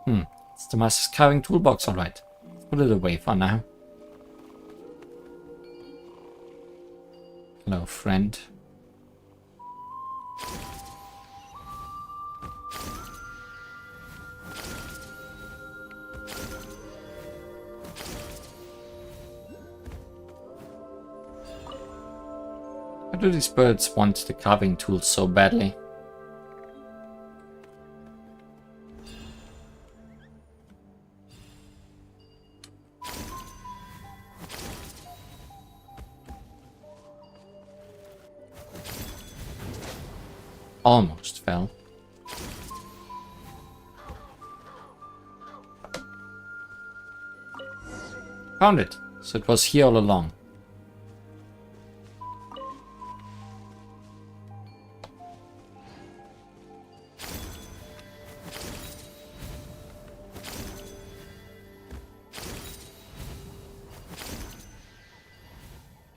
It's the master's carving toolbox, alright. Put it away for now. Hello, friend. Why do these birds want the carving tools so badly? Almost fell. Found it. So it was here all along.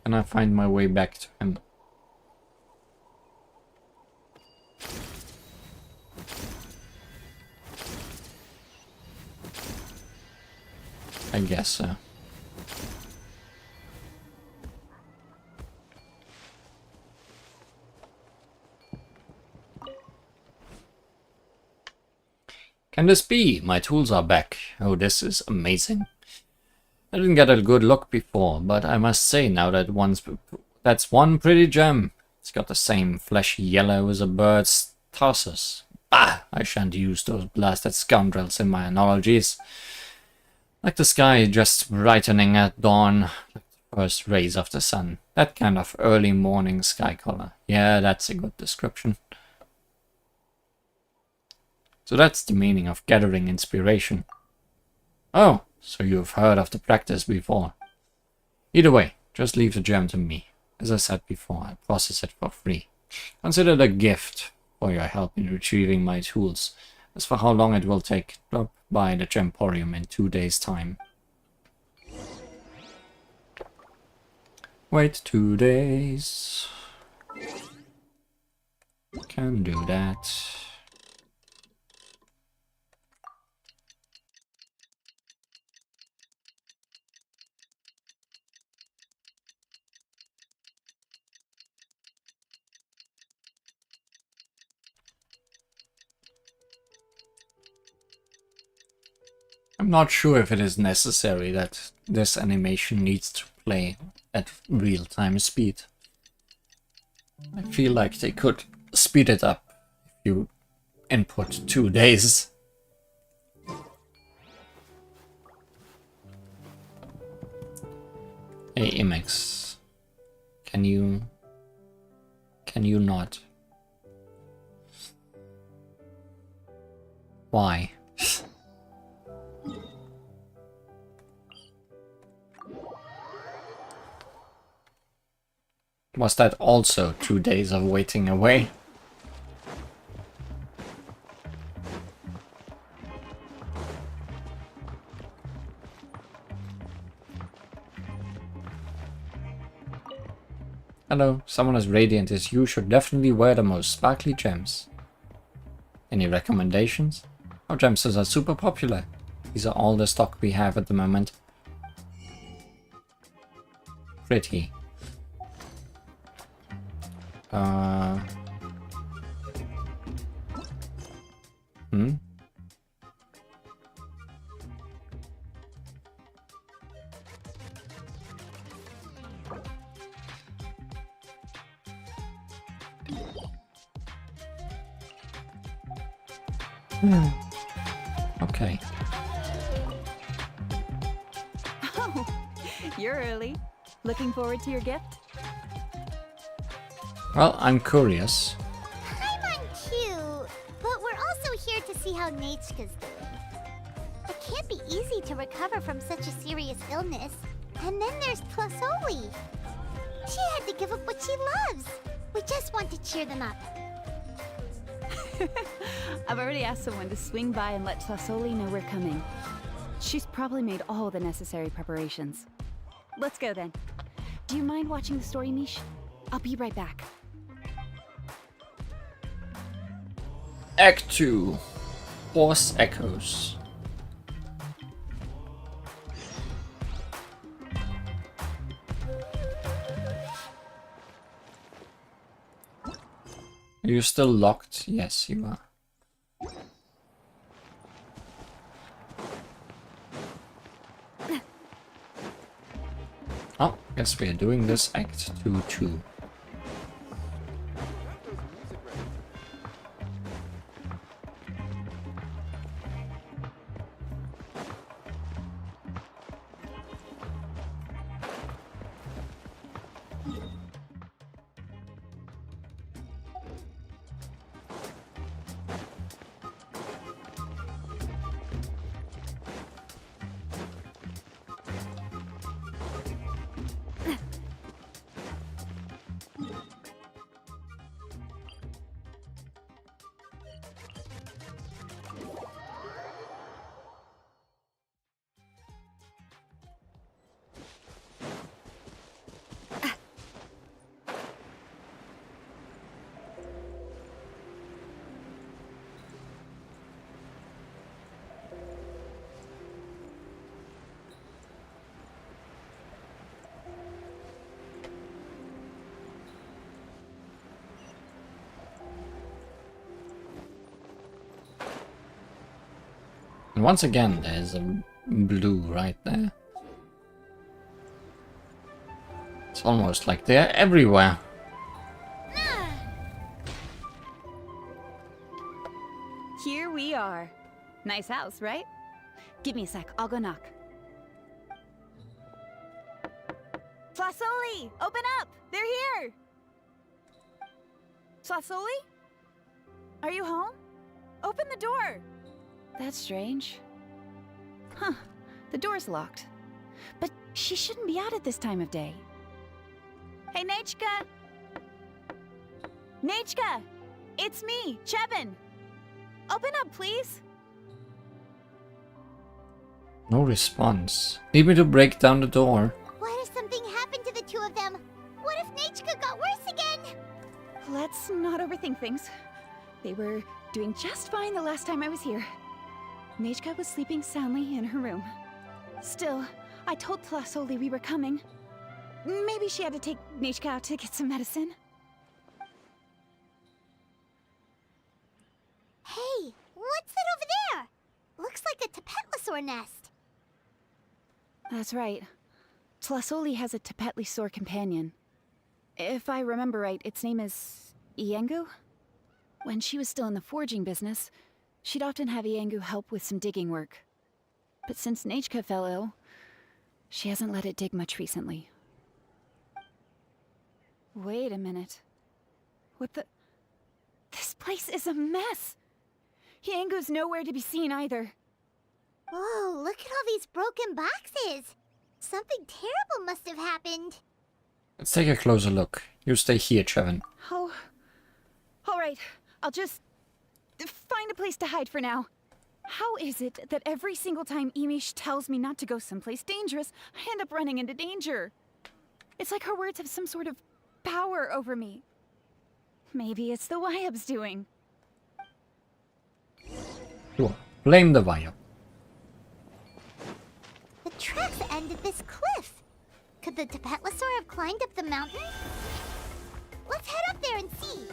Can I find my way back to him? I guess so. Can this be? My tools are back. Oh, this is amazing. I didn't get a good look before, but I must say now that that's one pretty gem. It's got the same fleshy yellow as a bird's tarsus. Bah! I shan't use those blasted scoundrels in my analogies. Like the sky just brightening at dawn, like the first rays of the sun. That kind of early morning sky color. Yeah, that's a good description. So that's the meaning of gathering inspiration. Oh, so you've heard of the practice before. Either way, just leave the gem to me. As I said before, I'll process it for free. Consider it a gift for your help in retrieving my tools. As for how long it will take, drop by the Gemporium in 2 days' time. Wait 2 days. Can do that. I'm not sure if it is necessary that this animation needs to play at real-time speed. I feel like they could speed it up if you input 2 days. Hey Imex, can you not? Why? Was that also 2 days of waiting away? Hello, someone as radiant as you should definitely wear the most sparkly gems. Any recommendations? Our gemstones are super popular. These are all the stock we have at the moment. Pretty. Okay. Oh, you're early. Looking forward to your gift? Well, I'm curious. I'm on too, but we're also here to see how Natchka's doing. It can't be easy to recover from such a serious illness. And then there's Plasoli. She had to give up what she loves. We just want to cheer them up. I've already asked someone to swing by and let Plasoli know we're coming. She's probably made all the necessary preparations. Let's go then. Do you mind watching the story, Mish? I'll be right back. Act 2. Horse Echoes. Are you still locked? Yes, you are. Oh, guess we are doing this Act 2 too. And once again, there's a blue right there. It's almost like they're everywhere. Here we are. Nice house, right? Give me a sec, I'll go knock. Plasoli! Open up! They're here! Plasoli? Are you home? Open the door! That's strange. Huh, the door's locked. But she shouldn't be out at this time of day. Hey, Natchka! Natchka! It's me, Chevin! Open up, please! No response. Need me to break down the door. What if something happened to the two of them? What if Natchka got worse again? Let's not overthink things. They were doing just fine the last time I was here. Natchka was sleeping soundly in her room. Still, I told Plasoli we were coming. Maybe she had to take Natchka out to get some medicine. Hey, what's that over there? Looks like a Tapetlosaur nest. That's right. Tlasoli has a Tepetli-Sor companion. If I remember right, its name is Iengu? When she was still in the forging business, she'd often have Iengu help with some digging work. But since Nechka fell ill, she hasn't let it dig much recently. Wait a minute. What the... This place is a mess! Iengu's nowhere to be seen either. Whoa, look at all these broken boxes! Something terrible must have happened. Let's take a closer look. You stay here, Trevin. Oh... Alright, I'll just... find a place to hide for now. How is it that every single time Emish tells me not to go someplace dangerous, I end up running into danger? It's like her words have some sort of power over me. Maybe it's the Wyab's doing. Sure. Blame the Wyab. The tracks end at this cliff. Could the Tepetli-Sor have climbed up the mountain? Let's head up there and see.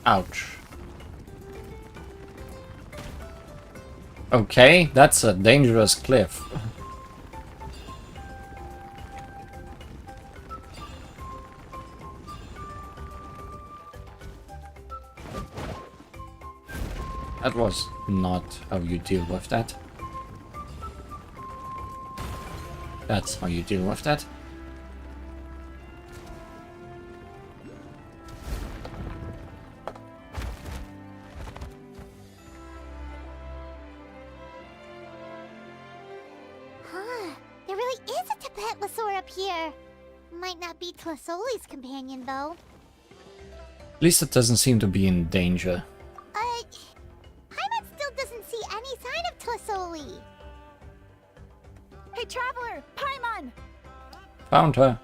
Ouch. Okay, that's a dangerous cliff. That was not how you deal with that. That's how you deal with that. Huh, there really is a Tepetli-Sor up here. Might not be Tlasoli's companion, though. At least it doesn't seem to be in danger. Paimon still doesn't see any sign of Tlasoli. Hey, Traveler! Paimon! Found her.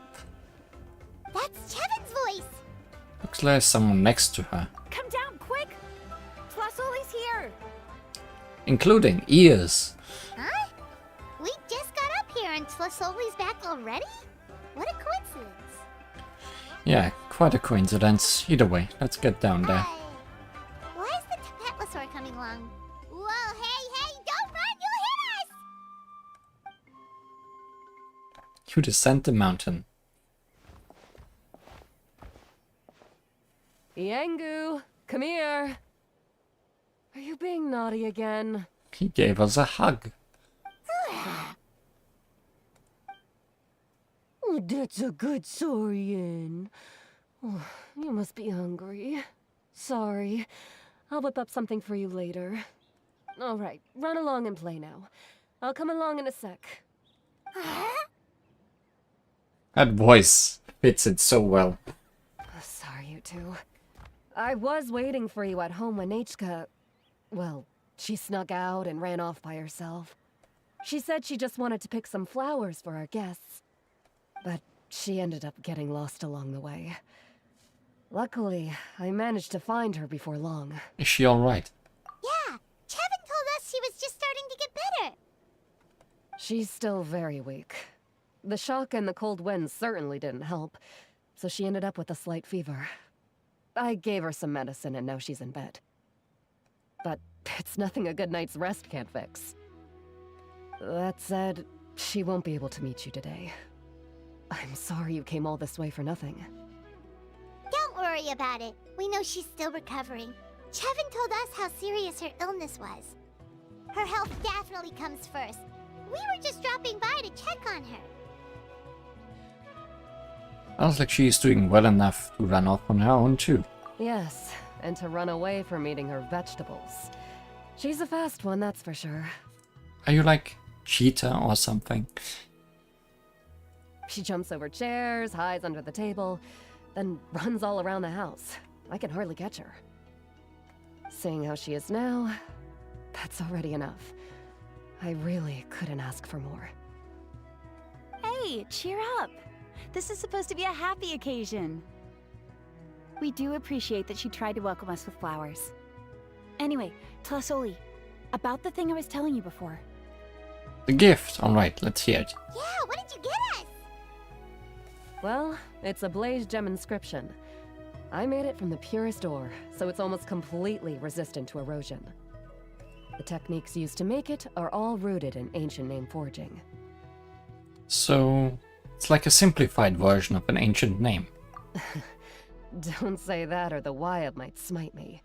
That's Chevin's voice. Looks like there's someone next to her. Come down, quick! Tlasoli's here! Including ears. Huh? We just got up here and Tlasoli's back already? What a coincidence. Yeah, quite a coincidence. Either way, let's get down there. Why is the Tepetli-Sor coming along? Whoa, hey, don't run, you'll hit us! You descend the mountain. Iengu, come here. Are you being naughty again? He gave us a hug. Oh, that's a good Saurian. Oh, you must be hungry. Sorry. I'll whip up something for you later. All right, run along and play now. I'll come along in a sec. That voice fits it so well. Sorry, you two. I was waiting for you at home when Nechka... Well, she snuck out and ran off by herself. She said she just wanted to pick some flowers for our guests. But she ended up getting lost along the way. Luckily, I managed to find her before long. Is she alright? Yeah, Chevin told us she was just starting to get better. She's still very weak. The shock and the cold winds certainly didn't help, so she ended up with a slight fever. I gave her some medicine and now she's in bed. But it's nothing a good night's rest can't fix. That said, she won't be able to meet you today. I'm sorry you came all this way for nothing. Don't worry about it. We know she's still recovering. Chevin told us how serious her illness was. Her health definitely comes first. We were just dropping by to check on her. Sounds like she is doing well enough to run off on her own too. Yes, and to run away from eating her vegetables. She's a fast one, that's for sure. Are you like Cheetah or something? She jumps over chairs, hides under the table, then runs all around the house. I can hardly catch her. Seeing how she is now, that's already enough. I really couldn't ask for more. Hey, cheer up! This is supposed to be a happy occasion. We do appreciate that she tried to welcome us with flowers. Anyway, Tlasoli, about the thing I was telling you before. The gift. Alright, let's hear it. Yeah, what did you get us? Well, it's a blaze gem inscription. I made it from the purest ore, so it's almost completely resistant to erosion. The techniques used to make it are all rooted in ancient name forging. So, it's like a simplified version of an ancient name. Don't say that or the Wyab might smite me.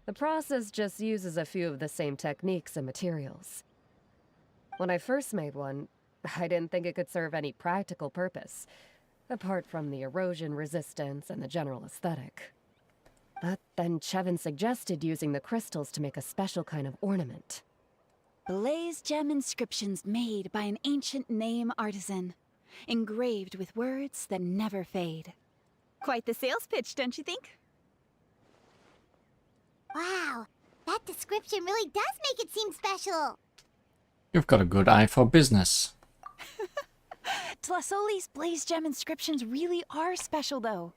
The process just uses a few of the same techniques and materials. When I first made one, I didn't think it could serve any practical purpose, apart from the erosion resistance and the general aesthetic. But then Chevin suggested using the crystals to make a special kind of ornament. Blaze gem inscriptions made by an ancient name artisan, engraved with words that never fade. Quite the sales pitch, don't you think? Wow, that description really does make it seem special. You've got a good eye for business. Tlasoli's blaze gem inscriptions really are special, though.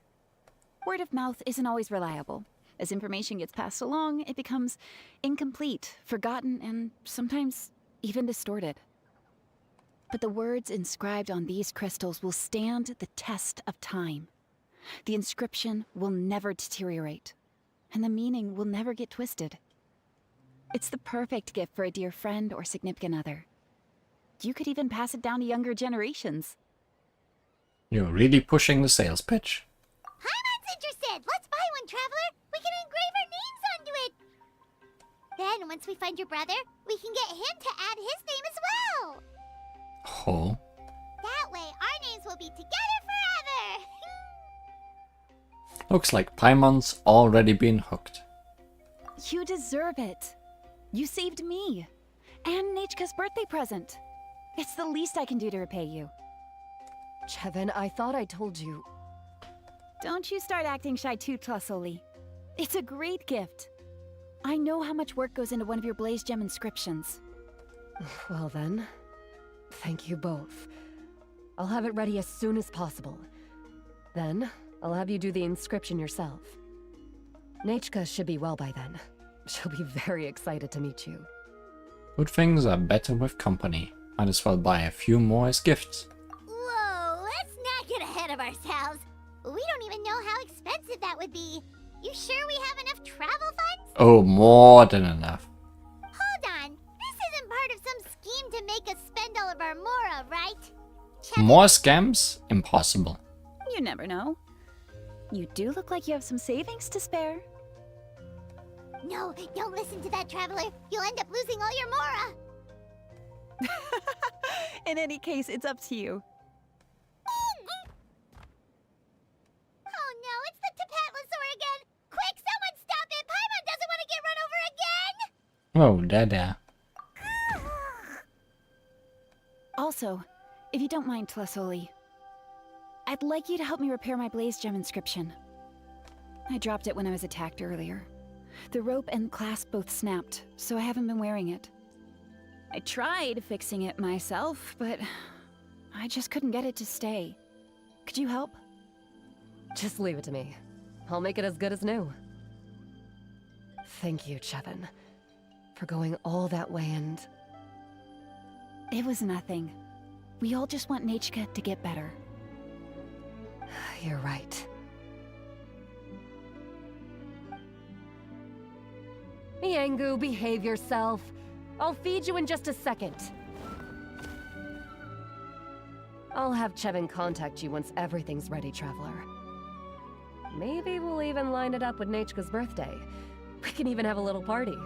Word of mouth isn't always reliable. As information gets passed along, it becomes incomplete, forgotten, and sometimes even distorted. But the words inscribed on these crystals will stand the test of time. The inscription will never deteriorate, and the meaning will never get twisted. It's the perfect gift for a dear friend or significant other. You could even pass it down to younger generations. You're really pushing the sales pitch. Paimon's interested! Let's buy one, Traveler! We can engrave our names onto it! Then, once we find your brother, we can get him to add his name as well! Oh. That way, our names will be together forever! Looks like Paimon's already been hooked. You deserve it. You saved me. And Nechka's birthday present. It's the least I can do to repay you. Chevin, I thought I told you. Don't you start acting shy too, Tlasoli. It's a great gift. I know how much work goes into one of your blaze gem inscriptions. Well then, thank you both. I'll have it ready as soon as possible. Then, I'll have you do the inscription yourself. Nechka should be well by then. She'll be very excited to meet you. Good things are better with company. Might as well buy a few more as gifts. Whoa, let's not get ahead of ourselves. We don't even know how expensive that would be. You sure we have enough travel funds? Oh, more than enough. Hold on. This isn't part of some scheme to make us spend all of our mora, right? More scams? Impossible. You never know. You do look like you have some savings to spare. No, don't listen to that, Traveler. You'll end up losing all your mora. In any case, it's up to you. Oh no, it's the Tapatlosaur again! Quick, someone stop it! Paimon doesn't want to get run over again! Oh, Dada. Also, if you don't mind, Tlasoli, I'd like you to help me repair my blaze gem inscription. I dropped it when I was attacked earlier. The rope and clasp both snapped, so I haven't been wearing it. I tried fixing it myself, but I just couldn't get it to stay. Could you help? Just leave it to me. I'll make it as good as new. Thank you, Chevin, for going all that way and... It was nothing. We all just want Nechka to get better. You're right. Yangu, behave yourself. I'll feed you in just a second. I'll have Chevin contact you once everything's ready, Traveler. Maybe we'll even line it up with Nechka's birthday. We can even have a little party.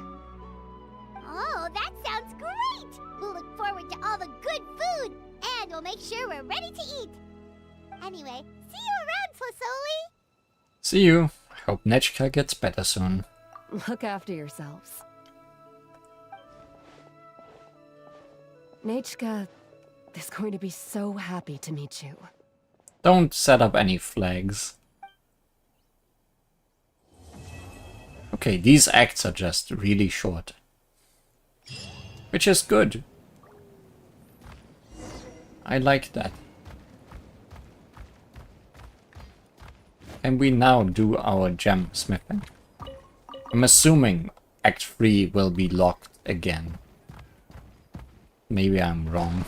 Oh, that sounds great! We'll look forward to all the good food, and we'll make sure we're ready to eat. Anyway, see you around, Tlasoli! See you. Hope Nechka gets better soon. Look after yourselves. Nechka is going to be so happy to meet you. Don't set up any flags. Okay, these acts are just really short. Which is good. I like that. Can we now do our gem smithing? I'm assuming Act 3 will be locked again. Maybe I'm wrong.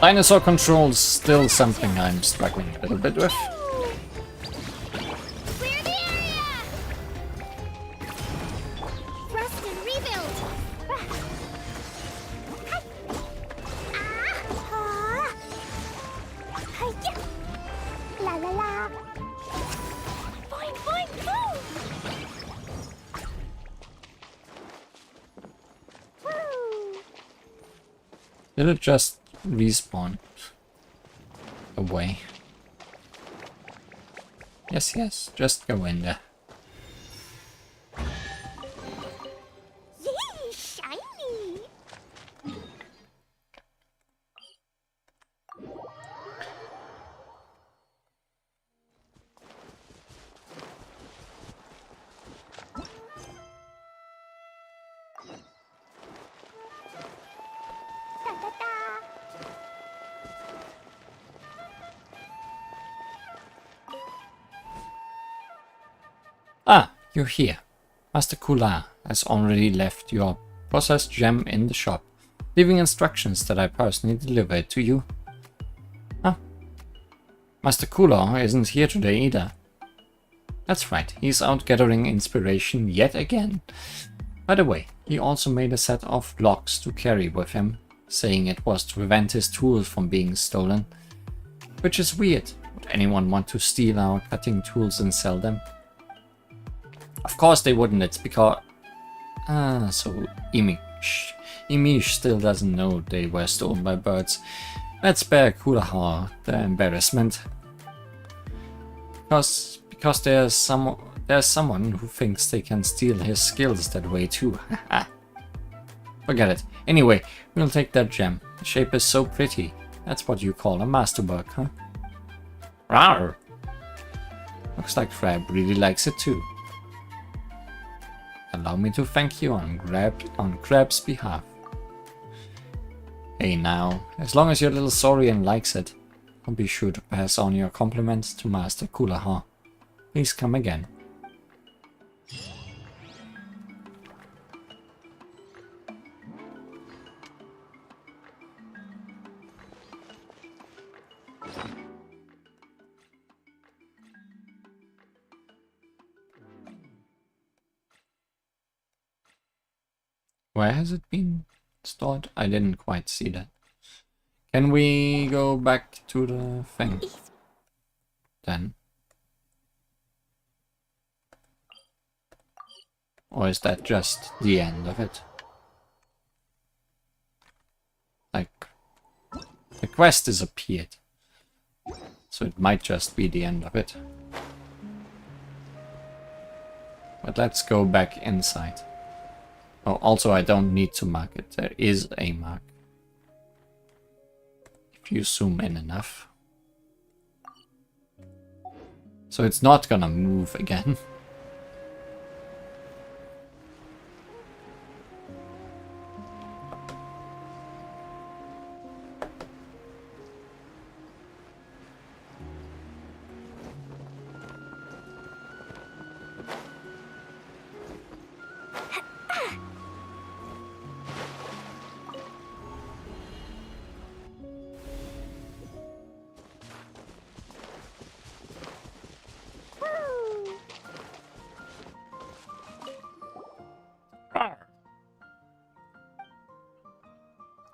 Dinosaur controls still something I'm struggling a little bit with. Clear the area! Thrust and rebuild! La la la! Boing, boing, boom! Woo! Did it just respawn away? Yes, yes, just go in there. Yay, shiny! Da da da! Ah, you're here. Master Kula has already left your processed gem in the shop, leaving instructions that I personally delivered to you. Huh? Master Kula isn't here today either. That's right, he's out gathering inspiration yet again. By the way, he also made a set of blocks to carry with him, saying it was to prevent his tools from being stolen. Which is weird. Would anyone want to steal our cutting tools and sell them? Of course they wouldn't, it's because... Ah, so Imish still doesn't know they were stolen by birds. Let's spare Kulaha the embarrassment. Because there's someone who thinks they can steal his skills that way too. Forget it. Anyway, we'll take that gem. The shape is so pretty. That's what you call a masterwork, huh? Rawr! Looks like Crab really likes it too. Allow me to thank you on Crab's behalf. Hey now, as long as your little saurian likes it, I'll be sure to pass on your compliments to Master Kulaha. Please come again. Where has it been stored? I didn't quite see that. Can we go back to the thing? Then. Or is that just the end of it? Like, the quest disappeared. So it might just be the end of it. But let's go back inside. Oh, also I don't need to mark it. There is a mark. If you zoom in enough. So it's not gonna move again.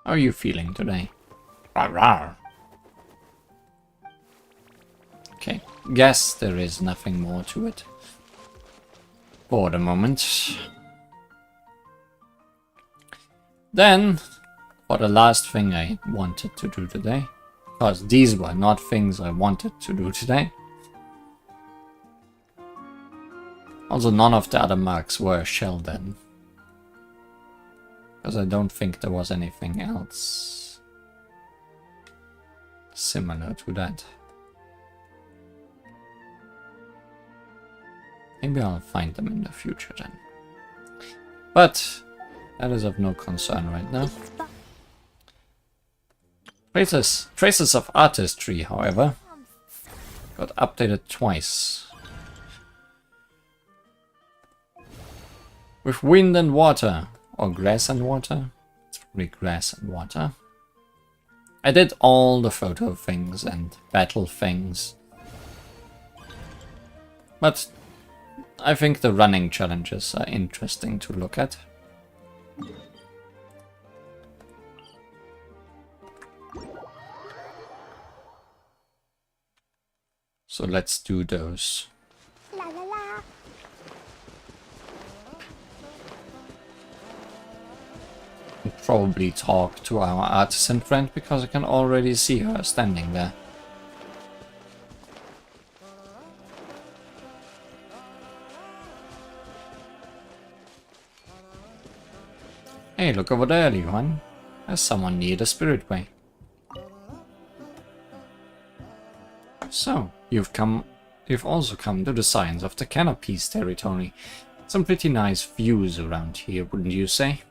How are you feeling today? Rawr, rawr. Okay, guess there is nothing more to it. For the moment. Then, for the last thing I wanted to do today, because these were not things I wanted to do today. Also, none of the other marks were shell then. Because I don't think there was anything else similar to that. Maybe I'll find them in the future then. But that is of no concern right now. Traces of artistry, however, got updated twice. With wind and water. Or grass and water. It's probably grass and water. I did all the photo things and battle things. But I think the running challenges are interesting to look at. So let's do those. La la la. And probably talk to our artisan friend because I can already see her standing there. Hey, look over there, Yuan. There's someone near the Spirit Way. So, you've also come to the Science of the Canopies territory. Some pretty nice views around here, wouldn't you say?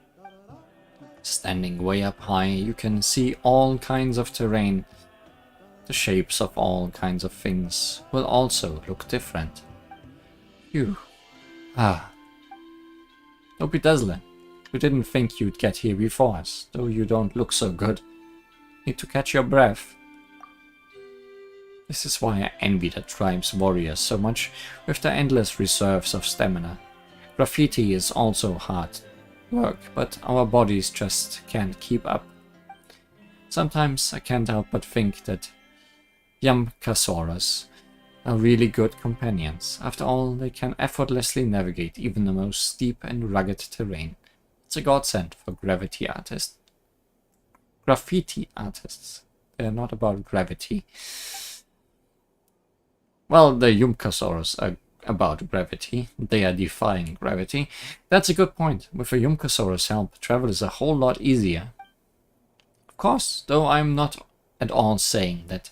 Standing way up high, you can see all kinds of terrain. The shapes of all kinds of things will also look different. Phew. Ah. Don't be dazzling. We didn't think you'd get here before us, though you don't look so good. Need to catch your breath. This is why I envy the tribe's warriors so much, with their endless reserves of stamina. Graffiti is also hard work, but our bodies just can't keep up. Sometimes I can't help but think that Yamkasaurus are really good companions. After all, they can effortlessly navigate even the most steep and rugged terrain. It's a godsend for graffiti artists. They're not about gravity. Well, the Yumkasaurus are about gravity. They are defying gravity. That's a good point. With a Yumkasaurus help, travel is a whole lot easier. Of course, though I'm not at all saying that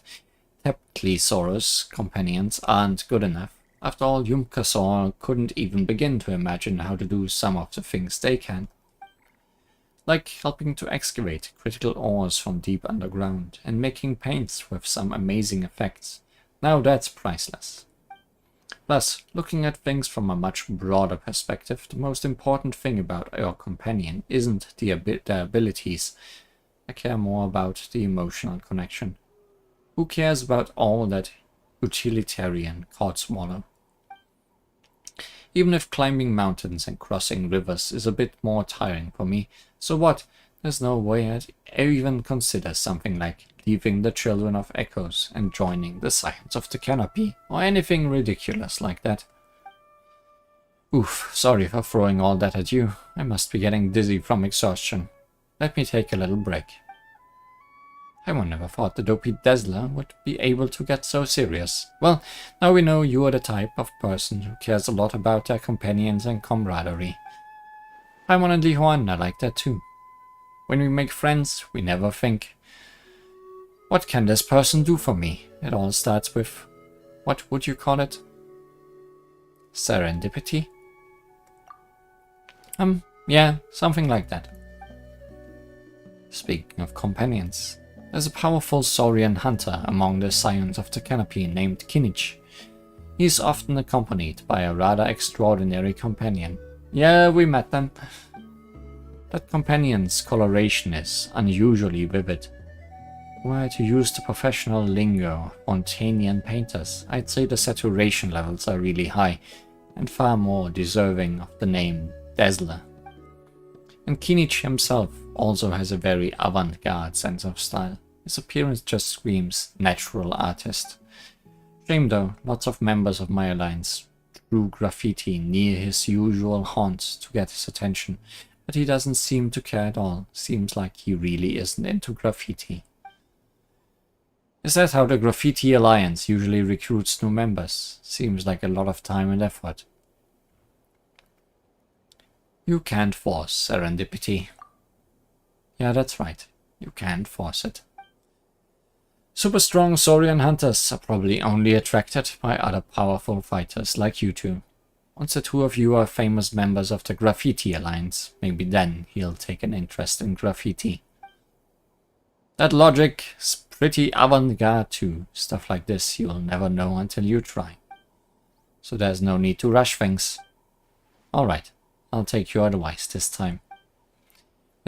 Teptlisaurus companions aren't good enough. After all, Yumkasaur couldn't even begin to imagine how to do some of the things they can. Like helping to excavate critical ores from deep underground and making paints with some amazing effects. Now that's priceless. Plus, looking at things from a much broader perspective, the most important thing about your companion isn't their abilities. I care more about the emotional connection. Who cares about all that utilitarian codswallow? Even if climbing mountains and crossing rivers is a bit more tiring for me, so what? There's no way I'd even consider something like leaving the Children of Echoes and joining the Science of the Canopy, or anything ridiculous like that. Oof, sorry for throwing all that at you. I must be getting dizzy from exhaustion. Let me take a little break. I never thought the dopey Dazzler would be able to get so serious. Well, now we know you are the type of person who cares a lot about their companions and camaraderie. Paimon and Lihuan are like that too. When we make friends, we never think, what can this person do for me? It all starts with, what would you call it? Serendipity? Yeah, something like that. Speaking of companions, there's a powerful Saurian hunter among the Scions of the Canopy named Kinich. He is often accompanied by a rather extraordinary companion. Yeah, we met them. That companion's coloration is unusually vivid. Were I to use the professional lingo of Montanian painters, I'd say the saturation levels are really high, and far more deserving of the name Dazzler. And Kinich himself also has a very avant-garde sense of style. His appearance just screams natural artist. Shame though, lots of members of my alliance drew graffiti near his usual haunts to get his attention, but he doesn't seem to care at all. Seems like he really isn't into graffiti. Is that how the Graffiti Alliance usually recruits new members? Seems like a lot of time and effort. You can't force serendipity. Yeah, that's right. You can't force it. Super strong Saurian hunters are probably only attracted by other powerful fighters like you two. Once the two of you are famous members of the Graffiti Alliance, maybe then he'll take an interest in graffiti. That logic is pretty avant-garde too. Stuff like this you'll never know until you try. So there's no need to rush things. Alright, I'll take your advice this time.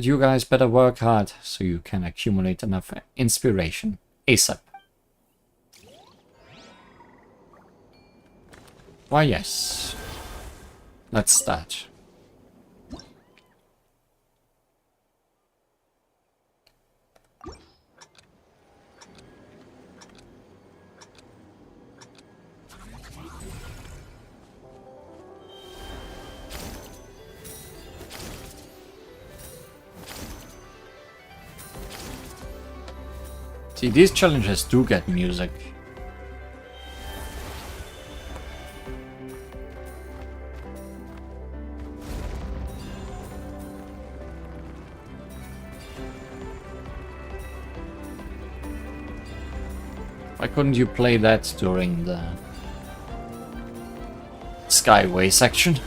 But you guys better work hard so you can accumulate enough inspiration ASAP. Why yes. Let's start. See, these challenges do get music. Why couldn't you play that during the Skyway section?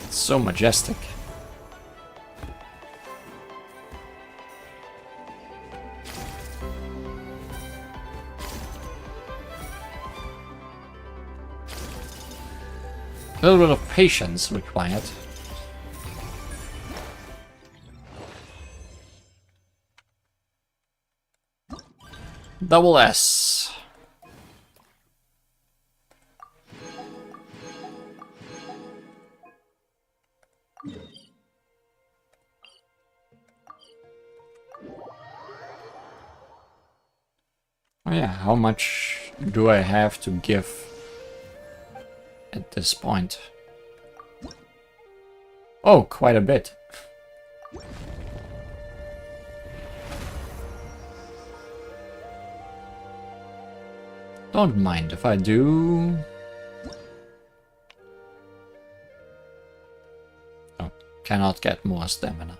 It's so majestic. A little bit of patience required. Double S. Oh yeah, how much do I have to give at this point? Oh, quite a bit. Don't mind if I do. Oh, cannot get more stamina.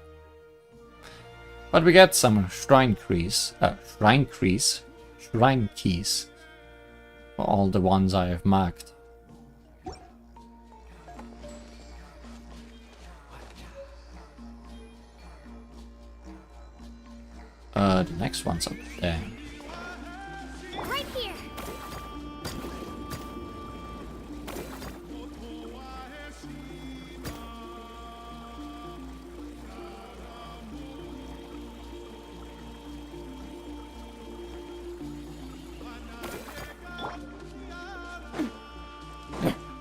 But we get some shrine keys for all the ones I have marked. The next one's up there. Right here.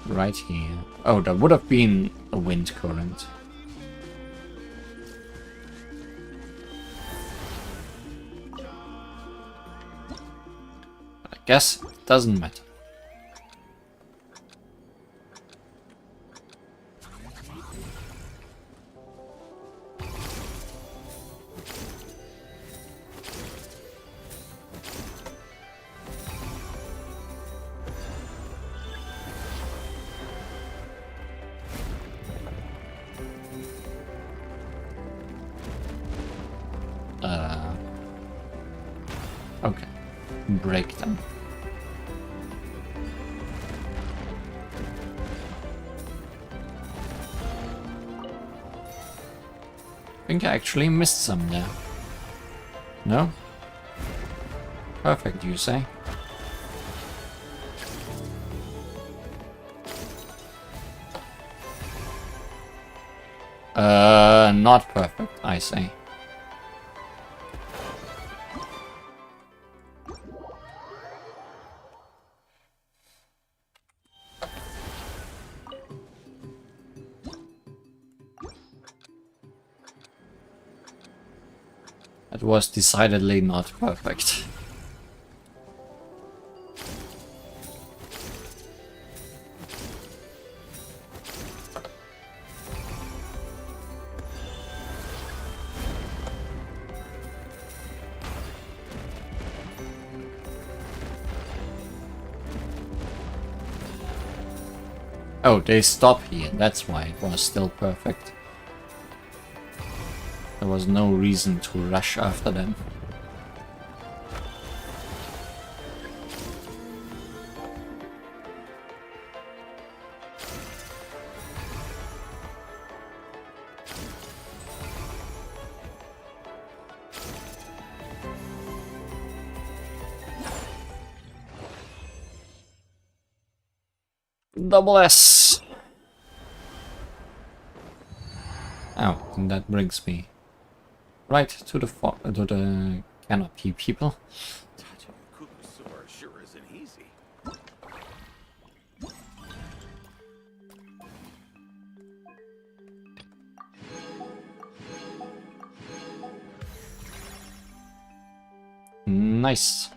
Right here. Oh, that would have been a wind current. I guess it doesn't matter. Okay. Break them. I think I actually missed some there. No? Perfect, you say? Not perfect, I say. It was decidedly not perfect. Oh, they stop here, that's why it was still perfect. There was no reason to rush after them. Double S. Oh, and that brings me right to the canopy people. Coolosaur sure isn't easy. Nice.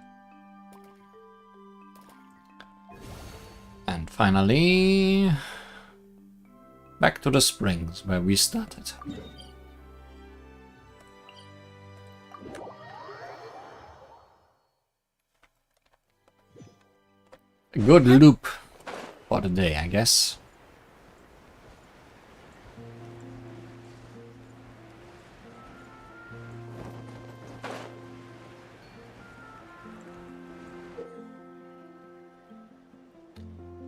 And finally, back to the springs where we started. A good loop for the day, I guess.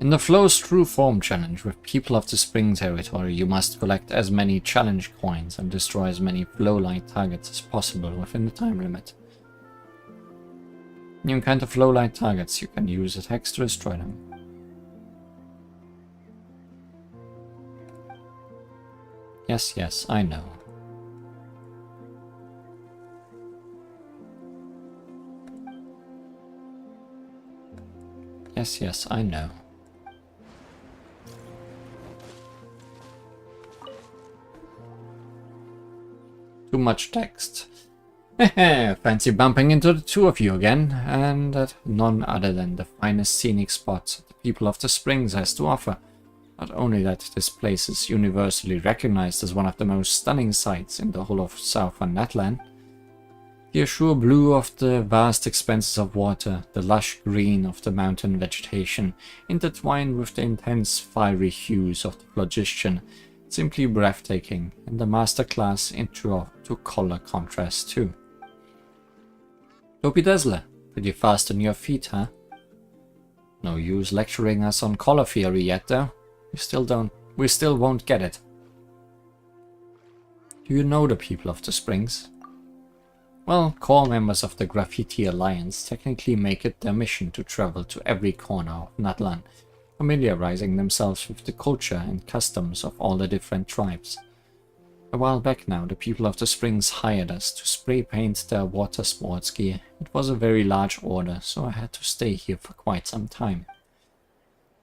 In the Flows True Form challenge with People of the Spring territory, you must collect as many challenge coins and destroy as many flow-light targets as possible within the time limit. New encounter flow-light targets, you can use attacks to destroy them. Yes, yes, I know. Yes, yes, I know. Too much text. Fancy bumping into the two of you again, and at none other than the finest scenic spots the People of the Springs has to offer. Not only that, this place is universally recognized as one of the most stunning sights in the whole of southern Natlan. The azure blue of the vast expanses of water, the lush green of the mountain vegetation, intertwined with the intense fiery hues of the phlogiston, simply breathtaking, and the masterclass intro to color contrast too. Dopey Dazzler, pretty fast on your feet, huh? No use lecturing us on color theory yet, though. We still won't get it. Do you know the People of the Springs? Well, core members of the Graffiti Alliance technically make it their mission to travel to every corner of Natlan, familiarizing themselves with the culture and customs of all the different tribes. A while back now, the People of the Springs hired us to spray paint their water sports gear. It was a very large order, so I had to stay here for quite some time.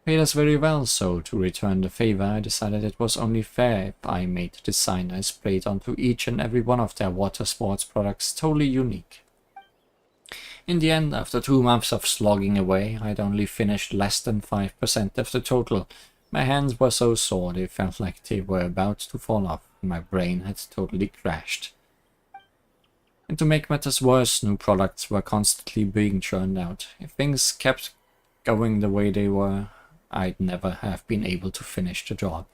Paid us very well, so to return the favor, I decided it was only fair if I made the design I sprayed onto each and every one of their water sports products totally unique. In the end, after 2 months of slogging away, I'd only finished less than 5% of the total. My hands were so sore they felt like they were about to fall off, and my brain had totally crashed. And to make matters worse, new products were constantly being churned out. If things kept going the way they were, I'd never have been able to finish the job.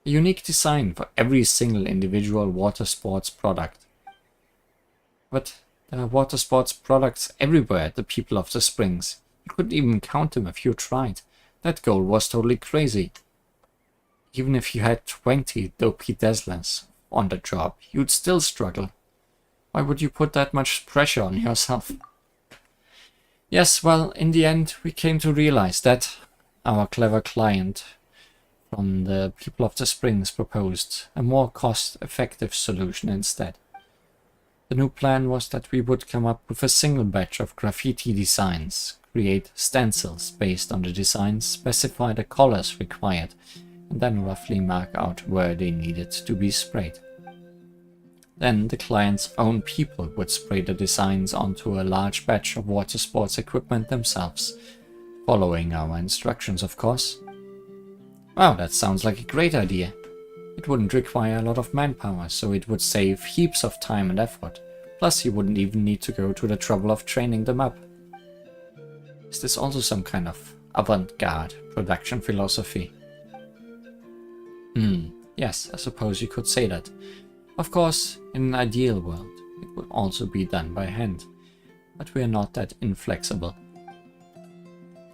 A unique design for every single individual water sports product. But there are water sports products everywhere at the People of the Springs. You couldn't even count them if you tried. That goal was totally crazy. Even if you had 20 Dopey Dazzlers on the job, you'd still struggle. Why would you put that much pressure on yourself? Yes, well, in the end, we came to realize that our clever client from the People of the Springs proposed a more cost-effective solution instead. The new plan was that we would come up with a single batch of graffiti designs, create stencils based on the designs, specify the colors required, and then roughly mark out where they needed to be sprayed. Then the client's own people would spray the designs onto a large batch of water sports equipment themselves, following our instructions, of course. Wow, that sounds like a great idea. It wouldn't require a lot of manpower, so it would save heaps of time and effort. Plus, you wouldn't even need to go to the trouble of training them up. Is this also some kind of avant-garde production philosophy? Yes, I suppose you could say that. Of course, in an ideal world, it would also be done by hand, but we are not that inflexible.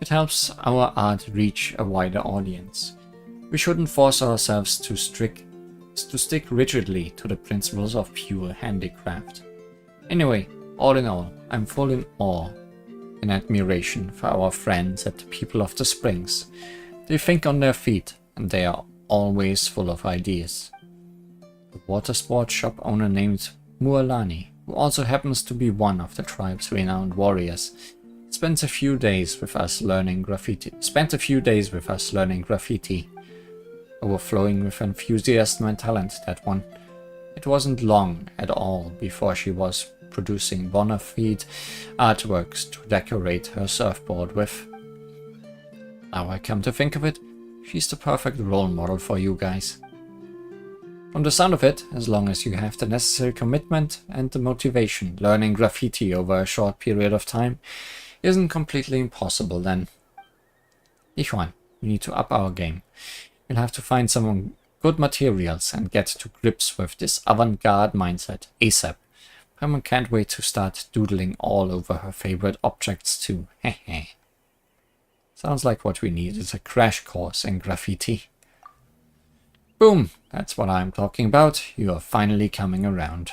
It helps our art reach a wider audience. We shouldn't force ourselves to stick rigidly to the principles of pure handicraft. Anyway, all in all, I'm full in awe and admiration for our friends at the People of the Springs. They think on their feet, and they are always full of ideas. A water sports shop owner named Mualani, who also happens to be one of the tribe's renowned warriors, spent a few days with us learning graffiti. Overflowing with enthusiasm and talent, that one. It wasn't long at all before she was producing bona fide artworks to decorate her surfboard with. Now I come to think of it, she's the perfect role model for you guys. From the sound of it, as long as you have the necessary commitment and the motivation, learning graffiti over a short period of time isn't completely impossible then. Ichwan, we need to up our game. We'll have to find some good materials and get to grips with this avant-garde mindset ASAP. Herman can't wait to start doodling all over her favorite objects too. Hehe. Sounds like what we need is a crash course in graffiti. Boom! That's what I'm talking about. You are finally coming around.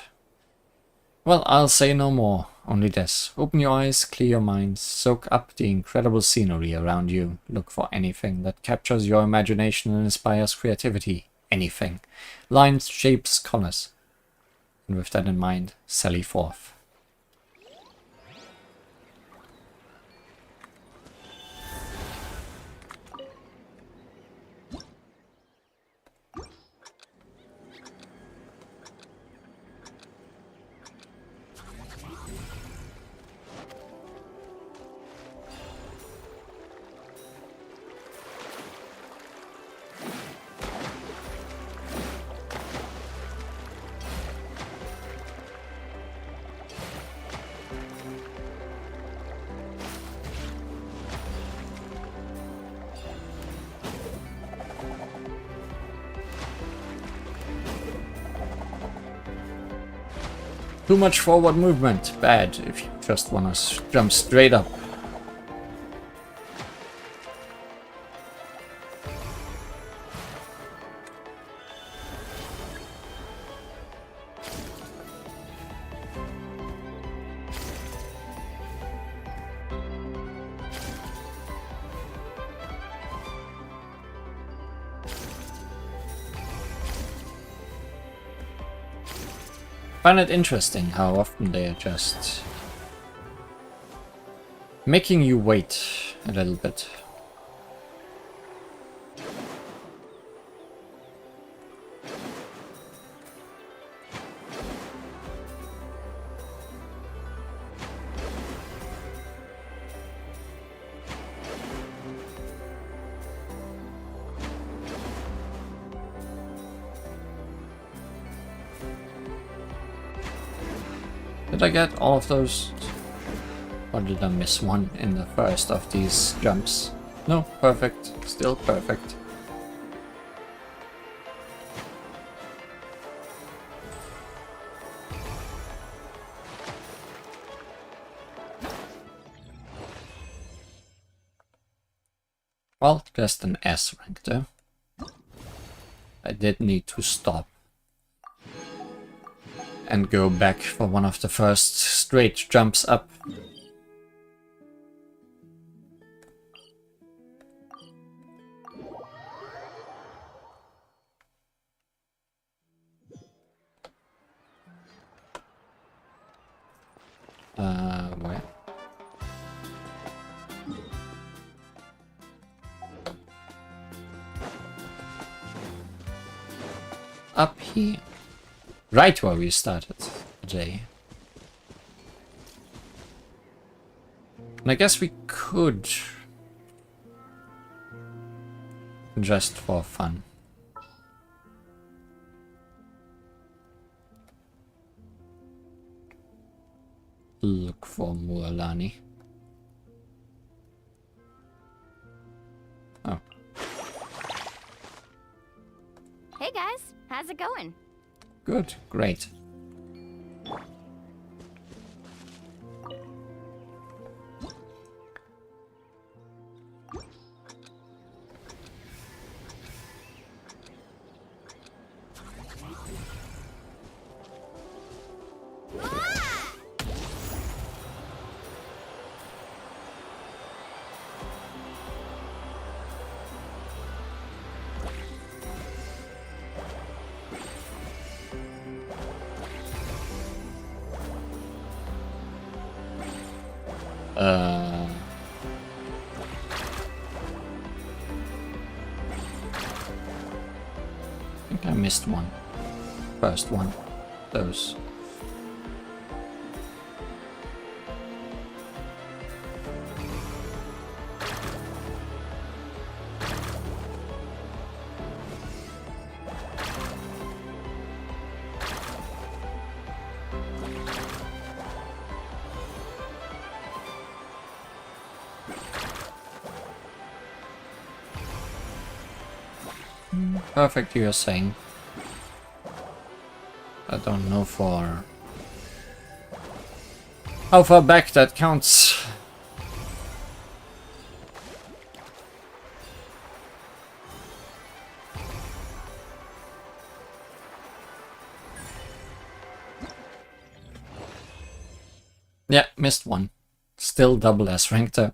Well, I'll say no more. Only this. Open your eyes, clear your minds, soak up the incredible scenery around you. Look for anything that captures your imagination and inspires creativity. Anything. Lines, shapes, colors. And with that in mind, sally forth. Too much forward movement. Bad if you just want to jump straight up. I find it interesting how often they are just making you wait a little bit. Did I get all of those? Or did I miss one in the first of these jumps? No, perfect. Still perfect. Well, just an S rank though. I did need to stop and go back for one of the first straight jumps up. Where? Up here. Right where we started today. And I guess we could, just for fun, look for Mualani. Oh. Hey guys, how's it going? Good, great. I think I missed one. First one. Those. Perfect, you're saying. I don't know for how far back that counts. Yeah, missed one. Still double S ranked though.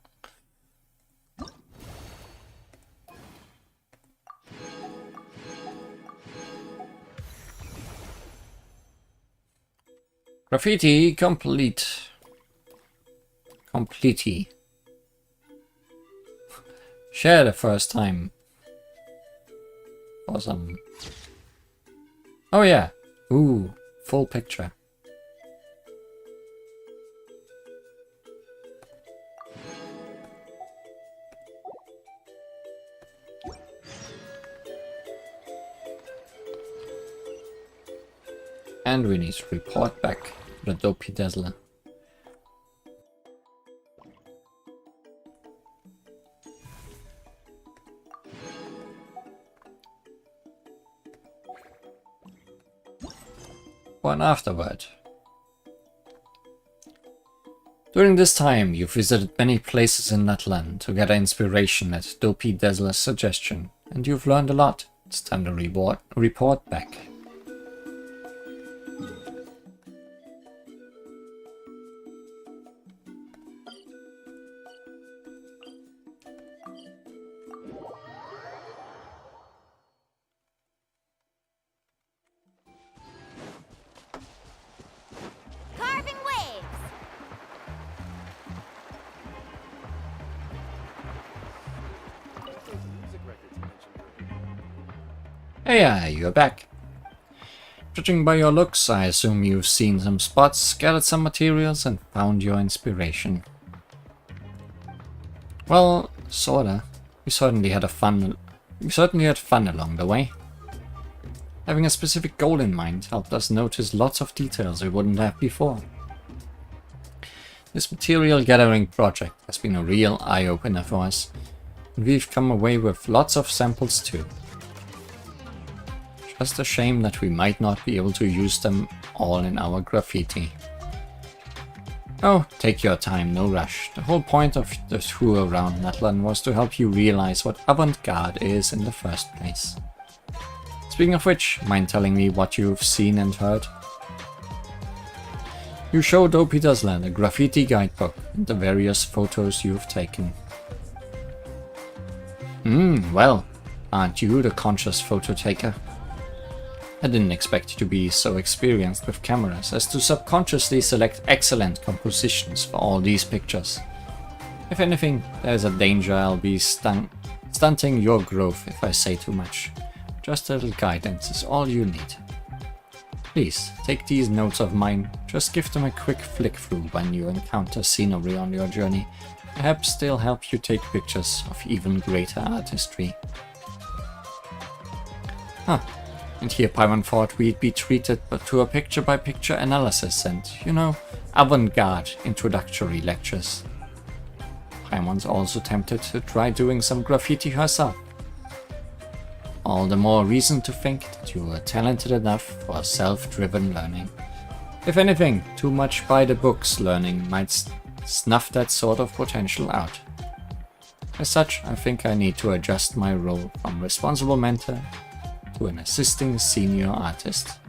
Graffiti complete. Completely. Share the first time. Awesome. Oh yeah. Ooh, full picture. And we need to report back to the Dopey Dazzler. One afterward. During this time, you've visited many places in Natlan to gather inspiration at Dopey Dazzler's suggestion, and you've learned a lot. It's time to report back. Carving waves! Hey, you're back. Judging by your looks, I assume you've seen some spots, gathered some materials, and found your inspiration. Well, sorta. We certainly had fun along the way. Having a specific goal in mind helped us notice lots of details we wouldn't have before. This material gathering project has been a real eye-opener for us, and we've come away with lots of samples too. Just a shame that we might not be able to use them all in our graffiti. Oh, take your time, no rush. The whole point of the tour around Natlan was to help you realize what avant-garde is in the first place. Speaking of which, mind telling me what you've seen and heard? You show Dopey Dazzler the graffiti guidebook and the various photos you've taken. Well, aren't you the conscious photo taker? I didn't expect you to be so experienced with cameras as to subconsciously select excellent compositions for all these pictures. If anything, there's a danger I'll be stunting your growth if I say too much. Just a little guidance is all you need. Please, take these notes of mine, just give them a quick flick through when you encounter scenery on your journey. Perhaps they'll help you take pictures of even greater artistry. And here Paimon thought we'd be treated to a picture-by-picture analysis and, you know, avant-garde introductory lectures. Paimon's also tempted to try doing some graffiti herself. All the more reason to think that you are talented enough for self-driven learning. If anything, too much by-the-books learning might snuff that sort of potential out. As such, I think I need to adjust my role from responsible mentor to an assisting senior artist.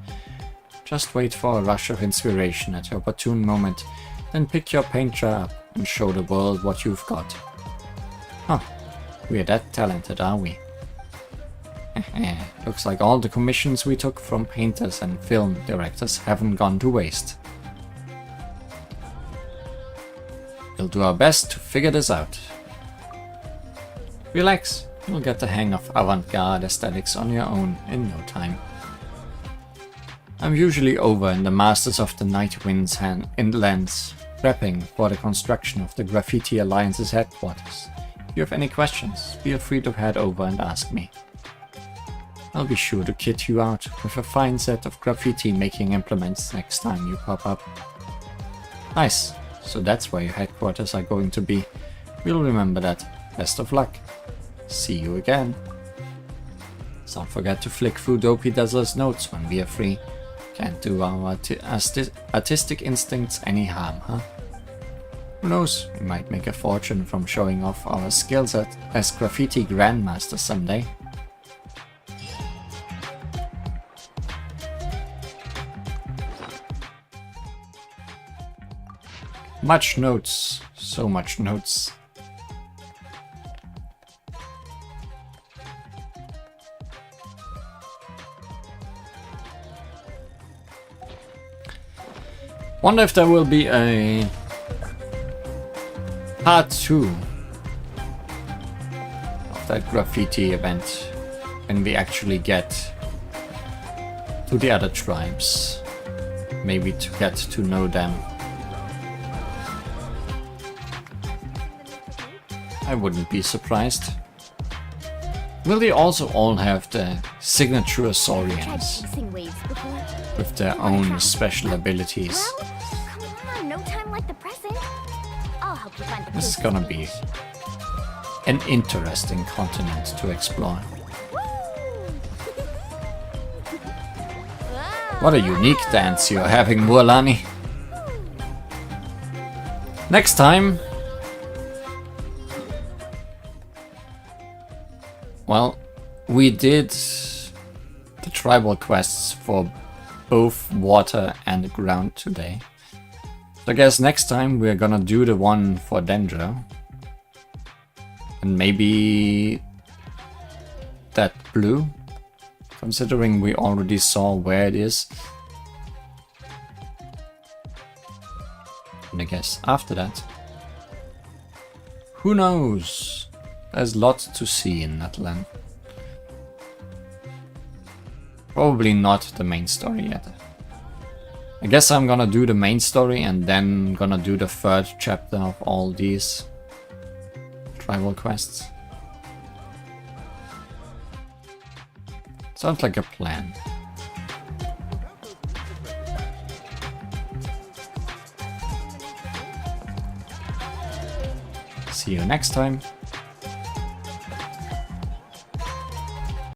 Just wait for a rush of inspiration at the opportune moment, then pick your painter up and show the world what you've got. We're that talented, are we? Looks like all the commissions we took from painters and film directors haven't gone to waste. We'll do our best to figure this out. Relax, you'll get the hang of avant-garde aesthetics on your own in no time. I'm usually over in the Masters of the Night Winds inlands, prepping for the construction of the Graffiti Alliance's headquarters. If you have any questions, feel free to head over and ask me. I'll be sure to kit you out with a fine set of graffiti making implements next time you pop up. Nice, so that's where your headquarters are going to be. We'll remember that. Best of luck. See you again. Don't forget to flick through Dopey Dazzler's notes when we are free. Can't do our artistic instincts any harm, huh? Who knows, we might make a fortune from showing off our skills as graffiti grandmasters someday. Much notes, so much notes. Wonder if there will be a part 2 of that graffiti event when we actually get to the other tribes. Maybe to get to know them. I wouldn't be surprised. Will they also all have the signature Saurians with their own special abilities? Well, come on, no time like the present. I'll help you find the This is places gonna we be need. an interesting continent to explore. What a unique dance you're having, Mualani. Next time... Well, we did the tribal quests for both water and ground today. So I guess next time we're gonna do the one for Dendro. And maybe that blue, considering we already saw where it is. And I guess after that, who knows? There's lots to see in Natlan. Probably not the main story yet. I guess I'm gonna do the main story and then gonna do the third chapter of all these tribal quests. Sounds like a plan. See you next time.